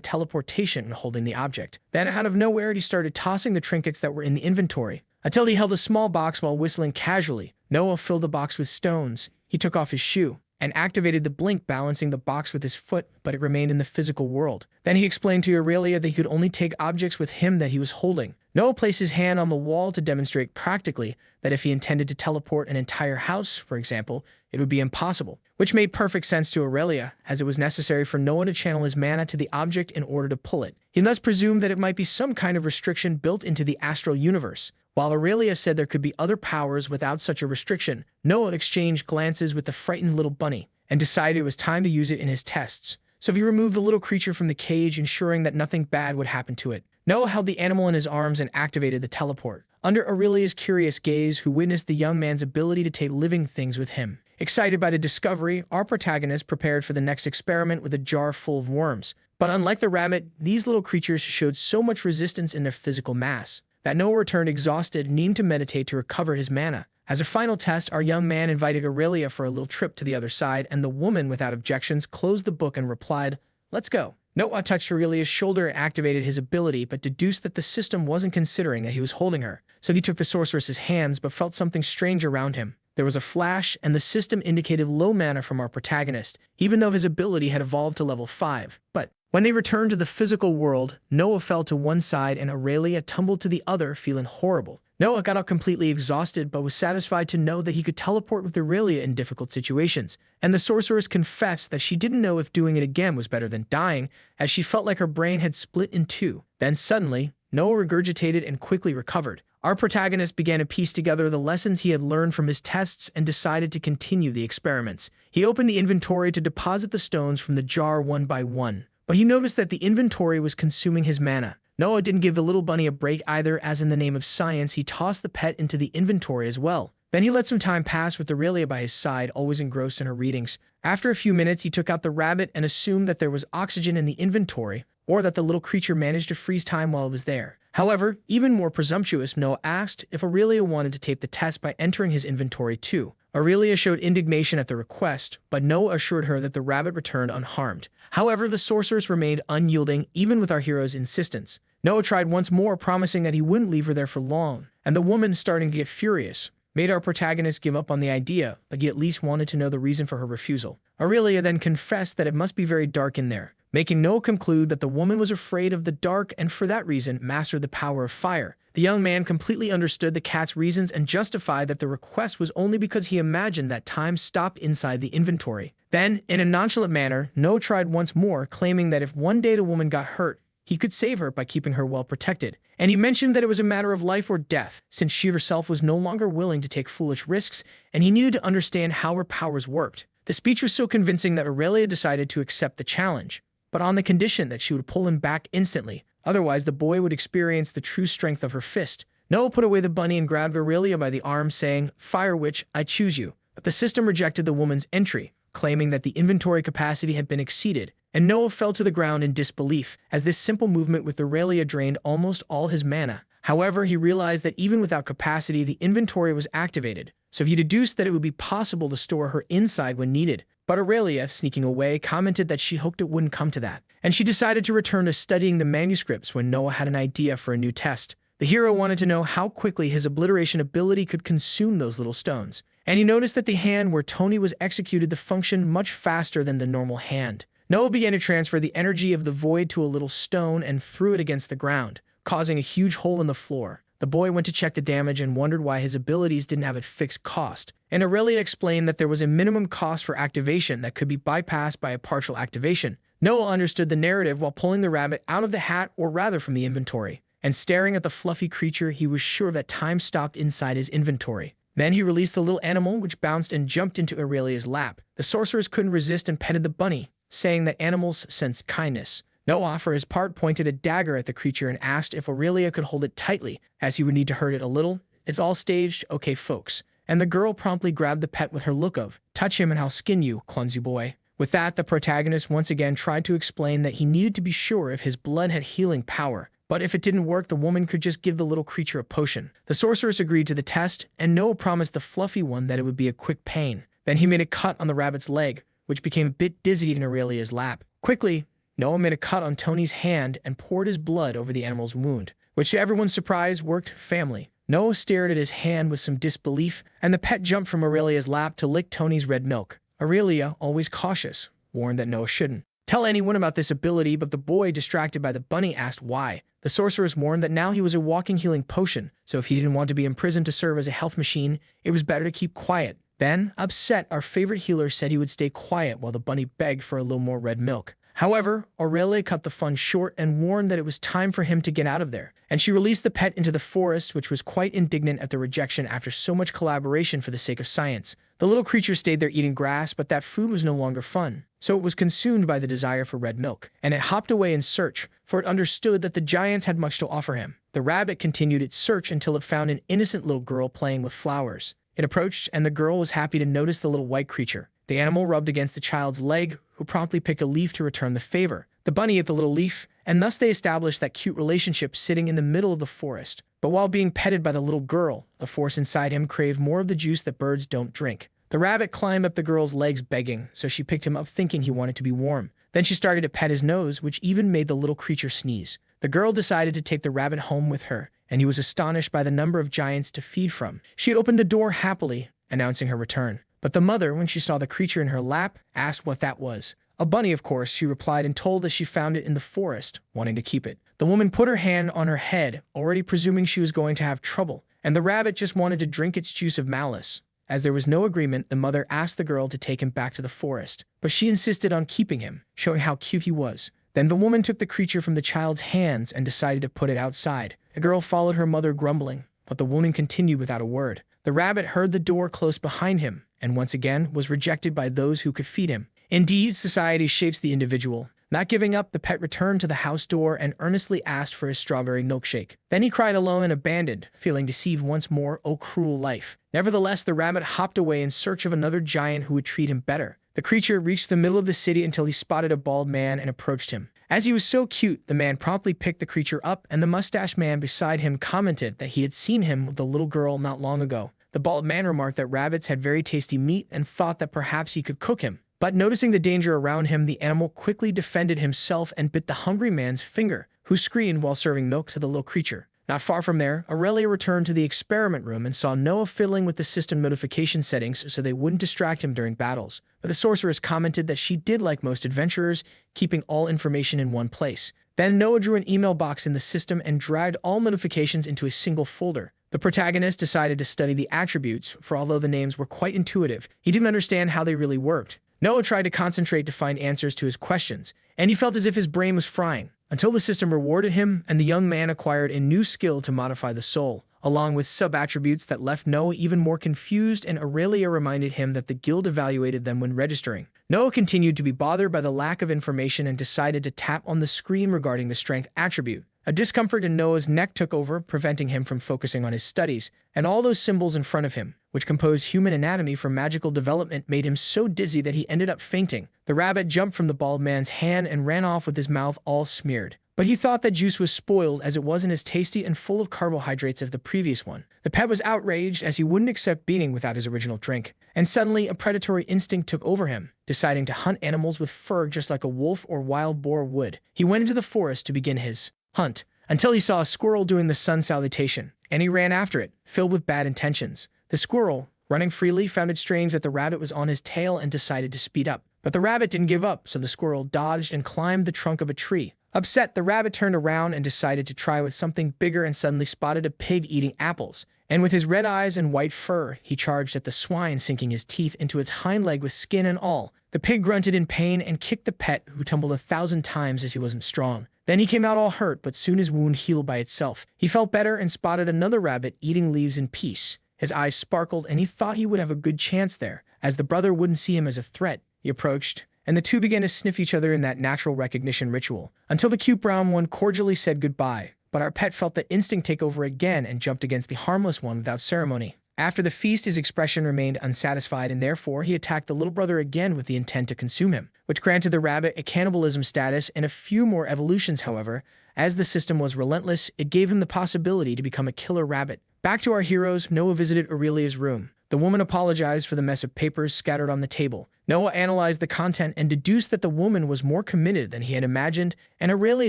teleportation when holding the object. Then, out of nowhere, he started tossing the trinkets that were in the inventory, until he held a small box while whistling casually. Noah filled the box with stones. He took off his shoe and activated the blink, balancing the box with his foot, but it remained in the physical world. Then he explained to Aurelia that he could only take objects with him that he was holding. Noah placed his hand on the wall to demonstrate practically that if he intended to teleport an entire house, for example, it would be impossible, which made perfect sense to Aurelia, as it was necessary for Noah to channel his mana to the object in order to pull it. He thus presumed that it might be some kind of restriction built into the astral universe. While Aurelia said there could be other powers without such a restriction, Noah exchanged glances with the frightened little bunny and decided it was time to use it in his tests. So he removed the little creature from the cage, ensuring that nothing bad would happen to it. Noah held the animal in his arms and activated the teleport. Under Aurelia's curious gaze, who witnessed the young man's ability to take living things with him. Excited by the discovery, our protagonist prepared for the next experiment with a jar full of worms. But unlike the rabbit, these little creatures showed so much resistance in their physical mass that Noah returned exhausted, needing to meditate to recover his mana. As a final test, our young man invited Aurelia for a little trip to the other side, and the woman, without objections, closed the book and replied, "Let's go." Noah touched Aurelia's shoulder and activated his ability, but deduced that the system wasn't considering that he was holding her. So he took the sorceress's hands, but felt something strange around him. There was a flash, and the system indicated low mana from our protagonist, even though his ability had evolved to level 5. But when they returned to the physical world, Noah fell to one side and Aurelia tumbled to the other, feeling horrible. Noah got out completely exhausted, but was satisfied to know that he could teleport with Aurelia in difficult situations. And the sorceress confessed that she didn't know if doing it again was better than dying, as she felt like her brain had split in two. Then suddenly, Noah regurgitated and quickly recovered. Our protagonist began to piece together the lessons he had learned from his tests and decided to continue the experiments. He opened the inventory to deposit the stones from the jar one by one, but he noticed that the inventory was consuming his mana. Noah didn't give the little bunny a break either, as in the name of science, he tossed the pet into the inventory as well. Then he let some time pass with Aurelia by his side, always engrossed in her readings. After a few minutes, he took out the rabbit and assumed that there was oxygen in the inventory, or that the little creature managed to freeze time while it was there. However, even more presumptuous, Noah asked if Aurelia wanted to tape the test by entering his inventory too. Aurelia showed indignation at the request, but Noah assured her that the rabbit returned unharmed. However, the sorceress remained unyielding, even with our hero's insistence. Noah tried once more, promising that he wouldn't leave her there for long, and the woman, starting to get furious, made our protagonist give up on the idea, but he at least wanted to know the reason for her refusal. Aurelia then confessed that it must be very dark in there, making Noah conclude that the woman was afraid of the dark and for that reason mastered the power of fire. The young man completely understood the cat's reasons and justified that the request was only because he imagined that time stopped inside the inventory. Then, in a nonchalant manner, Noah tried once more, claiming that if one day the woman got hurt, he could save her by keeping her well protected. And he mentioned that it was a matter of life or death, since she herself was no longer willing to take foolish risks, and he needed to understand how her powers worked. The speech was so convincing that Aurelia decided to accept the challenge, but on the condition that she would pull him back instantly. Otherwise, the boy would experience the true strength of her fist. Noah put away the bunny and grabbed Aurelia by the arm, saying, "Fire Witch, I choose you." But the system rejected the woman's entry, claiming that the inventory capacity had been exceeded, and Noah fell to the ground in disbelief, as this simple movement with Aurelia drained almost all his mana. However, he realized that even without capacity, the inventory was activated, so he deduced that it would be possible to store her inside when needed. But Aurelia, sneaking away, commented that she hoped it wouldn't come to that, and she decided to return to studying the manuscripts when Noah had an idea for a new test. The hero wanted to know how quickly his obliteration ability could consume those little stones, and he noticed that the hand where Tony was executed the function much faster than the normal hand. Noah began to transfer the energy of the void to a little stone and threw it against the ground, causing a huge hole in the floor. The boy went to check the damage and wondered why his abilities didn't have a fixed cost. And Aurelia explained that there was a minimum cost for activation that could be bypassed by a partial activation. Noah understood the narrative while pulling the rabbit out of the hat, or rather from the inventory. And staring at the fluffy creature, he was sure that time stopped inside his inventory. Then he released the little animal, which bounced and jumped into Aurelia's lap. The sorceress couldn't resist and petted the bunny, saying that animals sense kindness. Noah, for his part, pointed a dagger at the creature and asked if Aurelia could hold it tightly, as he would need to hurt it a little. It's all staged, okay, folks. And the girl promptly grabbed the pet with her look of, touch him and I'll skin you, clumsy boy. With that, the protagonist once again tried to explain that he needed to be sure if his blood had healing power. But if it didn't work, the woman could just give the little creature a potion. The sorceress agreed to the test, and Noah promised the fluffy one that it would be a quick pain. Then he made a cut on the rabbit's leg, which became a bit dizzy in Aurelia's lap. Quickly, Noah made a cut on Tony's hand and poured his blood over the animal's wound, which to everyone's surprise worked family. Noah stared at his hand with some disbelief, and the pet jumped from Aurelia's lap to lick Tony's red milk. Aurelia, always cautious, warned that Noah shouldn't tell anyone about this ability, but the boy, distracted by the bunny, asked why. The sorceress warned that now he was a walking healing potion, so if he didn't want to be imprisoned to serve as a health machine, it was better to keep quiet. Then, upset, our favorite healer said he would stay quiet while the bunny begged for a little more red milk. However, Aurelia cut the fun short and warned that it was time for him to get out of there, and she released the pet into the forest, which was quite indignant at the rejection after so much collaboration for the sake of science. The little creature stayed there eating grass, but that food was no longer fun, so it was consumed by the desire for red milk, and it hopped away in search, for it understood that the giants had much to offer him. The rabbit continued its search until it found an innocent little girl playing with flowers. It approached, and the girl was happy to notice the little white creature. The animal rubbed against the child's leg, who promptly picked a leaf to return the favor. The bunny ate the little leaf, and thus they established that cute relationship sitting in the middle of the forest. But while being petted by the little girl, the force inside him craved more of the juice that birds don't drink. The rabbit climbed up the girl's legs begging, so she picked him up thinking he wanted to be warm. Then she started to pet his nose, which even made the little creature sneeze. The girl decided to take the rabbit home with her, and he was astonished by the number of giants to feed from. She opened the door happily, announcing her return. But the mother, when she saw the creature in her lap, asked what that was. A bunny, of course, she replied, and told that she found it in the forest, wanting to keep it. The woman put her hand on her head, already presuming she was going to have trouble, and the rabbit just wanted to drink its juice of malice. As there was no agreement, the mother asked the girl to take him back to the forest, but she insisted on keeping him, showing how cute he was. Then the woman took the creature from the child's hands and decided to put it outside. The girl followed her mother grumbling, but the woman continued without a word. The rabbit heard the door close behind him, and once again was rejected by those who could feed him. Indeed, society shapes the individual. Not giving up, the pet returned to the house door and earnestly asked for his strawberry milkshake. Then he cried alone and abandoned, feeling deceived once more. Oh, cruel life. Nevertheless, the rabbit hopped away in search of another giant who would treat him better. The creature reached the middle of the city until he spotted a bald man and approached him. As he was so cute, the man promptly picked the creature up, and the mustache man beside him commented that he had seen him with the little girl not long ago. The bald man remarked that rabbits had very tasty meat and thought that perhaps he could cook him. But noticing the danger around him, the animal quickly defended himself and bit the hungry man's finger, who screamed while serving milk to the little creature. Not far from there, Aurelia returned to the experiment room and saw Noah fiddling with the system notification settings so they wouldn't distract him during battles. But the sorceress commented that she did like most adventurers, keeping all information in one place. Then Noah drew an email box in the system and dragged all notifications into a single folder. The protagonist decided to study the attributes, for although the names were quite intuitive, he didn't understand how they really worked. Noah tried to concentrate to find answers to his questions, and he felt as if his brain was frying, until the system rewarded him and the young man acquired a new skill to modify the soul, along with sub-attributes that left Noah even more confused, and Aurelia reminded him that the guild evaluated them when registering. Noah continued to be bothered by the lack of information and decided to tap on the screen regarding the strength attribute. A discomfort in Noah's neck took over, preventing him from focusing on his studies, and all those symbols in front of him, which composed human anatomy for magical development, made him so dizzy that he ended up fainting. The rabbit jumped from the bald man's hand and ran off with his mouth all smeared. But he thought that juice was spoiled, as it wasn't as tasty and full of carbohydrates as the previous one. The pet was outraged, as he wouldn't accept beating without his original drink. And suddenly, a predatory instinct took over him, deciding to hunt animals with fur just like a wolf or wild boar would. He went into the forest to begin his hunt, until he saw a squirrel doing the sun salutation, and he ran after it, filled with bad intentions. The squirrel, running freely, found it strange that the rabbit was on his tail and decided to speed up. But the rabbit didn't give up, so the squirrel dodged and climbed the trunk of a tree. Upset, the rabbit turned around and decided to try with something bigger and suddenly spotted a pig eating apples. And with his red eyes and white fur, he charged at the swine, sinking his teeth into its hind leg with skin and all. The pig grunted in pain and kicked the pet, who tumbled 1,000 times as he wasn't strong. Then he came out all hurt, but soon his wound healed by itself. He felt better and spotted another rabbit eating leaves in peace. His eyes sparkled, and he thought he would have a good chance there, as the brother wouldn't see him as a threat. He approached, and the two began to sniff each other in that natural recognition ritual, until the cute brown one cordially said goodbye. But our pet felt the instinct take over again and jumped against the harmless one without ceremony. After the feast, his expression remained unsatisfied, and therefore he attacked the little brother again with the intent to consume him, which granted the rabbit a cannibalism status and a few more evolutions. However, as the system was relentless, it gave him the possibility to become a killer rabbit. Back to our heroes, Noah visited Aurelia's room. The woman apologized for the mess of papers scattered on the table. Noah analyzed the content and deduced that the woman was more committed than he had imagined, and Aurelia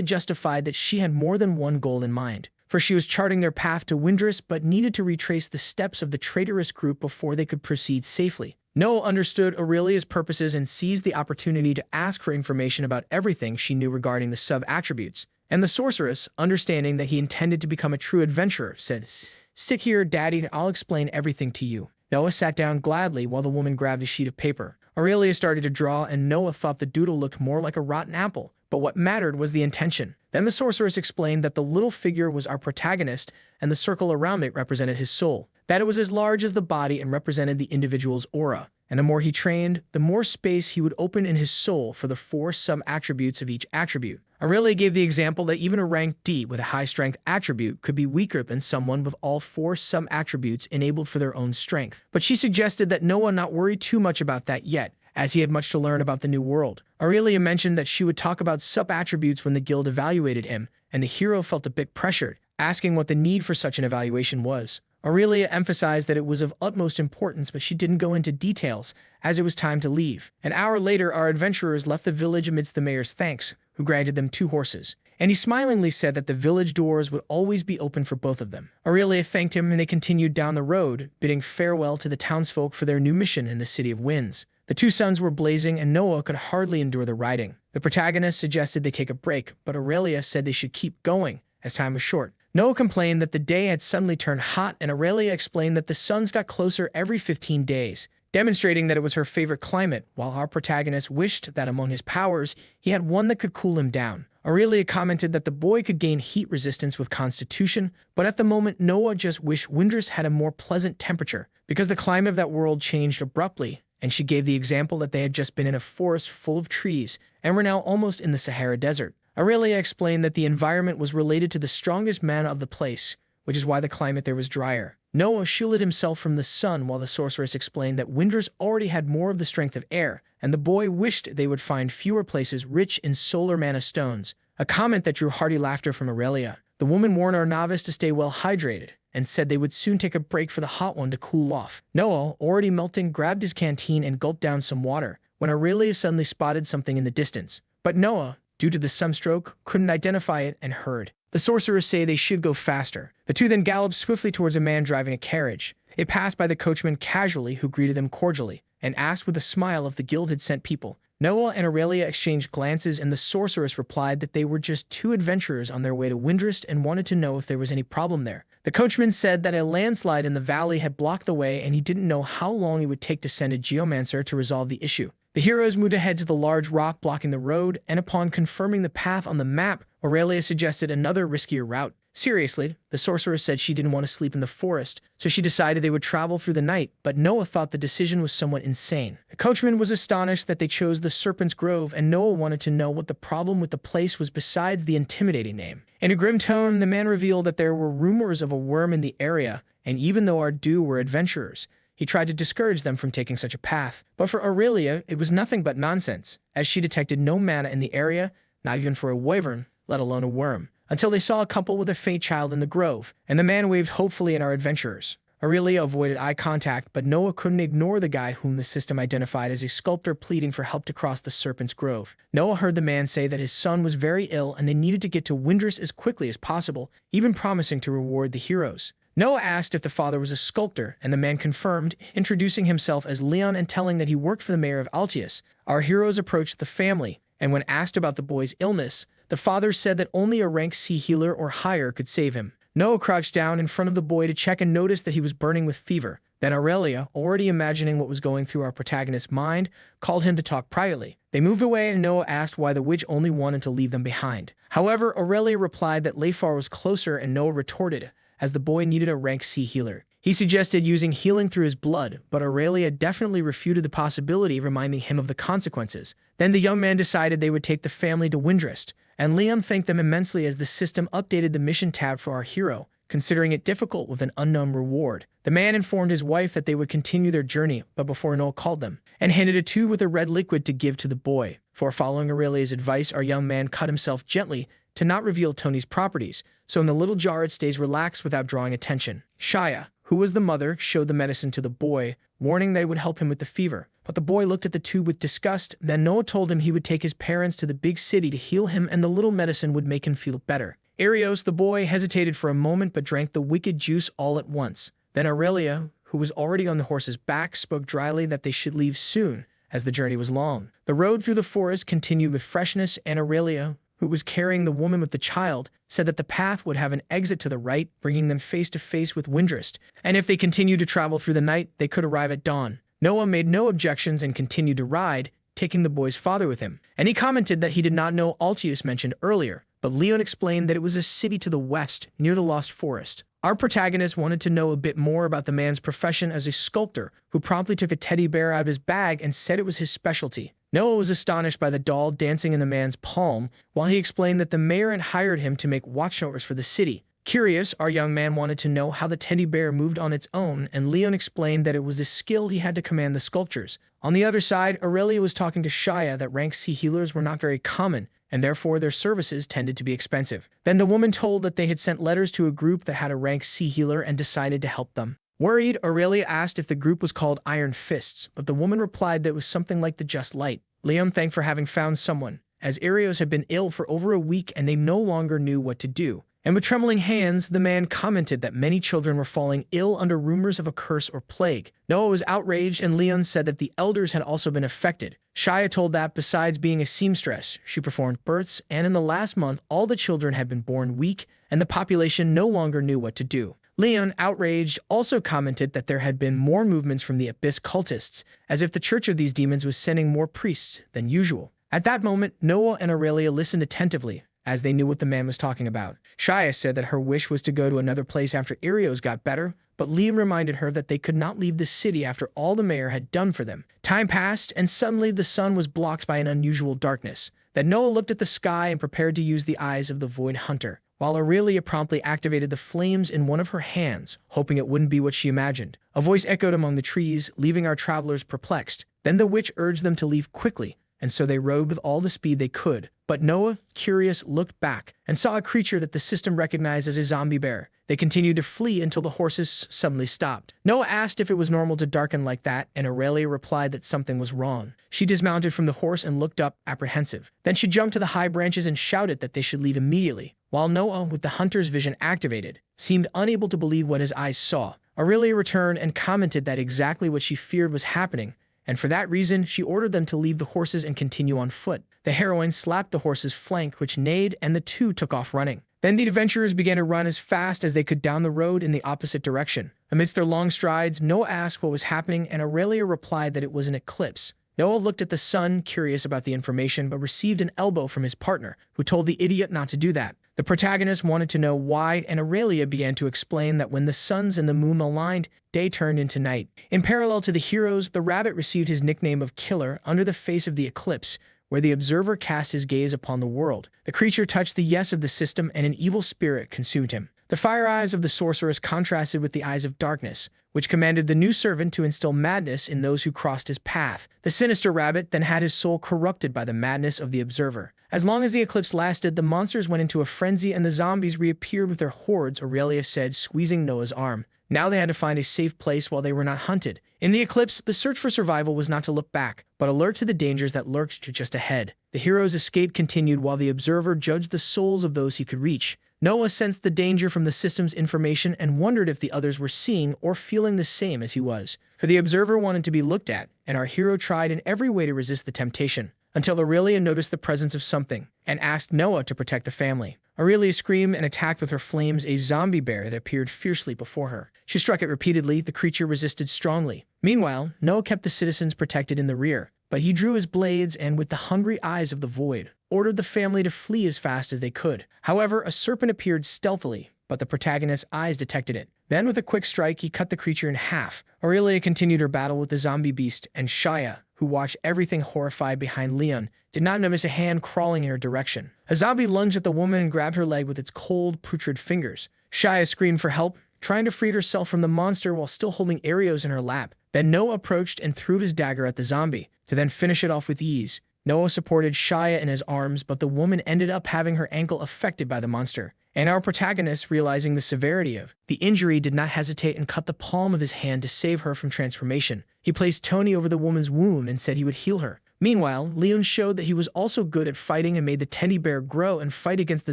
justified that she had more than one goal in mind. For she was charting their path to Windrus, but needed to retrace the steps of the traitorous group before they could proceed safely. Noah understood Aurelia's purposes and seized the opportunity to ask for information about everything she knew regarding the sub-attributes. And the sorceress, understanding that he intended to become a true adventurer, said, "Stick here, Daddy, and I'll explain everything to you." Noah sat down gladly while the woman grabbed a sheet of paper. Aurelia started to draw, and Noah thought the doodle looked more like a rotten apple. But what mattered was the intention. Then the sorceress explained that the little figure was our protagonist, and the circle around it represented his soul. That it was as large as the body and represented the individual's aura. And the more he trained, the more space he would open in his soul for the 4 sub-attributes of each attribute. Aurelia gave the example that even a rank D with a high-strength attribute could be weaker than someone with all 4 sub-attributes enabled for their own strength. But she suggested that Noah not worry too much about that yet, as he had much to learn about the new world. Aurelia mentioned that she would talk about sub-attributes when the guild evaluated him, and the hero felt a bit pressured, asking what the need for such an evaluation was. Aurelia emphasized that it was of utmost importance, but she didn't go into details, as it was time to leave. An hour later, our adventurers left the village amidst the mayor's thanks, who granted them 2 horses. And he smilingly said that the village doors would always be open for both of them. Aurelia thanked him, and they continued down the road, bidding farewell to the townsfolk for their new mission in the City of Winds. The 2 suns were blazing, and Noah could hardly endure the riding. The protagonist suggested they take a break, but Aurelia said they should keep going, as time was short. Noah complained that the day had suddenly turned hot, and Aurelia explained that the suns got closer every 15 days, demonstrating that it was her favorite climate, while our protagonist wished that among his powers, he had one that could cool him down. Aurelia commented that the boy could gain heat resistance with constitution, but at the moment Noah just wished Windrus had a more pleasant temperature, because the climate of that world changed abruptly, and she gave the example that they had just been in a forest full of trees, and were now almost in the Sahara Desert. Aurelia explained that the environment was related to the strongest mana of the place, which is why the climate there was drier. Noah shielded himself from the sun, while the sorceress explained that Windrus already had more of the strength of air, and the boy wished they would find fewer places rich in solar mana stones, a comment that drew hearty laughter from Aurelia. The woman warned our novice to stay well hydrated, and said they would soon take a break for the hot one to cool off. Noah, already melting, grabbed his canteen and gulped down some water, when Aurelia suddenly spotted something in the distance. But Noah, due to the sunstroke, couldn't identify it and heard the sorceress say they should go faster. The 2 then galloped swiftly towards a man driving a carriage. It passed by the coachman casually, who greeted them cordially, and asked with a smile if the guild had sent people. Noah and Aurelia exchanged glances, and the sorceress replied that they were just 2 adventurers on their way to Windrus and wanted to know if there was any problem there. The coachman said that a landslide in the valley had blocked the way, and he didn't know how long it would take to send a geomancer to resolve the issue. The heroes moved ahead to the large rock blocking the road, and upon confirming the path on the map, Aurelia suggested another riskier route. Seriously, the sorceress said she didn't want to sleep in the forest, so she decided they would travel through the night, but Noah thought the decision was somewhat insane. The coachman was astonished that they chose the Serpent's Grove, and Noah wanted to know what the problem with the place was besides the intimidating name. In a grim tone, the man revealed that there were rumors of a worm in the area, and even though our two were adventurers, he tried to discourage them from taking such a path. But for Aurelia, it was nothing but nonsense, as she detected no mana in the area, not even for a wyvern, let alone a worm, until they saw a couple with a faint child in the grove, and the man waved hopefully at our adventurers. Aurelia avoided eye contact, but Noah couldn't ignore the guy whom the system identified as a sculptor pleading for help to cross the Serpent's Grove. Noah heard the man say that his son was very ill and they needed to get to Windrus as quickly as possible, even promising to reward the heroes. Noah asked if the father was a sculptor, and the man confirmed, introducing himself as Leon and telling that he worked for the mayor of Altius. Our heroes approached the family, and when asked about the boy's illness, the father said that only a rank C healer or higher could save him. Noah crouched down in front of the boy to check and noticed that he was burning with fever. Then Aurelia, already imagining what was going through our protagonist's mind, called him to talk privately. They moved away and Noah asked why the witch only wanted to leave them behind. However, Aurelia replied that Leifar was closer and Noah retorted, as the boy needed a rank C healer. He suggested using healing through his blood, but Aurelia definitely refuted the possibility, reminding him of the consequences. Then the young man decided they would take the family to Windrest, and Liam thanked them immensely as the system updated the mission tab for our hero, considering it difficult with an unknown reward. The man informed his wife that they would continue their journey, but before Noah called them, and handed a tube with a red liquid to give to the boy. For following Aurelia's advice, our young man cut himself gently to not reveal Tony's properties, so in the little jar it stays relaxed without drawing attention. Shia, who was the mother, showed the medicine to the boy, warning they would help him with the fever. But the boy looked at the tube with disgust. Then Noah told him he would take his parents to the big city to heal him and the little medicine would make him feel better. Arios, the boy, hesitated for a moment but drank the wicked juice all at once. Then Aurelia, who was already on the horse's back, spoke dryly that they should leave soon, as the journey was long. The road through the forest continued with freshness, and Aurelia, who was carrying the woman with the child, said that the path would have an exit to the right, bringing them face to face with Windrest, and if they continued to travel through the night, they could arrive at dawn. Noah made no objections and continued to ride, taking the boy's father with him, and he commented that he did not know Altius mentioned earlier, but Leon explained that it was a city to the west, near the Lost Forest. Our protagonist wanted to know a bit more about the man's profession as a sculptor, who promptly took a teddy bear out of his bag and said it was his specialty. Noah was astonished by the doll dancing in the man's palm, while he explained that the mayor had hired him to make watchtowers for the city. Curious, our young man wanted to know how the teddy bear moved on its own, and Leon explained that it was a skill he had to command the sculptures. On the other side, Aurelia was talking to Shia that rank C healers were not very common, and therefore their services tended to be expensive. Then the woman told that they had sent letters to a group that had a rank C healer and decided to help them. Worried, Aurelia asked if the group was called Iron Fists, but the woman replied that it was something like the Just Light. Liam thanked for having found someone, as Arios had been ill for over a week and they no longer knew what to do. And with trembling hands, the man commented that many children were falling ill under rumors of a curse or plague. Noah was outraged, and Leon said that the elders had also been affected. Shia told that besides being a seamstress, she performed births, and in the last month, all the children had been born weak, and the population no longer knew what to do. Leon, outraged, also commented that there had been more movements from the Abyss cultists, as if the Church of these demons was sending more priests than usual. At that moment, Noah and Aurelia listened attentively, as they knew what the man was talking about. Shia said that her wish was to go to another place after Arios got better, but Liam reminded her that they could not leave the city after all the mayor had done for them. Time passed, and suddenly the sun was blocked by an unusual darkness. Then Noah looked at the sky and prepared to use the eyes of the Void Hunter, while Aurelia promptly activated the flames in one of her hands, hoping it wouldn't be what she imagined. A voice echoed among the trees, leaving our travelers perplexed. Then the witch urged them to leave quickly, and so they rode with all the speed they could. But Noah, curious, looked back and saw a creature that the system recognized as a zombie bear. They continued to flee until the horses suddenly stopped. Noah asked if it was normal to darken like that, and Aurelia replied that something was wrong. She dismounted from the horse and looked up, apprehensive. Then she jumped to the high branches and shouted that they should leave immediately, while Noah, with the hunter's vision activated, seemed unable to believe what his eyes saw. Aurelia returned and commented that exactly what she feared was happening, and for that reason, she ordered them to leave the horses and continue on foot. The heroine slapped the horse's flank, which neighed, and the two took off running. Then the adventurers began to run as fast as they could down the road in the opposite direction. Amidst their long strides, Noah asked what was happening, and Aurelia replied that it was an eclipse. Noah looked at the sun, curious about the information, but received an elbow from his partner, who told the idiot not to do that. The protagonist wanted to know why, and Aurelia began to explain that when the suns and the moon aligned, day turned into night. In parallel to the heroes, the rabbit received his nickname of Killer under the face of the eclipse, where the observer cast his gaze upon the world. The creature touched the yes of the system, and an evil spirit consumed him. The fire eyes of the sorceress contrasted with the eyes of darkness, which commanded the new servant to instill madness in those who crossed his path. The sinister rabbit then had his soul corrupted by the madness of the observer. As long as the eclipse lasted, the monsters went into a frenzy and the zombies reappeared with their hordes, Aurelia said, squeezing Noah's arm. Now they had to find a safe place while they were not hunted. In the eclipse, the search for survival was not to look back, but alert to the dangers that lurked just ahead. The hero's escape continued while the observer judged the souls of those he could reach. Noah sensed the danger from the system's information and wondered if the others were seeing or feeling the same as he was. For the observer wanted to be looked at, and our hero tried in every way to resist the temptation, until Aurelia noticed the presence of something and asked Noah to protect the family. Aurelia screamed and attacked with her flames a zombie bear that appeared fiercely before her. She struck it repeatedly. The creature resisted strongly. Meanwhile, Noah kept the citizens protected in the rear, but he drew his blades and, with the hungry eyes of the void, ordered the family to flee as fast as they could. However, a serpent appeared stealthily, but the protagonist's eyes detected it. Then, with a quick strike, he cut the creature in half. Aurelia continued her battle with the zombie beast, and Shia, who watched everything horrified behind Leon, did not notice a hand crawling in her direction. A zombie lunged at the woman and grabbed her leg with its cold, putrid fingers. Shia screamed for help, trying to free herself from the monster while still holding Arios in her lap. Then Noah approached and threw his dagger at the zombie, to then finish it off with ease. Noah supported Shia in his arms, but the woman ended up having her ankle affected by the monster. And our protagonist, realizing the severity of the injury, did not hesitate and cut the palm of his hand to save her from transformation. He placed Tony over the woman's wound and said he would heal her. Meanwhile, Leon showed that he was also good at fighting and made the teddy bear grow and fight against the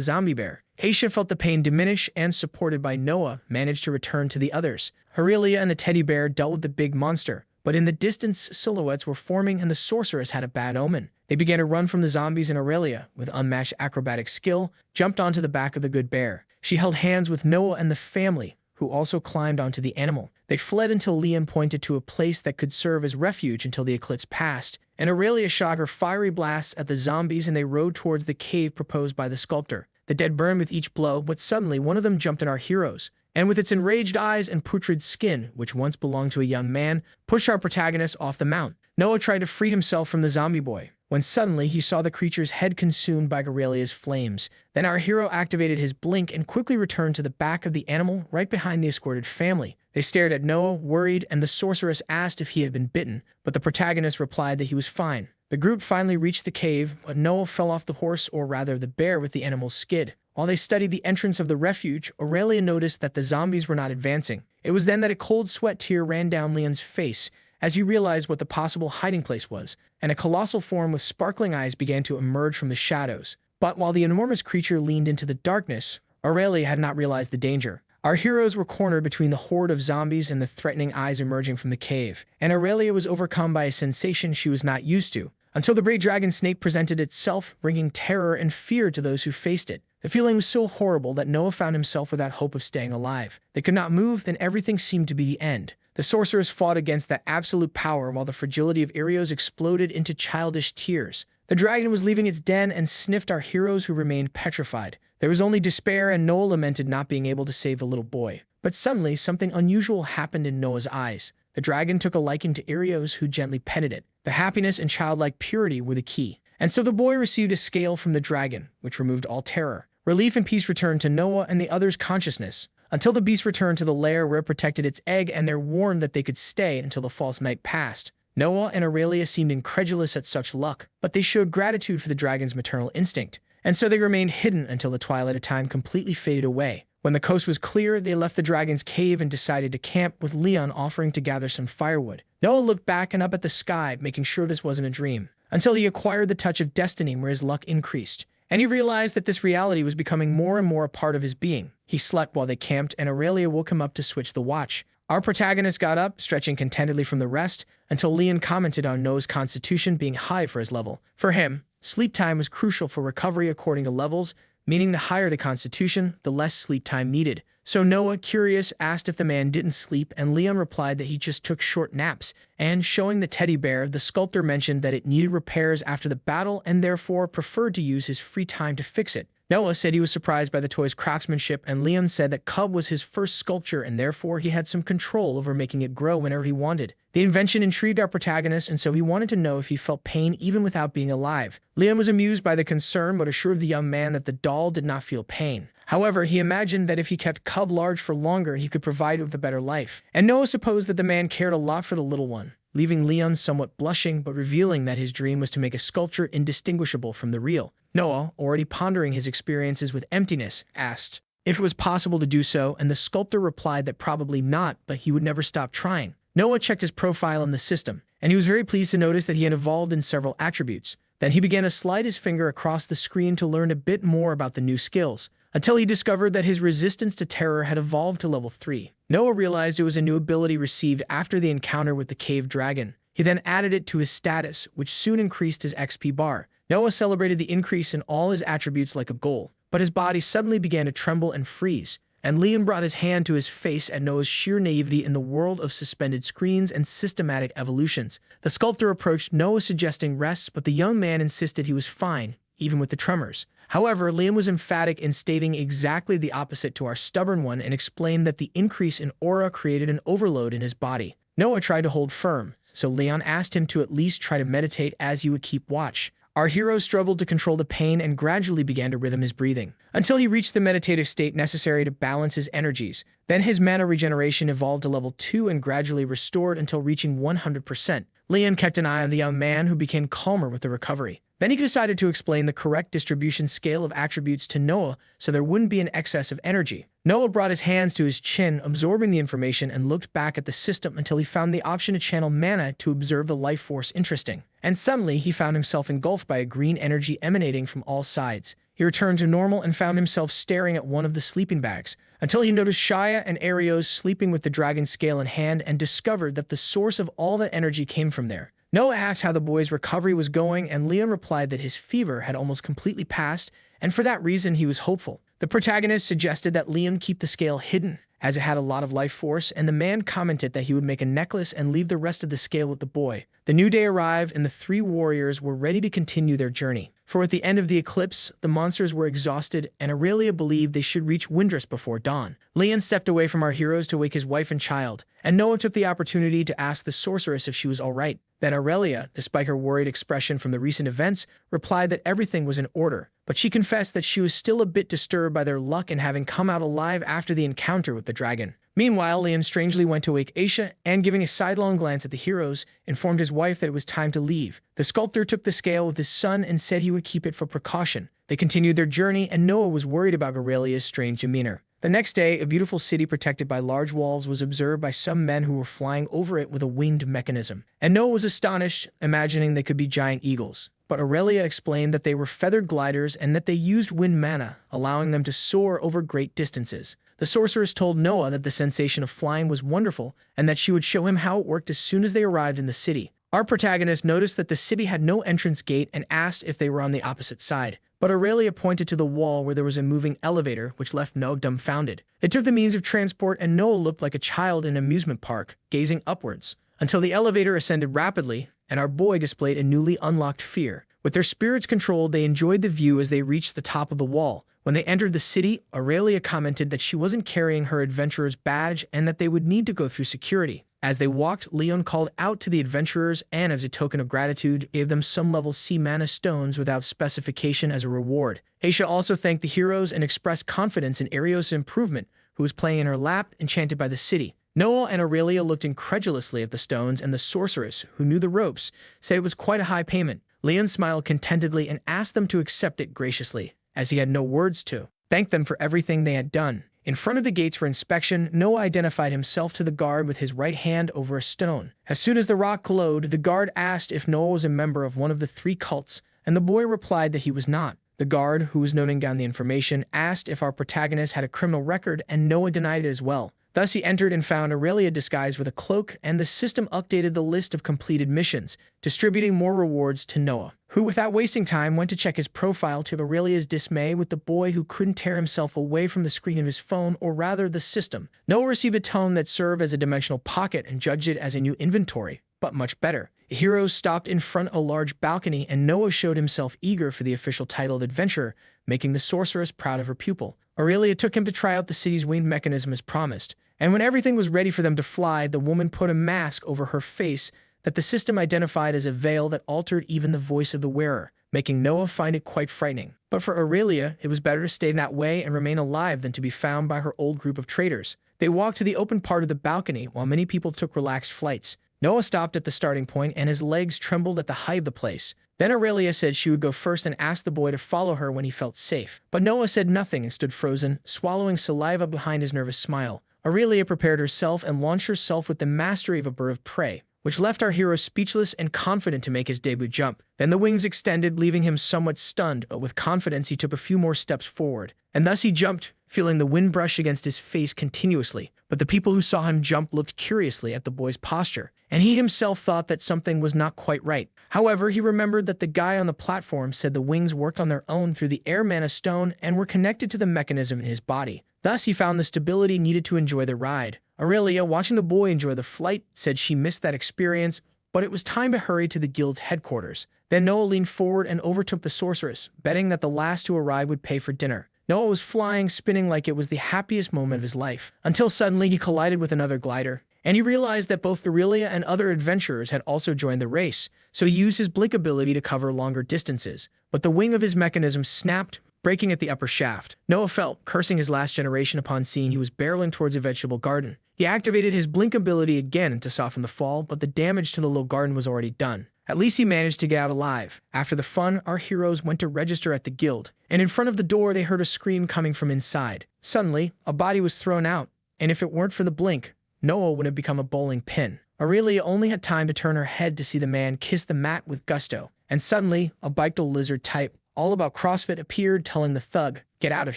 zombie bear. Aisha felt the pain diminish and, supported by Noah, managed to return to the others. Aurelia and the teddy bear dealt with the big monster, but in the distance, silhouettes were forming and the sorceress had a bad omen. They began to run from the zombies, and Aurelia, with unmatched acrobatic skill, jumped onto the back of the good bear. She held hands with Noah and the family, who also climbed onto the animal. They fled until Leon pointed to a place that could serve as refuge until the eclipse passed, and Aurelia shot her fiery blasts at the zombies and they rode towards the cave proposed by the sculptor. The dead burned with each blow, but suddenly one of them jumped at our heroes, and with its enraged eyes and putrid skin, which once belonged to a young man, pushed our protagonist off the mount. Noah tried to free himself from the zombie boy, when suddenly he saw the creature's head consumed by Aurelia's flames. Then our hero activated his blink and quickly returned to the back of the animal right behind the escorted family. They stared at Noah, worried, and the sorceress asked if he had been bitten, but the protagonist replied that he was fine. The group finally reached the cave, but Noah fell off the horse, or rather the bear, with the animal's skid. While they studied the entrance of the refuge, Aurelia noticed that the zombies were not advancing. It was then that a cold sweat tear ran down Leon's face as he realized what the possible hiding place was, and a colossal form with sparkling eyes began to emerge from the shadows. But while the enormous creature leaned into the darkness, Aurelia had not realized the danger. Our heroes were cornered between the horde of zombies and the threatening eyes emerging from the cave, and Aurelia was overcome by a sensation she was not used to, until the great dragon snake presented itself, bringing terror and fear to those who faced it. The feeling was so horrible that Noah found himself without hope of staying alive. They could not move, then everything seemed to be the end. The sorceress fought against that absolute power while the fragility of Arios exploded into childish tears. The dragon was leaving its den and sniffed our heroes, who remained petrified. There was only despair, and Noah lamented not being able to save the little boy. But suddenly, something unusual happened in Noah's eyes. The dragon took a liking to Arios, who gently petted it. The happiness and childlike purity were the key. And so the boy received a scale from the dragon, which removed all terror. Relief and peace returned to Noah and the others' consciousness, until the beast returned to the lair where it protected its egg, and they're warned that they could stay until the false night passed. Noah and Aurelia seemed incredulous at such luck, but they showed gratitude for the dragon's maternal instinct, and so they remained hidden until the twilight of time completely faded away. When the coast was clear, they left the dragon's cave and decided to camp, with Leon offering to gather some firewood. Noah looked back and up at the sky, making sure this wasn't a dream, until he acquired the touch of destiny, where his luck increased, and he realized that this reality was becoming more and more a part of his being. He slept while they camped, and Aurelia woke him up to switch the watch. Our protagonist got up, stretching contentedly from the rest, until Leon commented on Noah's constitution being high for his level. For him, sleep time was crucial for recovery according to levels, meaning the higher the constitution, the less sleep time needed. So Noah, curious, asked if the man didn't sleep, and Leon replied that he just took short naps. And showing the teddy bear, the sculptor mentioned that it needed repairs after the battle and therefore preferred to use his free time to fix it. Noah said he was surprised by the toy's craftsmanship, and Leon said that Cub was his first sculpture and therefore he had some control over making it grow whenever he wanted. The invention intrigued our protagonist, and so he wanted to know if he felt pain even without being alive. Leon was amused by the concern, but assured the young man that the doll did not feel pain. However, he imagined that if he kept Cub large for longer, he could provide it with a better life. And Noah supposed that the man cared a lot for the little one, leaving Leon somewhat blushing, but revealing that his dream was to make a sculpture indistinguishable from the real. Noah, already pondering his experiences with emptiness, asked, if it was possible to do so, and the sculptor replied that probably not, but he would never stop trying. Noah checked his profile in the system, and he was very pleased to notice that he had evolved in several attributes. Then he began to slide his finger across the screen to learn a bit more about the new skills, until he discovered that his resistance to terror had evolved to level 3. Noah realized it was a new ability received after the encounter with the cave dragon. He then added it to his status, which soon increased his XP bar. Noah celebrated the increase in all his attributes like a goal, but his body suddenly began to tremble and freeze, and Leon brought his hand to his face at Noah's sheer naivety in the world of suspended screens and systematic evolutions. The sculptor approached Noah suggesting rest, but the young man insisted he was fine, even with the tremors. However, Liam was emphatic in stating exactly the opposite to our stubborn one and explained that the increase in aura created an overload in his body. Noah tried to hold firm, so Leon asked him to at least try to meditate as he would keep watch. Our hero struggled to control the pain and gradually began to rhythm his breathing, until he reached the meditative state necessary to balance his energies. Then his mana regeneration evolved to level 2 and gradually restored until reaching 100%. Leon kept an eye on the young man, who became calmer with the recovery. Then he decided to explain the correct distribution scale of attributes to Noah so there wouldn't be an excess of energy. Noah brought his hands to his chin, absorbing the information, and looked back at the system until he found the option to channel mana to observe the life force interesting. And suddenly, he found himself engulfed by a green energy emanating from all sides. He returned to normal and found himself staring at one of the sleeping bags, until he noticed Shia and Arios sleeping with the dragon scale in hand and discovered that the source of all that energy came from there. Noah asked how the boy's recovery was going, and Leon replied that his fever had almost completely passed, and for that reason he was hopeful. The protagonist suggested that Leon keep the scale hidden, as it had a lot of life force, and the man commented that he would make a necklace and leave the rest of the scale with the boy. The new day arrived, and the three warriors were ready to continue their journey. For at the end of the eclipse, the monsters were exhausted, and Aurelia believed they should reach Windrus before dawn. Leon stepped away from our heroes to wake his wife and child, and Noah took the opportunity to ask the sorceress if she was all right. Then Aurelia, despite her worried expression from the recent events, replied that everything was in order, but she confessed that she was still a bit disturbed by their luck in having come out alive after the encounter with the dragon. Meanwhile, Leon strangely went to wake Aisha, and giving a sidelong glance at the heroes, informed his wife that it was time to leave. The sculptor took the scale with his son and said he would keep it for precaution. They continued their journey, and Noah was worried about Aurelia's strange demeanor. The next day, a beautiful city protected by large walls was observed by some men who were flying over it with a winged mechanism. And Noah was astonished, imagining they could be giant eagles. But Aurelia explained that they were feathered gliders and that they used wind mana, allowing them to soar over great distances. The sorceress told Noah that the sensation of flying was wonderful and that she would show him how it worked as soon as they arrived in the city. Our protagonist noticed that the city had no entrance gate and asked if they were on the opposite side. But Aurelia pointed to the wall where there was a moving elevator, which left Noah dumbfounded. They took the means of transport, and Noah looked like a child in an amusement park, gazing upwards, until the elevator ascended rapidly, and our boy displayed a newly unlocked fear. With their spirits controlled, they enjoyed the view as they reached the top of the wall. When they entered the city, Aurelia commented that she wasn't carrying her adventurer's badge and that they would need to go through security. As they walked, Leon called out to the adventurers and, as a token of gratitude, gave them some level C mana stones without specification as a reward. Aisha also thanked the heroes and expressed confidence in Arios' improvement, who was playing in her lap, enchanted by the city. Noah and Aurelia looked incredulously at the stones, and the sorceress, who knew the ropes, said it was quite a high payment. Leon smiled contentedly and asked them to accept it graciously, as he had no words to thank them for everything they had done. In front of the gates for inspection, Noah identified himself to the guard with his right hand over a stone. As soon as the rock glowed, the guard asked if Noah was a member of one of the three cults, and the boy replied that he was not. The guard, who was noting down the information, asked if our protagonist had a criminal record, and Noah denied it as well. Thus he entered and found Aurelia disguised with a cloak, and the system updated the list of completed missions, distributing more rewards to Noah, who, without wasting time, went to check his profile to Aurelia's dismay with the boy who couldn't tear himself away from the screen of his phone, or rather the system. Noah received a tome that served as a dimensional pocket and judged it as a new inventory, but much better. The heroes stopped in front of a large balcony, and Noah showed himself eager for the official title of adventurer, making the sorceress proud of her pupil. Aurelia took him to try out the city's winged mechanism as promised, and when everything was ready for them to fly, the woman put a mask over her face that the system identified as a veil that altered even the voice of the wearer, making Noah find it quite frightening. But for Aurelia, it was better to stay that way and remain alive than to be found by her old group of traitors. They walked to the open part of the balcony while many people took relaxed flights. Noah stopped at the starting point and his legs trembled at the height of the place. Then Aurelia said she would go first and asked the boy to follow her when he felt safe. But Noah said nothing and stood frozen, swallowing saliva behind his nervous smile. Aurelia prepared herself and launched herself with the mastery of a bird of prey, which left our hero speechless and confident to make his debut jump. Then the wings extended, leaving him somewhat stunned, but with confidence he took a few more steps forward. And thus he jumped, feeling the wind brush against his face continuously. But the people who saw him jump looked curiously at the boy's posture, and he himself thought that something was not quite right. However, he remembered that the guy on the platform said the wings worked on their own through the air mana stone and were connected to the mechanism in his body. Thus, he found the stability needed to enjoy the ride. Aurelia, watching the boy enjoy the flight, said she missed that experience, but it was time to hurry to the guild's headquarters. Then Noah leaned forward and overtook the sorceress, betting that the last to arrive would pay for dinner. Noah was flying, spinning like it was the happiest moment of his life, until suddenly he collided with another glider, and he realized that both Aurelia and other adventurers had also joined the race, so he used his blink ability to cover longer distances. But the wing of his mechanism snapped, breaking at the upper shaft. Noah felt, cursing his last generation upon seeing he was barreling towards a vegetable garden. He activated his blink ability again to soften the fall, but the damage to the little garden was already done. At least he managed to get out alive. After the fun, our heroes went to register at the guild, and in front of the door they heard a scream coming from inside. Suddenly, a body was thrown out, and if it weren't for the blink, Noah would have become a bowling pin. Aurelia only had time to turn her head to see the man kiss the mat with gusto, and suddenly, a bipedal lizard type, all about CrossFit, appeared, telling the thug, "Get out of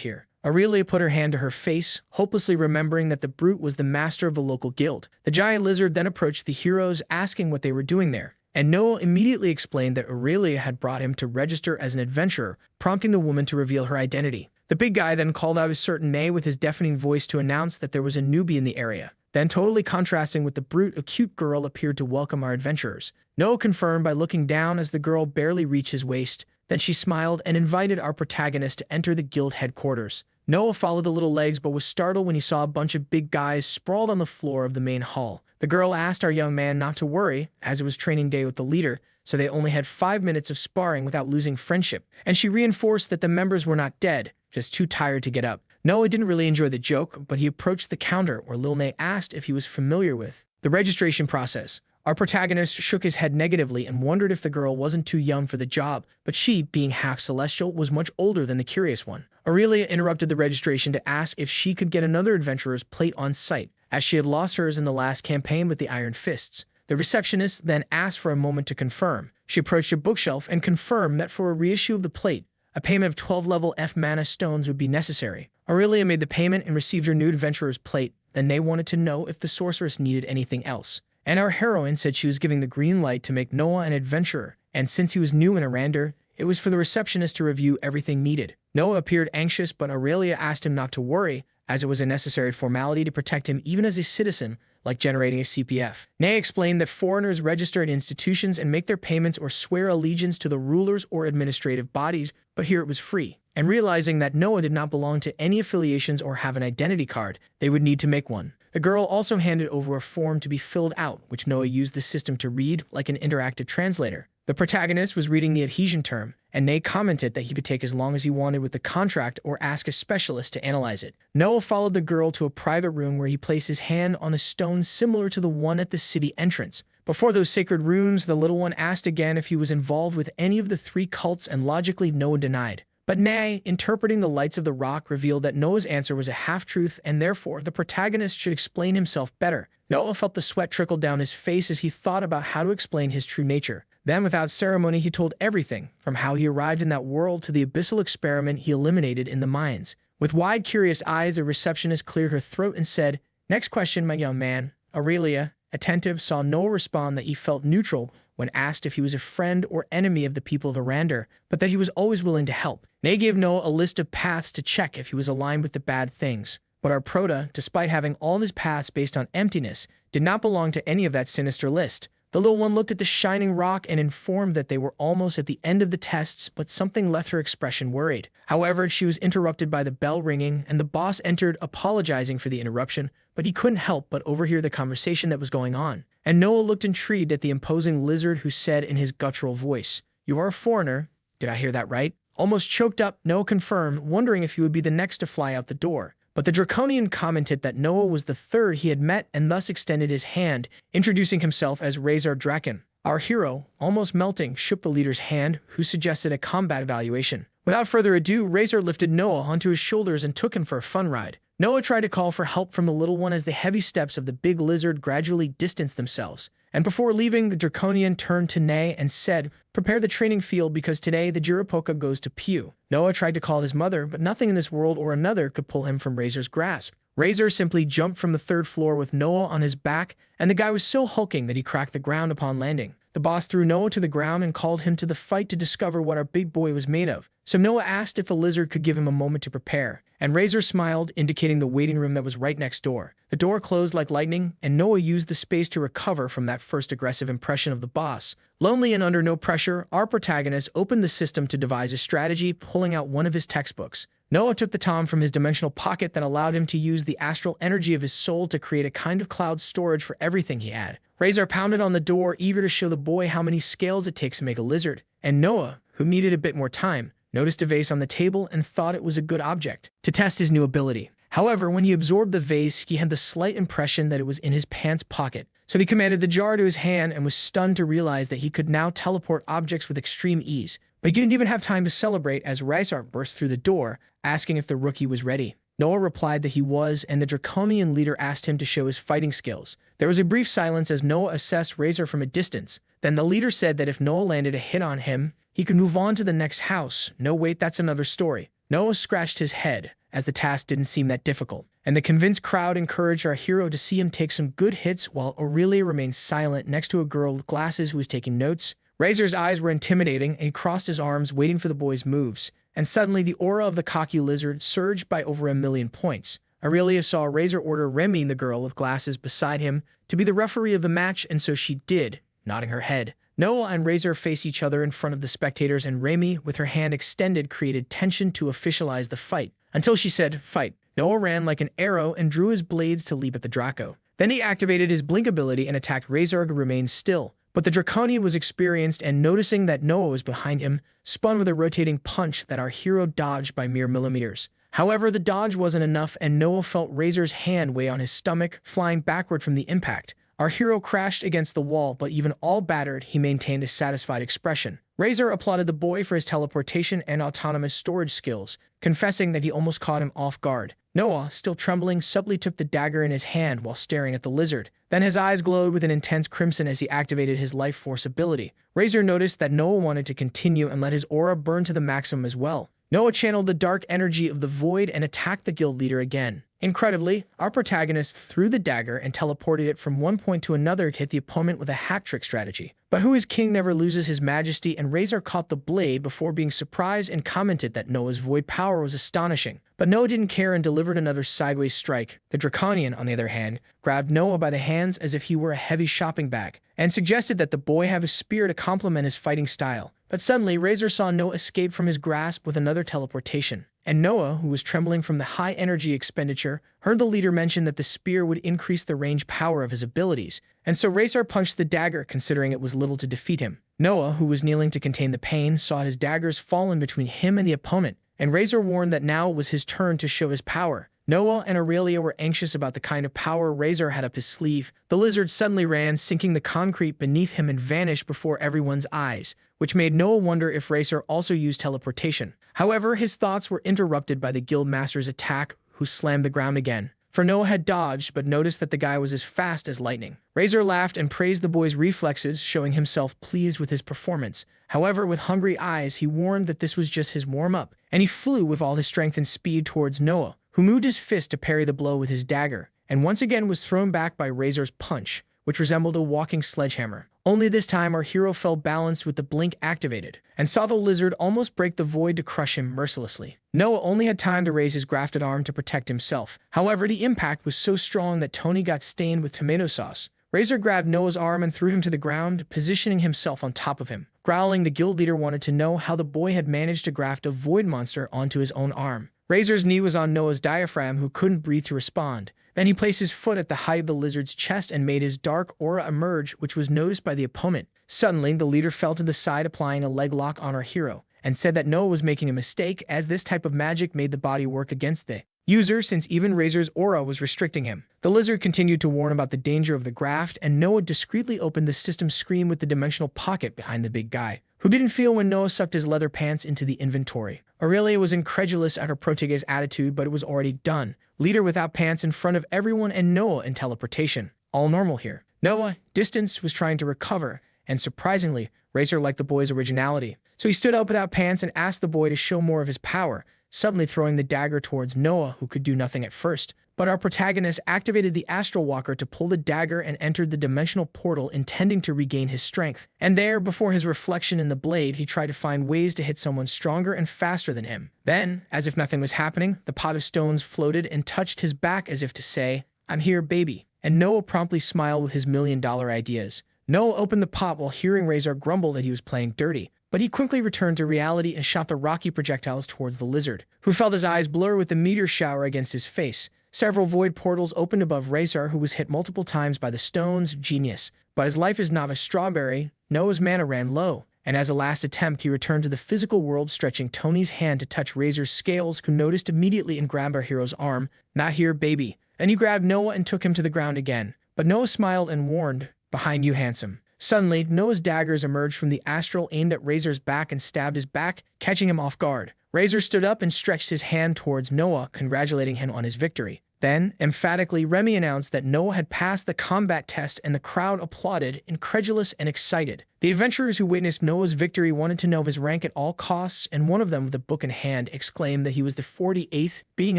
here." Aurelia put her hand to her face, hopelessly remembering that the brute was the master of the local guild. The giant lizard then approached the heroes, asking what they were doing there, and Noah immediately explained that Aurelia had brought him to register as an adventurer, prompting the woman to reveal her identity. The big guy then called out a certain nay with his deafening voice to announce that there was a newbie in the area. Then, totally contrasting with the brute, a cute girl appeared to welcome our adventurers. Noah confirmed by looking down as the girl barely reached his waist. Then she smiled and invited our protagonist to enter the guild headquarters. Noah followed the little legs but was startled when he saw a bunch of big guys sprawled on the floor of the main hall. The girl asked our young man not to worry, as it was training day with the leader, so they only had 5 minutes of sparring without losing friendship, and she reinforced that the members were not dead, just too tired to get up. Noah didn't really enjoy the joke, but he approached the counter where Lil Nay asked if he was familiar with the registration process. Our protagonist shook his head negatively and wondered if the girl wasn't too young for the job, but she, being half celestial, was much older than the curious one. Aurelia interrupted the registration to ask if she could get another adventurer's plate on site, as she had lost hers in the last campaign with the Iron Fists. The receptionist then asked for a moment to confirm. She approached a bookshelf and confirmed that for a reissue of the plate, a payment of 12 level F mana stones would be necessary. Aurelia made the payment and received her new adventurer's plate. Then they wanted to know if the sorceress needed anything else, and our heroine said she was giving the green light to make Noah an adventurer, and since he was new in Arander, it was for the receptionist to review everything needed. Noah appeared anxious, but Aurelia asked him not to worry, as it was a necessary formality to protect him even as a citizen, like generating a CPF. Nay explained that foreigners register at institutions and make their payments or swear allegiance to the rulers or administrative bodies, but here it was free. And realizing that Noah did not belong to any affiliations or have an identity card, they would need to make one. The girl also handed over a form to be filled out, which Noah used the system to read like an interactive translator. The protagonist was reading the adhesion term, and Nay commented that he could take as long as he wanted with the contract or ask a specialist to analyze it. Noah followed the girl to a private room where he placed his hand on a stone similar to the one at the city entrance. Before those sacred runes, the little one asked again if he was involved with any of the 3 cults, and logically Noah denied. But Nay, interpreting the lights of the rock, revealed that Noah's answer was a half-truth, and therefore the protagonist should explain himself better. Noah felt the sweat trickle down his face as he thought about how to explain his true nature. Then, without ceremony, he told everything, from how he arrived in that world to the abyssal experiment he eliminated in the mines. With wide, curious eyes, the receptionist cleared her throat and said, "Next question, my young man." Aurelia, attentive, saw Noah respond that he felt neutral when asked if he was a friend or enemy of the people of Arander, but that he was always willing to help. Nay gave Noah a list of paths to check if he was aligned with the bad things. But our prota, despite having all of his paths based on emptiness, did not belong to any of that sinister list. The little one looked at the shining rock and informed that they were almost at the end of the tests, but something left her expression worried. However, she was interrupted by the bell ringing, and the boss entered, apologizing for the interruption, but he couldn't help but overhear the conversation that was going on. And Noah looked intrigued at the imposing lizard, who said in his guttural voice, "You are a foreigner. Did I hear that right?" Almost choked up, Noah confirmed, wondering if he would be the next to fly out the door. but the Draconian commented that Noah was the third he had met and thus extended his hand, introducing himself as Razor Draken. Our hero, almost melting, shook the leader's hand, who suggested a combat evaluation. Without further ado, Razor lifted Noah onto his shoulders and took him for a fun ride. Noah tried to call for help from the little one as the heavy steps of the big lizard gradually distanced themselves. And before leaving, the Draconian turned to Nae and said, "Prepare the training field because today the Jirapoka goes to Pew." Noah tried to call his mother, but nothing in this world or another could pull him from Razor's grasp. Razor simply jumped from the third floor with Noah on his back, and the guy was so hulking that he cracked the ground upon landing. The boss threw Noah to the ground and called him to the fight to discover what our big boy was made of. So Noah asked if the lizard could give him a moment to prepare, and Razor smiled, indicating the waiting room that was right next door. The door closed like lightning, and Noah used the space to recover from that first aggressive impression of the boss. Lonely and under no pressure, our protagonist opened the system to devise a strategy, pulling out one of his textbooks. Noah took the tom from his dimensional pocket that allowed him to use the astral energy of his soul to create a kind of cloud storage for everything he had. Razor pounded on the door, eager to show the boy how many scales it takes to make a lizard, and Noah, who needed a bit more time, noticed a vase on the table and thought it was a good object to test his new ability. However, when he absorbed the vase, he had the slight impression that it was in his pants pocket. So he commanded the jar to his hand and was stunned to realize that he could now teleport objects with extreme ease. But he didn't even have time to celebrate as Razor burst through the door, asking if the rookie was ready. Noah replied that he was, and the Draconian leader asked him to show his fighting skills. There was a brief silence as Noah assessed Razor from a distance. Then the leader said that if Noah landed a hit on him, he could move on to the next house. No, wait, that's another story. Noah scratched his head, as the task didn't seem that difficult, and the convinced crowd encouraged our hero to see him take some good hits while Aurelia remained silent next to a girl with glasses who was taking notes. Razor's eyes were intimidating, and he crossed his arms, waiting for the boy's moves. And suddenly, the aura of the cocky lizard surged by over 1,000,000 points. Aurelia saw Razor order Remy, the girl with glasses beside him, to be the referee of the match, and so she did, nodding her head. Noah and Razor faced each other in front of the spectators, and Remy, with her hand extended, created tension to officialize the fight. Until she said, "Fight." Noah ran like an arrow and drew his blades to leap at the Draco. Then he activated his blink ability and attacked Razor, who remained still. But the Draconian was experienced, and noticing that Noah was behind him, spun with a rotating punch that our hero dodged by mere millimeters. However, the dodge wasn't enough, and Noah felt Razor's hand weigh on his stomach, flying backward from the impact. Our hero crashed against the wall, but even all battered, he maintained a satisfied expression. Razor applauded the boy for his teleportation and autonomous storage skills, confessing that he almost caught him off guard. Noah, still trembling, subtly took the dagger in his hand while staring at the lizard. Then his eyes glowed with an intense crimson as he activated his life force ability. Razor noticed that Noah wanted to continue and let his aura burn to the maximum as well. Noah channeled the dark energy of the void and attacked the guild leader again. Incredibly, our protagonist threw the dagger and teleported it from one point to another to hit the opponent with a hat-trick strategy. But who is king never loses his majesty, and Razor caught the blade before being surprised and commented that Noah's void power was astonishing. But Noah didn't care and delivered another sideways strike. The Draconian, on the other hand, grabbed Noah by the hands as if he were a heavy shopping bag, and suggested that the boy have a spear to complement his fighting style. But suddenly, Razor saw Noah escape from his grasp with another teleportation. And Noah, who was trembling from the high energy expenditure, heard the leader mention that the spear would increase the range power of his abilities, and so Razor punched the dagger, considering it was little to defeat him. Noah, who was kneeling to contain the pain, saw his daggers fallen between him and the opponent, and Razor warned that now it was his turn to show his power. Noah and Aurelia were anxious about the kind of power Razor had up his sleeve. The lizard suddenly ran, sinking the concrete beneath him and vanished before everyone's eyes, which made Noah wonder if Razor also used teleportation. However, his thoughts were interrupted by the guildmaster's attack, who slammed the ground again. For Noah had dodged, but noticed that the guy was as fast as lightning. Razor laughed and praised the boy's reflexes, showing himself pleased with his performance. However, with hungry eyes, he warned that this was just his warm-up, and he flew with all his strength and speed towards Noah, who moved his fist to parry the blow with his dagger, and once again was thrown back by Razor's punch, which resembled a walking sledgehammer. Only this time our hero fell balanced with the blink activated, and saw the lizard almost break the void to crush him mercilessly. Noah only had time to raise his grafted arm to protect himself. However, the impact was so strong that Tony got stained with tomato sauce. Razor grabbed Noah's arm and threw him to the ground, positioning himself on top of him. Growling, the guild leader wanted to know how the boy had managed to graft a void monster onto his own arm. Razor's knee was on Noah's diaphragm, who couldn't breathe to respond. Then he placed his foot at the height of the lizard's chest and made his dark aura emerge, which was noticed by the opponent. Suddenly, the leader fell to the side, applying a leg lock on our hero, and said that Noah was making a mistake, as this type of magic made the body work against the user since even Razor's aura was restricting him. The lizard continued to warn about the danger of the graft, and Noah discreetly opened the system screen with the dimensional pocket behind the big guy, who didn't feel when Noah sucked his leather pants into the inventory. Aurelia was incredulous at her protege's attitude, but it was already done. Leader without pants in front of everyone and Noah in teleportation. All normal here. Noah, distance, was trying to recover, and surprisingly, Razor liked the boy's originality. So he stood up without pants and asked the boy to show more of his power, suddenly throwing the dagger towards Noah, who could do nothing at first. But our protagonist activated the Astral Walker to pull the dagger and entered the dimensional portal, intending to regain his strength. And there, before his reflection in the blade, he tried to find ways to hit someone stronger and faster than him. Then, as if nothing was happening, the pot of stones floated and touched his back as if to say, "I'm here, baby." And Noah promptly smiled with his million-dollar ideas. Noah opened the pot while hearing Razor grumble that he was playing dirty. But he quickly returned to reality and shot the rocky projectiles towards the lizard, who felt his eyes blur with the meteor shower against his face. Several void portals opened above Razor, who was hit multiple times by the stones. Genius. But his life is not a strawberry. Noah's mana ran low, and as a last attempt, he returned to the physical world, stretching Tony's hand to touch Razor's scales, who noticed immediately and grabbed our hero's arm. "Not here, baby." Then he grabbed Noah and took him to the ground again. But Noah smiled and warned, "Behind you, handsome." Suddenly, Noah's daggers emerged from the astral, aimed at Razor's back and stabbed his back, catching him off guard. Razor stood up and stretched his hand towards Noah, congratulating him on his victory. Then, emphatically, Remy announced that Noah had passed the combat test, and the crowd applauded, incredulous and excited. The adventurers who witnessed Noah's victory wanted to know his rank at all costs, and one of them, with a book in hand, exclaimed that he was the 48th, being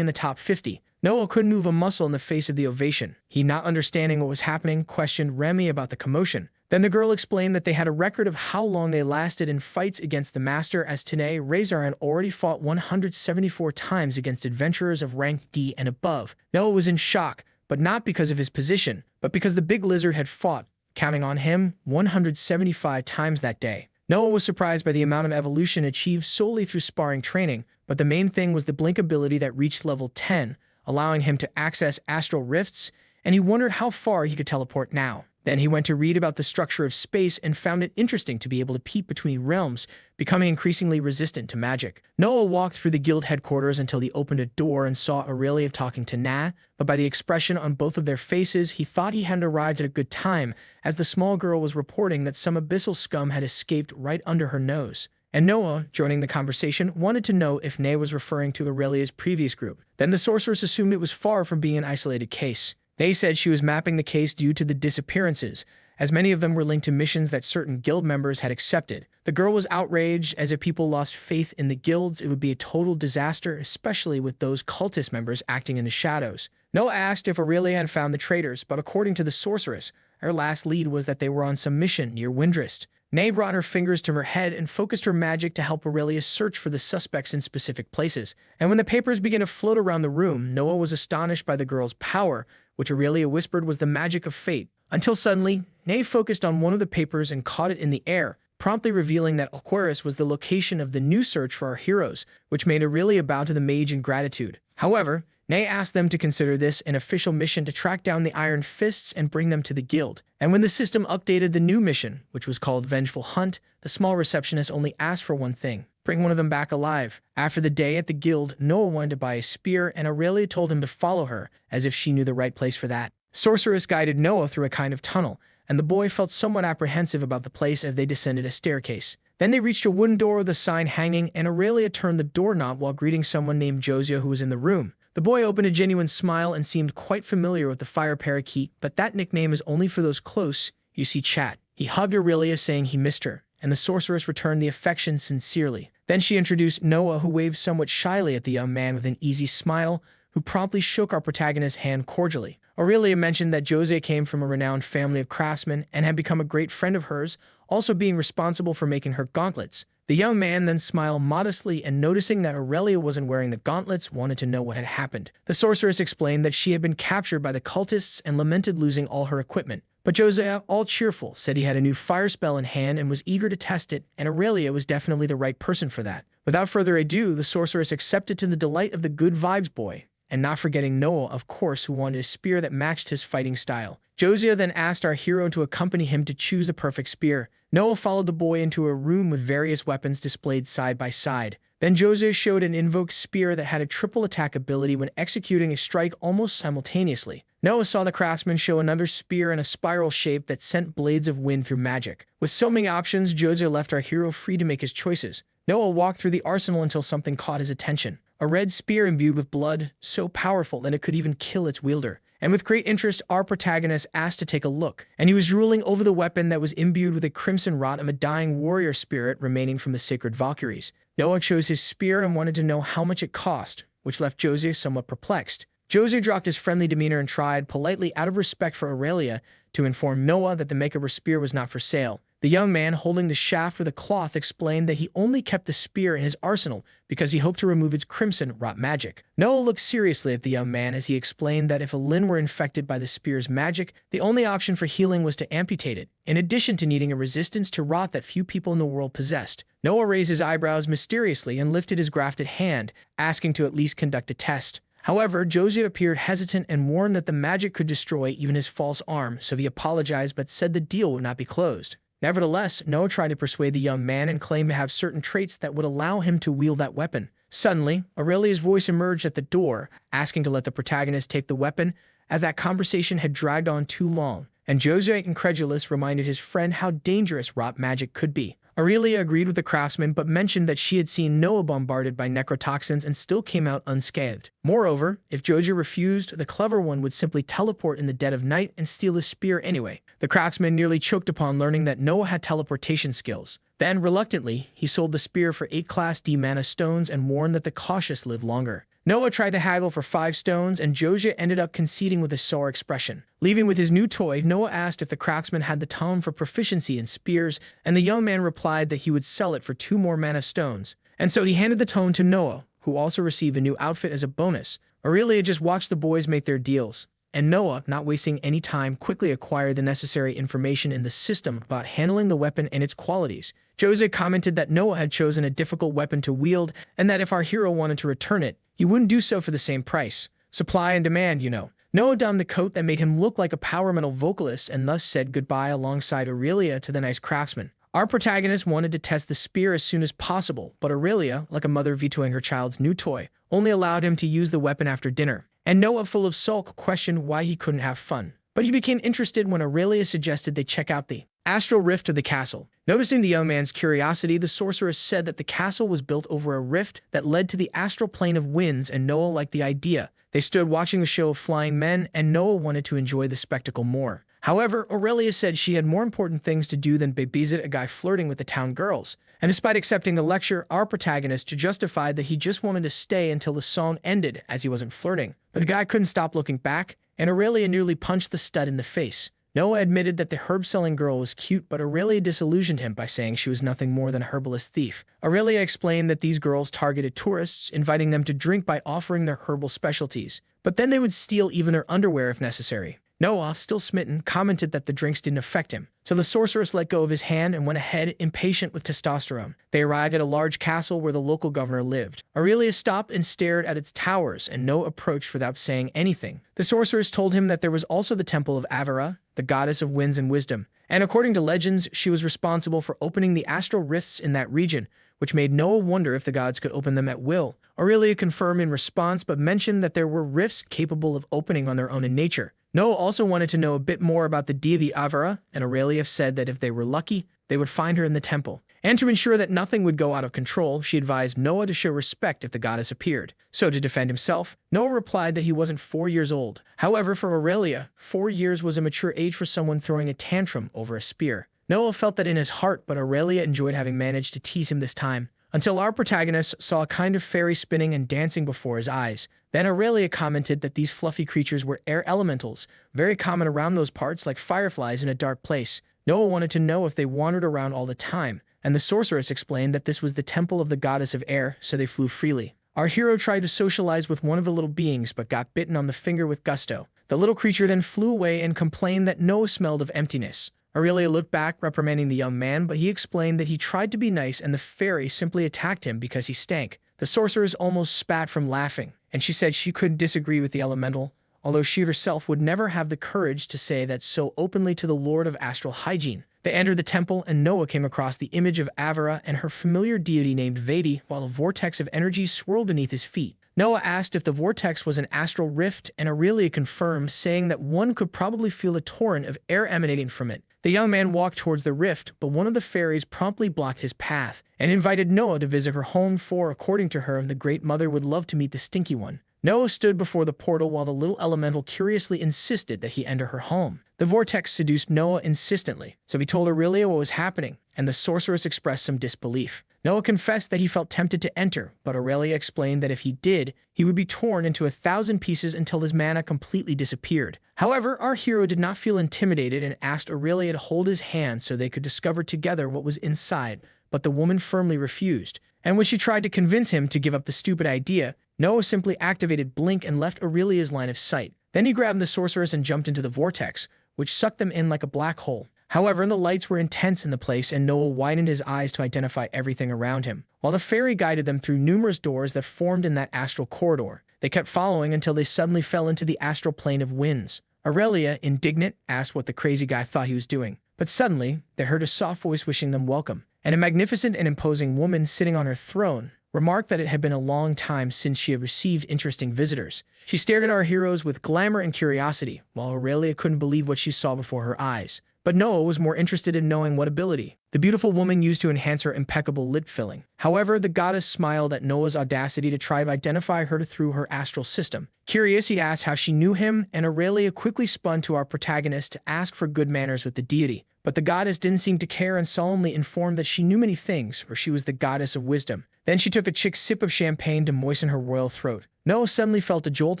in the top 50. Noah couldn't move a muscle in the face of the ovation. He, not understanding what was happening, questioned Remy about the commotion. Then the girl explained that they had a record of how long they lasted in fights against the master, as today Razor had already fought 174 times against adventurers of rank D and above. Noah was in shock, but not because of his position, but because the big lizard had fought, counting on him, 175 times that day. Noah was surprised by the amount of evolution achieved solely through sparring training, but the main thing was the blink ability that reached level 10, allowing him to access astral rifts, and he wondered how far he could teleport now. Then he went to read about the structure of space and found it interesting to be able to peep between realms, becoming increasingly resistant to magic. Noah walked through the guild headquarters until he opened a door and saw Aurelia talking to Na, but by the expression on both of their faces, he thought he hadn't arrived at a good time, as the small girl was reporting that some abyssal scum had escaped right under her nose. And Noah, joining the conversation, wanted to know if Nay was referring to Aurelia's previous group. Then the sorceress assumed it was far from being an isolated case. They said she was mapping the case due to the disappearances, as many of them were linked to missions that certain guild members had accepted. The girl was outraged, as if people lost faith in the guilds, it would be a total disaster, especially with those cultist members acting in the shadows. Noah asked if Aurelia had found the traitors, but according to the sorceress, her last lead was that they were on some mission near Windrest. Nay brought her fingers to her head and focused her magic to help Aurelia search for the suspects in specific places. And when the papers began to float around the room, Noah was astonished by the girl's power, which Aurelia whispered was the magic of fate. Until suddenly, Nay focused on one of the papers and caught it in the air, promptly revealing that Aquarius was the location of the new search for our heroes, which made Aurelia bow to the mage in gratitude. However, Nay asked them to consider this an official mission to track down the Iron Fists and bring them to the guild. And when the system updated the new mission, which was called Vengeful Hunt, the small receptionist only asked for one thing: bring one of them back alive. After the day at the guild, Noah wanted to buy a spear, and Aurelia told him to follow her, as if she knew the right place for that. Sorceress guided Noah through a kind of tunnel, and the boy felt somewhat apprehensive about the place as they descended a staircase. Then they reached a wooden door with a sign hanging, and Aurelia turned the doorknob while greeting someone named Josiah who was in the room. The boy opened a genuine smile and seemed quite familiar with the fire parakeet, but that nickname is only for those close. You see, chat. He hugged Aurelia, saying he missed her, and the sorceress returned the affection sincerely. Then she introduced Noah, who waved somewhat shyly at the young man with an easy smile, who promptly shook our protagonist's hand cordially. Aurelia mentioned that Jose came from a renowned family of craftsmen and had become a great friend of hers, also being responsible for making her gauntlets. The young man then smiled modestly, and noticing that Aurelia wasn't wearing the gauntlets, wanted to know what had happened. The sorceress explained that she had been captured by the cultists and lamented losing all her equipment. But Josiah, all cheerful, said he had a new fire spell in hand and was eager to test it, and Aurelia was definitely the right person for that. Without further ado, the sorceress accepted, to the delight of the good vibes boy, and not forgetting Noah, of course, who wanted a spear that matched his fighting style. Josiah then asked our hero to accompany him to choose the perfect spear. Noah followed the boy into a room with various weapons displayed side by side. Then Jose showed an invoked spear that had a triple attack ability when executing a strike almost simultaneously. Noah saw the craftsman show another spear in a spiral shape that sent blades of wind through magic. With so many options, Jose left our hero free to make his choices. Noah walked through the arsenal until something caught his attention. A red spear imbued with blood, so powerful that it could even kill its wielder. And with great interest, our protagonist asked to take a look, and he was drooling over the weapon that was imbued with a crimson rot of a dying warrior spirit remaining from the sacred Valkyries. Noah chose his spear and wanted to know how much it cost, which left Jose somewhat perplexed. Jose dropped his friendly demeanor and tried, politely out of respect for Aurelia, to inform Noah that the Manga spear was not for sale. The young man, holding the shaft with a cloth, explained that he only kept the spear in his arsenal because he hoped to remove its crimson rot magic. Noah looked seriously at the young man as he explained that if a limb were infected by the spear's magic, the only option for healing was to amputate it, in addition to needing a resistance to rot that few people in the world possessed. Noah raised his eyebrows mysteriously and lifted his grafted hand, asking to at least conduct a test. However, Jose appeared hesitant and warned that the magic could destroy even his false arm, so he apologized but said the deal would not be closed. Nevertheless, Noah tried to persuade the young man and claimed to have certain traits that would allow him to wield that weapon. Suddenly, Aurelia's voice emerged at the door, asking to let the protagonist take the weapon, as that conversation had dragged on too long, and Jose, incredulous, reminded his friend how dangerous rot magic could be. Aurelia agreed with the craftsman but mentioned that she had seen Noah bombarded by necrotoxins and still came out unscathed. Moreover, if Jose refused, the clever one would simply teleport in the dead of night and steal the spear anyway. The craftsman nearly choked upon learning that Noah had teleportation skills. Then, reluctantly, he sold the spear for 8 Class D mana stones and warned that the cautious live longer. Noah tried to haggle for 5 stones, and Jose ended up conceding with a sour expression. Leaving with his new toy, Noah asked if the craftsman had the tome for proficiency in spears, and the young man replied that he would sell it for 2 more mana stones. And so he handed the tome to Noah, who also received a new outfit as a bonus. Aurelia just watched the boys make their deals, and Noah, not wasting any time, quickly acquired the necessary information in the system about handling the weapon and its qualities. Jose commented that Noah had chosen a difficult weapon to wield, and that if our hero wanted to return it, he wouldn't do so for the same price. Supply and demand, you know. Noah donned the coat that made him look like a power metal vocalist and thus said goodbye alongside Aurelia to the nice craftsman. Our protagonist wanted to test the spear as soon as possible, but Aurelia, like a mother vetoing her child's new toy, only allowed him to use the weapon after dinner. And Noah, full of sulk, questioned why he couldn't have fun. But he became interested when Aurelia suggested they check out the astral rift of the castle. Noticing the young man's curiosity, the sorceress said that the castle was built over a rift that led to the astral plane of winds, and Noah liked the idea. They stood watching the show of flying men, and Noah wanted to enjoy the spectacle more. However, Aurelia said she had more important things to do than babysit a guy flirting with the town girls. And despite accepting the lecture, our protagonist justified that he just wanted to stay until the song ended, as he wasn't flirting. But the guy couldn't stop looking back, and Aurelia nearly punched the stud in the face. Noah admitted that the herb-selling girl was cute, but Aurelia disillusioned him by saying she was nothing more than a herbalist thief. Aurelia explained that these girls targeted tourists, inviting them to drink by offering their herbal specialties. But then they would steal even their underwear if necessary. Noah, still smitten, commented that the drinks didn't affect him. So the sorceress let go of his hand and went ahead, impatient with testosterone. They arrived at a large castle where the local governor lived. Aurelia stopped and stared at its towers, and Noah approached without saying anything. The sorceress told him that there was also the temple of Avera, the goddess of winds and wisdom. And according to legends, she was responsible for opening the astral rifts in that region, which made Noah wonder if the gods could open them at will. Aurelia confirmed in response, but mentioned that there were rifts capable of opening on their own in nature. Noah also wanted to know a bit more about the deity Avera, and Aurelia said that if they were lucky, they would find her in the temple. And to ensure that nothing would go out of control, she advised Noah to show respect if the goddess appeared. So to defend himself, Noah replied that he wasn't 4 years old. However, for Aurelia, 4 years was a mature age for someone throwing a tantrum over a spear. Noah felt that in his heart, but Aurelia enjoyed having managed to tease him this time. Until our protagonist saw a kind of fairy spinning and dancing before his eyes. Then Aurelia commented that these fluffy creatures were air elementals, very common around those parts like fireflies in a dark place. Noah wanted to know if they wandered around all the time, and the sorceress explained that this was the temple of the goddess of air, so they flew freely. Our hero tried to socialize with one of the little beings, but got bitten on the finger with gusto. The little creature then flew away and complained that Noah smelled of emptiness. Aurelia looked back, reprimanding the young man, but he explained that he tried to be nice and the fairy simply attacked him because he stank. The sorceress almost spat from laughing, and she said she couldn't disagree with the elemental, although she herself would never have the courage to say that so openly to the Lord of Astral Hygiene. They entered the temple, and Noah came across the image of Avera and her familiar deity named Vedi, while a vortex of energy swirled beneath his feet. Noah asked if the vortex was an astral rift, and Aurelia confirmed, saying that one could probably feel a torrent of air emanating from it. The young man walked towards the rift, but one of the fairies promptly blocked his path and invited Noah to visit her home, for, according to her, the Great Mother would love to meet the Stinky One. Noah stood before the portal while the little elemental curiously insisted that he enter her home. The vortex seduced Noah insistently, so he told Aurelia what was happening, and the sorceress expressed some disbelief. Noah confessed that he felt tempted to enter, but Aurelia explained that if he did, he would be torn into 1,000 pieces until his mana completely disappeared. However, our hero did not feel intimidated and asked Aurelia to hold his hand so they could discover together what was inside, but the woman firmly refused. And when she tried to convince him to give up the stupid idea, Noah simply activated Blink and left Aurelia's line of sight. Then he grabbed the sorceress and jumped into the vortex, which sucked them in like a black hole. However, the lights were intense in the place, and Noah widened his eyes to identify everything around him, while the fairy guided them through numerous doors that formed in that astral corridor. They kept following until they suddenly fell into the astral plane of winds. Aurelia, indignant, asked what the crazy guy thought he was doing. But suddenly, they heard a soft voice wishing them welcome, and a magnificent and imposing woman sitting on her throne remarked that it had been a long time since she had received interesting visitors. She stared at our heroes with glamour and curiosity, while Aurelia couldn't believe what she saw before her eyes. But Noah was more interested in knowing what ability the beautiful woman used to enhance her impeccable lip filling. However, the goddess smiled at Noah's audacity to try to identify her through her astral system. Curious, he asked how she knew him, and Aurelia quickly spun to our protagonist to ask for good manners with the deity. But the goddess didn't seem to care and solemnly informed that she knew many things, for she was the goddess of wisdom. Then she took a chick sip of champagne to moisten her royal throat. Noah suddenly felt a jolt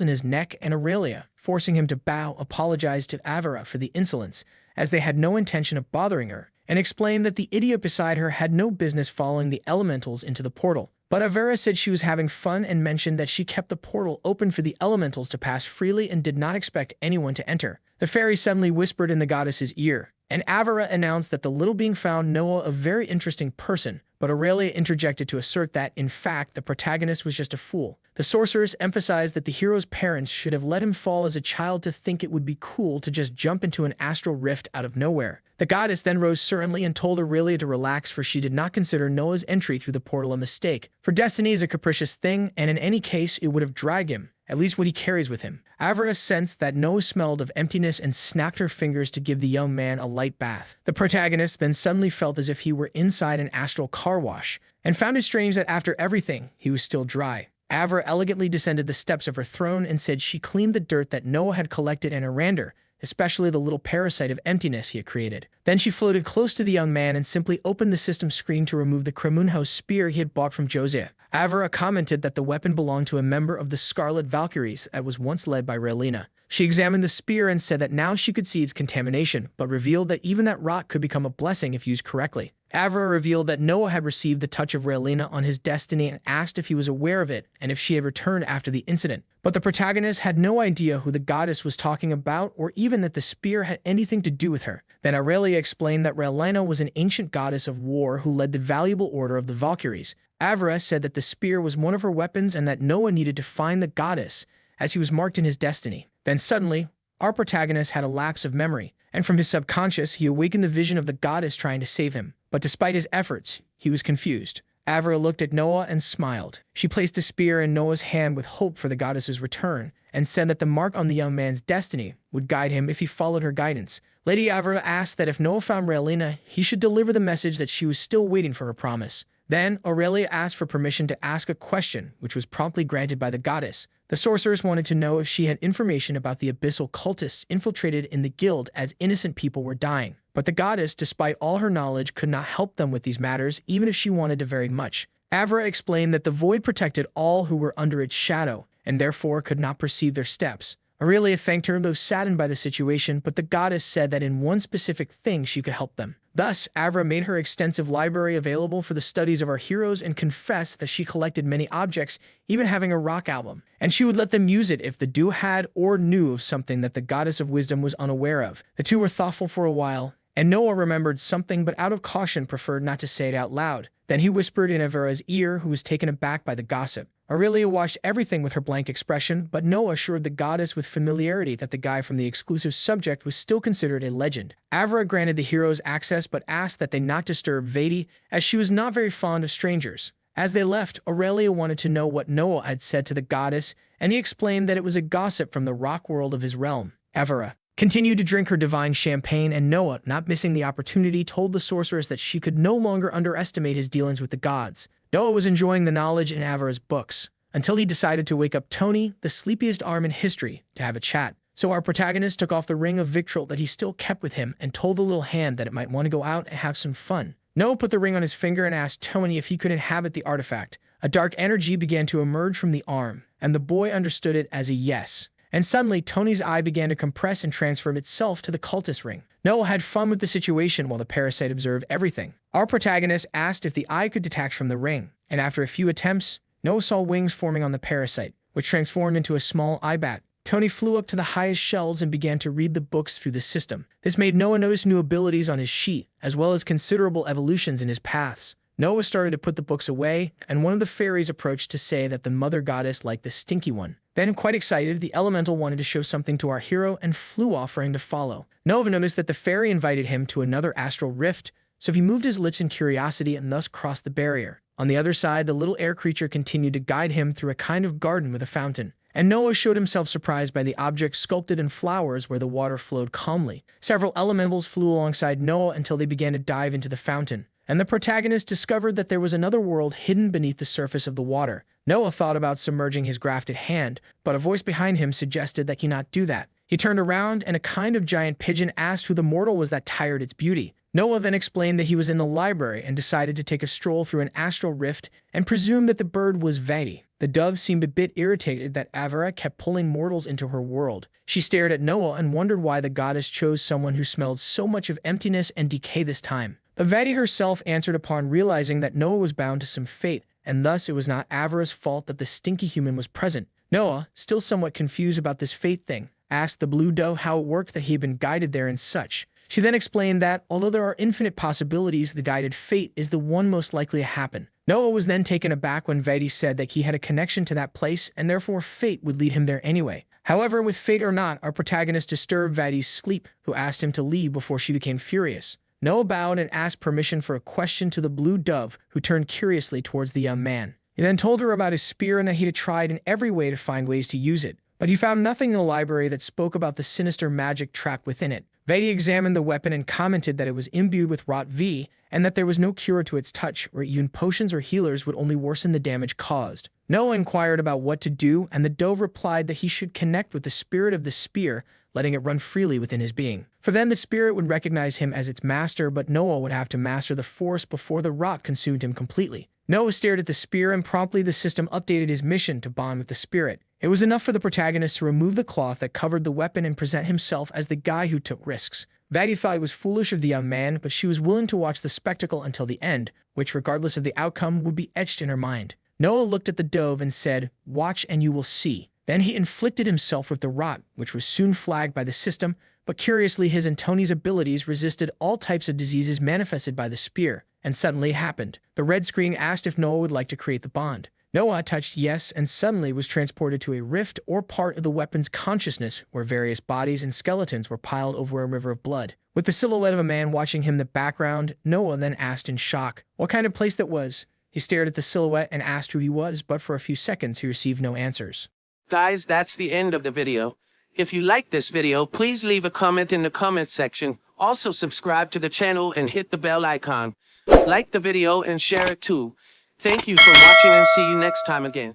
in his neck, and Aurelia, forcing him to bow, apologized to Avera for the insolence, as they had no intention of bothering her, and explained that the idiot beside her had no business following the elementals into the portal. But Avera said she was having fun and mentioned that she kept the portal open for the elementals to pass freely and did not expect anyone to enter. The fairy suddenly whispered in the goddess's ear, and Avera announced that the little being found Noah a very interesting person, but Aurelia interjected to assert that, in fact, the protagonist was just a fool. The sorceress emphasized that the hero's parents should have let him fall as a child to think it would be cool to just jump into an astral rift out of nowhere. The goddess then rose certainly and told Aurelia to relax, for she did not consider Noah's entry through the portal a mistake. For destiny is a capricious thing, and in any case it would have dragged him, at least what he carries with him. Avera sensed that Noah smelled of emptiness and snapped her fingers to give the young man a light bath. The protagonist then suddenly felt as if he were inside an astral car wash, and found it strange that after everything, he was still dry. Avera elegantly descended the steps of her throne and said she cleaned the dirt that Noah had collected in Arander, especially the little parasite of emptiness he had created. Then she floated close to the young man and simply opened the system screen to remove the Kremunhouse spear he had bought from Josiah. Avera commented that the weapon belonged to a member of the Scarlet Valkyries that was once led by Relina. She examined the spear and said that now she could see its contamination, but revealed that even that rot could become a blessing if used correctly. Avera revealed that Noah had received the touch of Relina on his destiny and asked if he was aware of it and if she had returned after the incident. But the protagonist had no idea who the goddess was talking about or even that the spear had anything to do with her. Then Aurelia explained that Relina was an ancient goddess of war who led the valuable order of the Valkyries. Avera said that the spear was one of her weapons and that Noah needed to find the goddess, as he was marked in his destiny. Then suddenly, our protagonist had a lapse of memory, and from his subconscious he awakened the vision of the goddess trying to save him. But despite his efforts, he was confused. Avera looked at Noah and smiled. She placed the spear in Noah's hand with hope for the goddess's return, and said that the mark on the young man's destiny would guide him if he followed her guidance. Lady Avera asked that if Noah found Relina, he should deliver the message that she was still waiting for her promise. Then Aurelia asked for permission to ask a question, which was promptly granted by the goddess. The sorceress wanted to know if she had information about the abyssal cultists infiltrated in the guild, as innocent people were dying. But the goddess, despite all her knowledge, could not help them with these matters, even if she wanted to very much. Avera explained that the void protected all who were under its shadow, and therefore could not perceive their steps. Aurelia thanked her, though saddened by the situation, but the goddess said that in one specific thing she could help them. Thus, Avera made her extensive library available for the studies of our heroes and confessed that she collected many objects, even having a rock album, and she would let them use it if the duo had or knew of something that the goddess of wisdom was unaware of. The two were thoughtful for a while, and Noah remembered something but out of caution preferred not to say it out loud. Then he whispered in Avera's ear, who was taken aback by the gossip. Aurelia watched everything with her blank expression, but Noah assured the goddess with familiarity that the guy from the exclusive subject was still considered a legend. Avra granted the heroes access but asked that they not disturb Vedi, as she was not very fond of strangers. As they left, Aurelia wanted to know what Noah had said to the goddess, and he explained that it was a gossip from the rock world of his realm. Avra continued to drink her divine champagne, and Noah, not missing the opportunity, told the sorceress that she could no longer underestimate his dealings with the gods. Noah was enjoying the knowledge in Avra's books, until he decided to wake up Tony, the sleepiest arm in history, to have a chat. So our protagonist took off the ring of victual that he still kept with him and told the little hand that it might want to go out and have some fun. Noah put the ring on his finger and asked Tony if he could inhabit the artifact. A dark energy began to emerge from the arm, and the boy understood it as a yes. And suddenly, Tony's eye began to compress and transform itself to the cultist ring. Noah had fun with the situation while the parasite observed everything. Our protagonist asked if the eye could detach from the ring, and after a few attempts, Noah saw wings forming on the parasite, which transformed into a small eye bat. Tony flew up to the highest shelves and began to read the books through the system. This made Noah notice new abilities on his sheet, as well as considerable evolutions in his paths. Noah started to put the books away, and one of the fairies approached to say that the mother goddess liked the stinky one. Then, quite excited, the elemental wanted to show something to our hero and flew off for him to follow. Noah noticed that the fairy invited him to another astral rift, so he moved his lips in curiosity and thus crossed the barrier. On the other side, the little air creature continued to guide him through a kind of garden with a fountain, and Noah showed himself surprised by the objects sculpted in flowers where the water flowed calmly. Several elementals flew alongside Noah until they began to dive into the fountain, and the protagonist discovered that there was another world hidden beneath the surface of the water. Noah thought about submerging his grafted hand, but a voice behind him suggested that he not do that. He turned around, and a kind of giant pigeon asked who the mortal was that tired its beauty. Noah then explained that he was in the library and decided to take a stroll through an astral rift and presumed that the bird was Vedi. The dove seemed a bit irritated that Avara kept pulling mortals into her world. She stared at Noah and wondered why the goddess chose someone who smelled so much of emptiness and decay this time. But Vedi herself answered upon realizing that Noah was bound to some fate, and thus it was not Avara's fault that the stinky human was present. Noah, still somewhat confused about this fate thing, asked the blue dove how it worked that he had been guided there and such. She then explained that, although there are infinite possibilities, the guided fate is the one most likely to happen. Noah was then taken aback when Vedi said that he had a connection to that place and therefore fate would lead him there anyway. However, with fate or not, our protagonist disturbed Vedi's sleep, who asked him to leave before she became furious. Noah bowed and asked permission for a question to the blue dove, who turned curiously towards the young man. He then told her about his spear and that he had tried in every way to find ways to use it, but he found nothing in the library that spoke about the sinister magic trapped within it. Vedi examined the weapon and commented that it was imbued with rot V, and that there was no cure to its touch, or even potions or healers would only worsen the damage caused. Noah inquired about what to do, and the dove replied that he should connect with the spirit of the spear, letting it run freely within his being. For then the spirit would recognize him as its master, but Noah would have to master the force before the rot consumed him completely. Noah stared at the spear, and promptly the system updated his mission to bond with the spirit. It was enough for the protagonist to remove the cloth that covered the weapon and present himself as the guy who took risks. Vadi thought it was foolish of the young man, but she was willing to watch the spectacle until the end, which, regardless of the outcome, would be etched in her mind. Noah looked at the dove and said, "Watch and you will see." Then he inflicted himself with the rot, which was soon flagged by the system, but curiously his and Tony's abilities resisted all types of diseases manifested by the spear. And suddenly it happened. The red screen asked if Noah would like to create the bond. Noah touched yes and suddenly was transported to a rift or part of the weapon's consciousness where various bodies and skeletons were piled over a river of blood. With the silhouette of a man watching him in the background, Noah then asked in shock what kind of place that was. He stared at the silhouette and asked who he was, but for a few seconds he received no answers. Guys, that's the end of the video. If you like this video, please leave a comment in the comment section. Also subscribe to the channel and hit the bell icon. Like the video and share it too. Thank you for watching and see you next time again.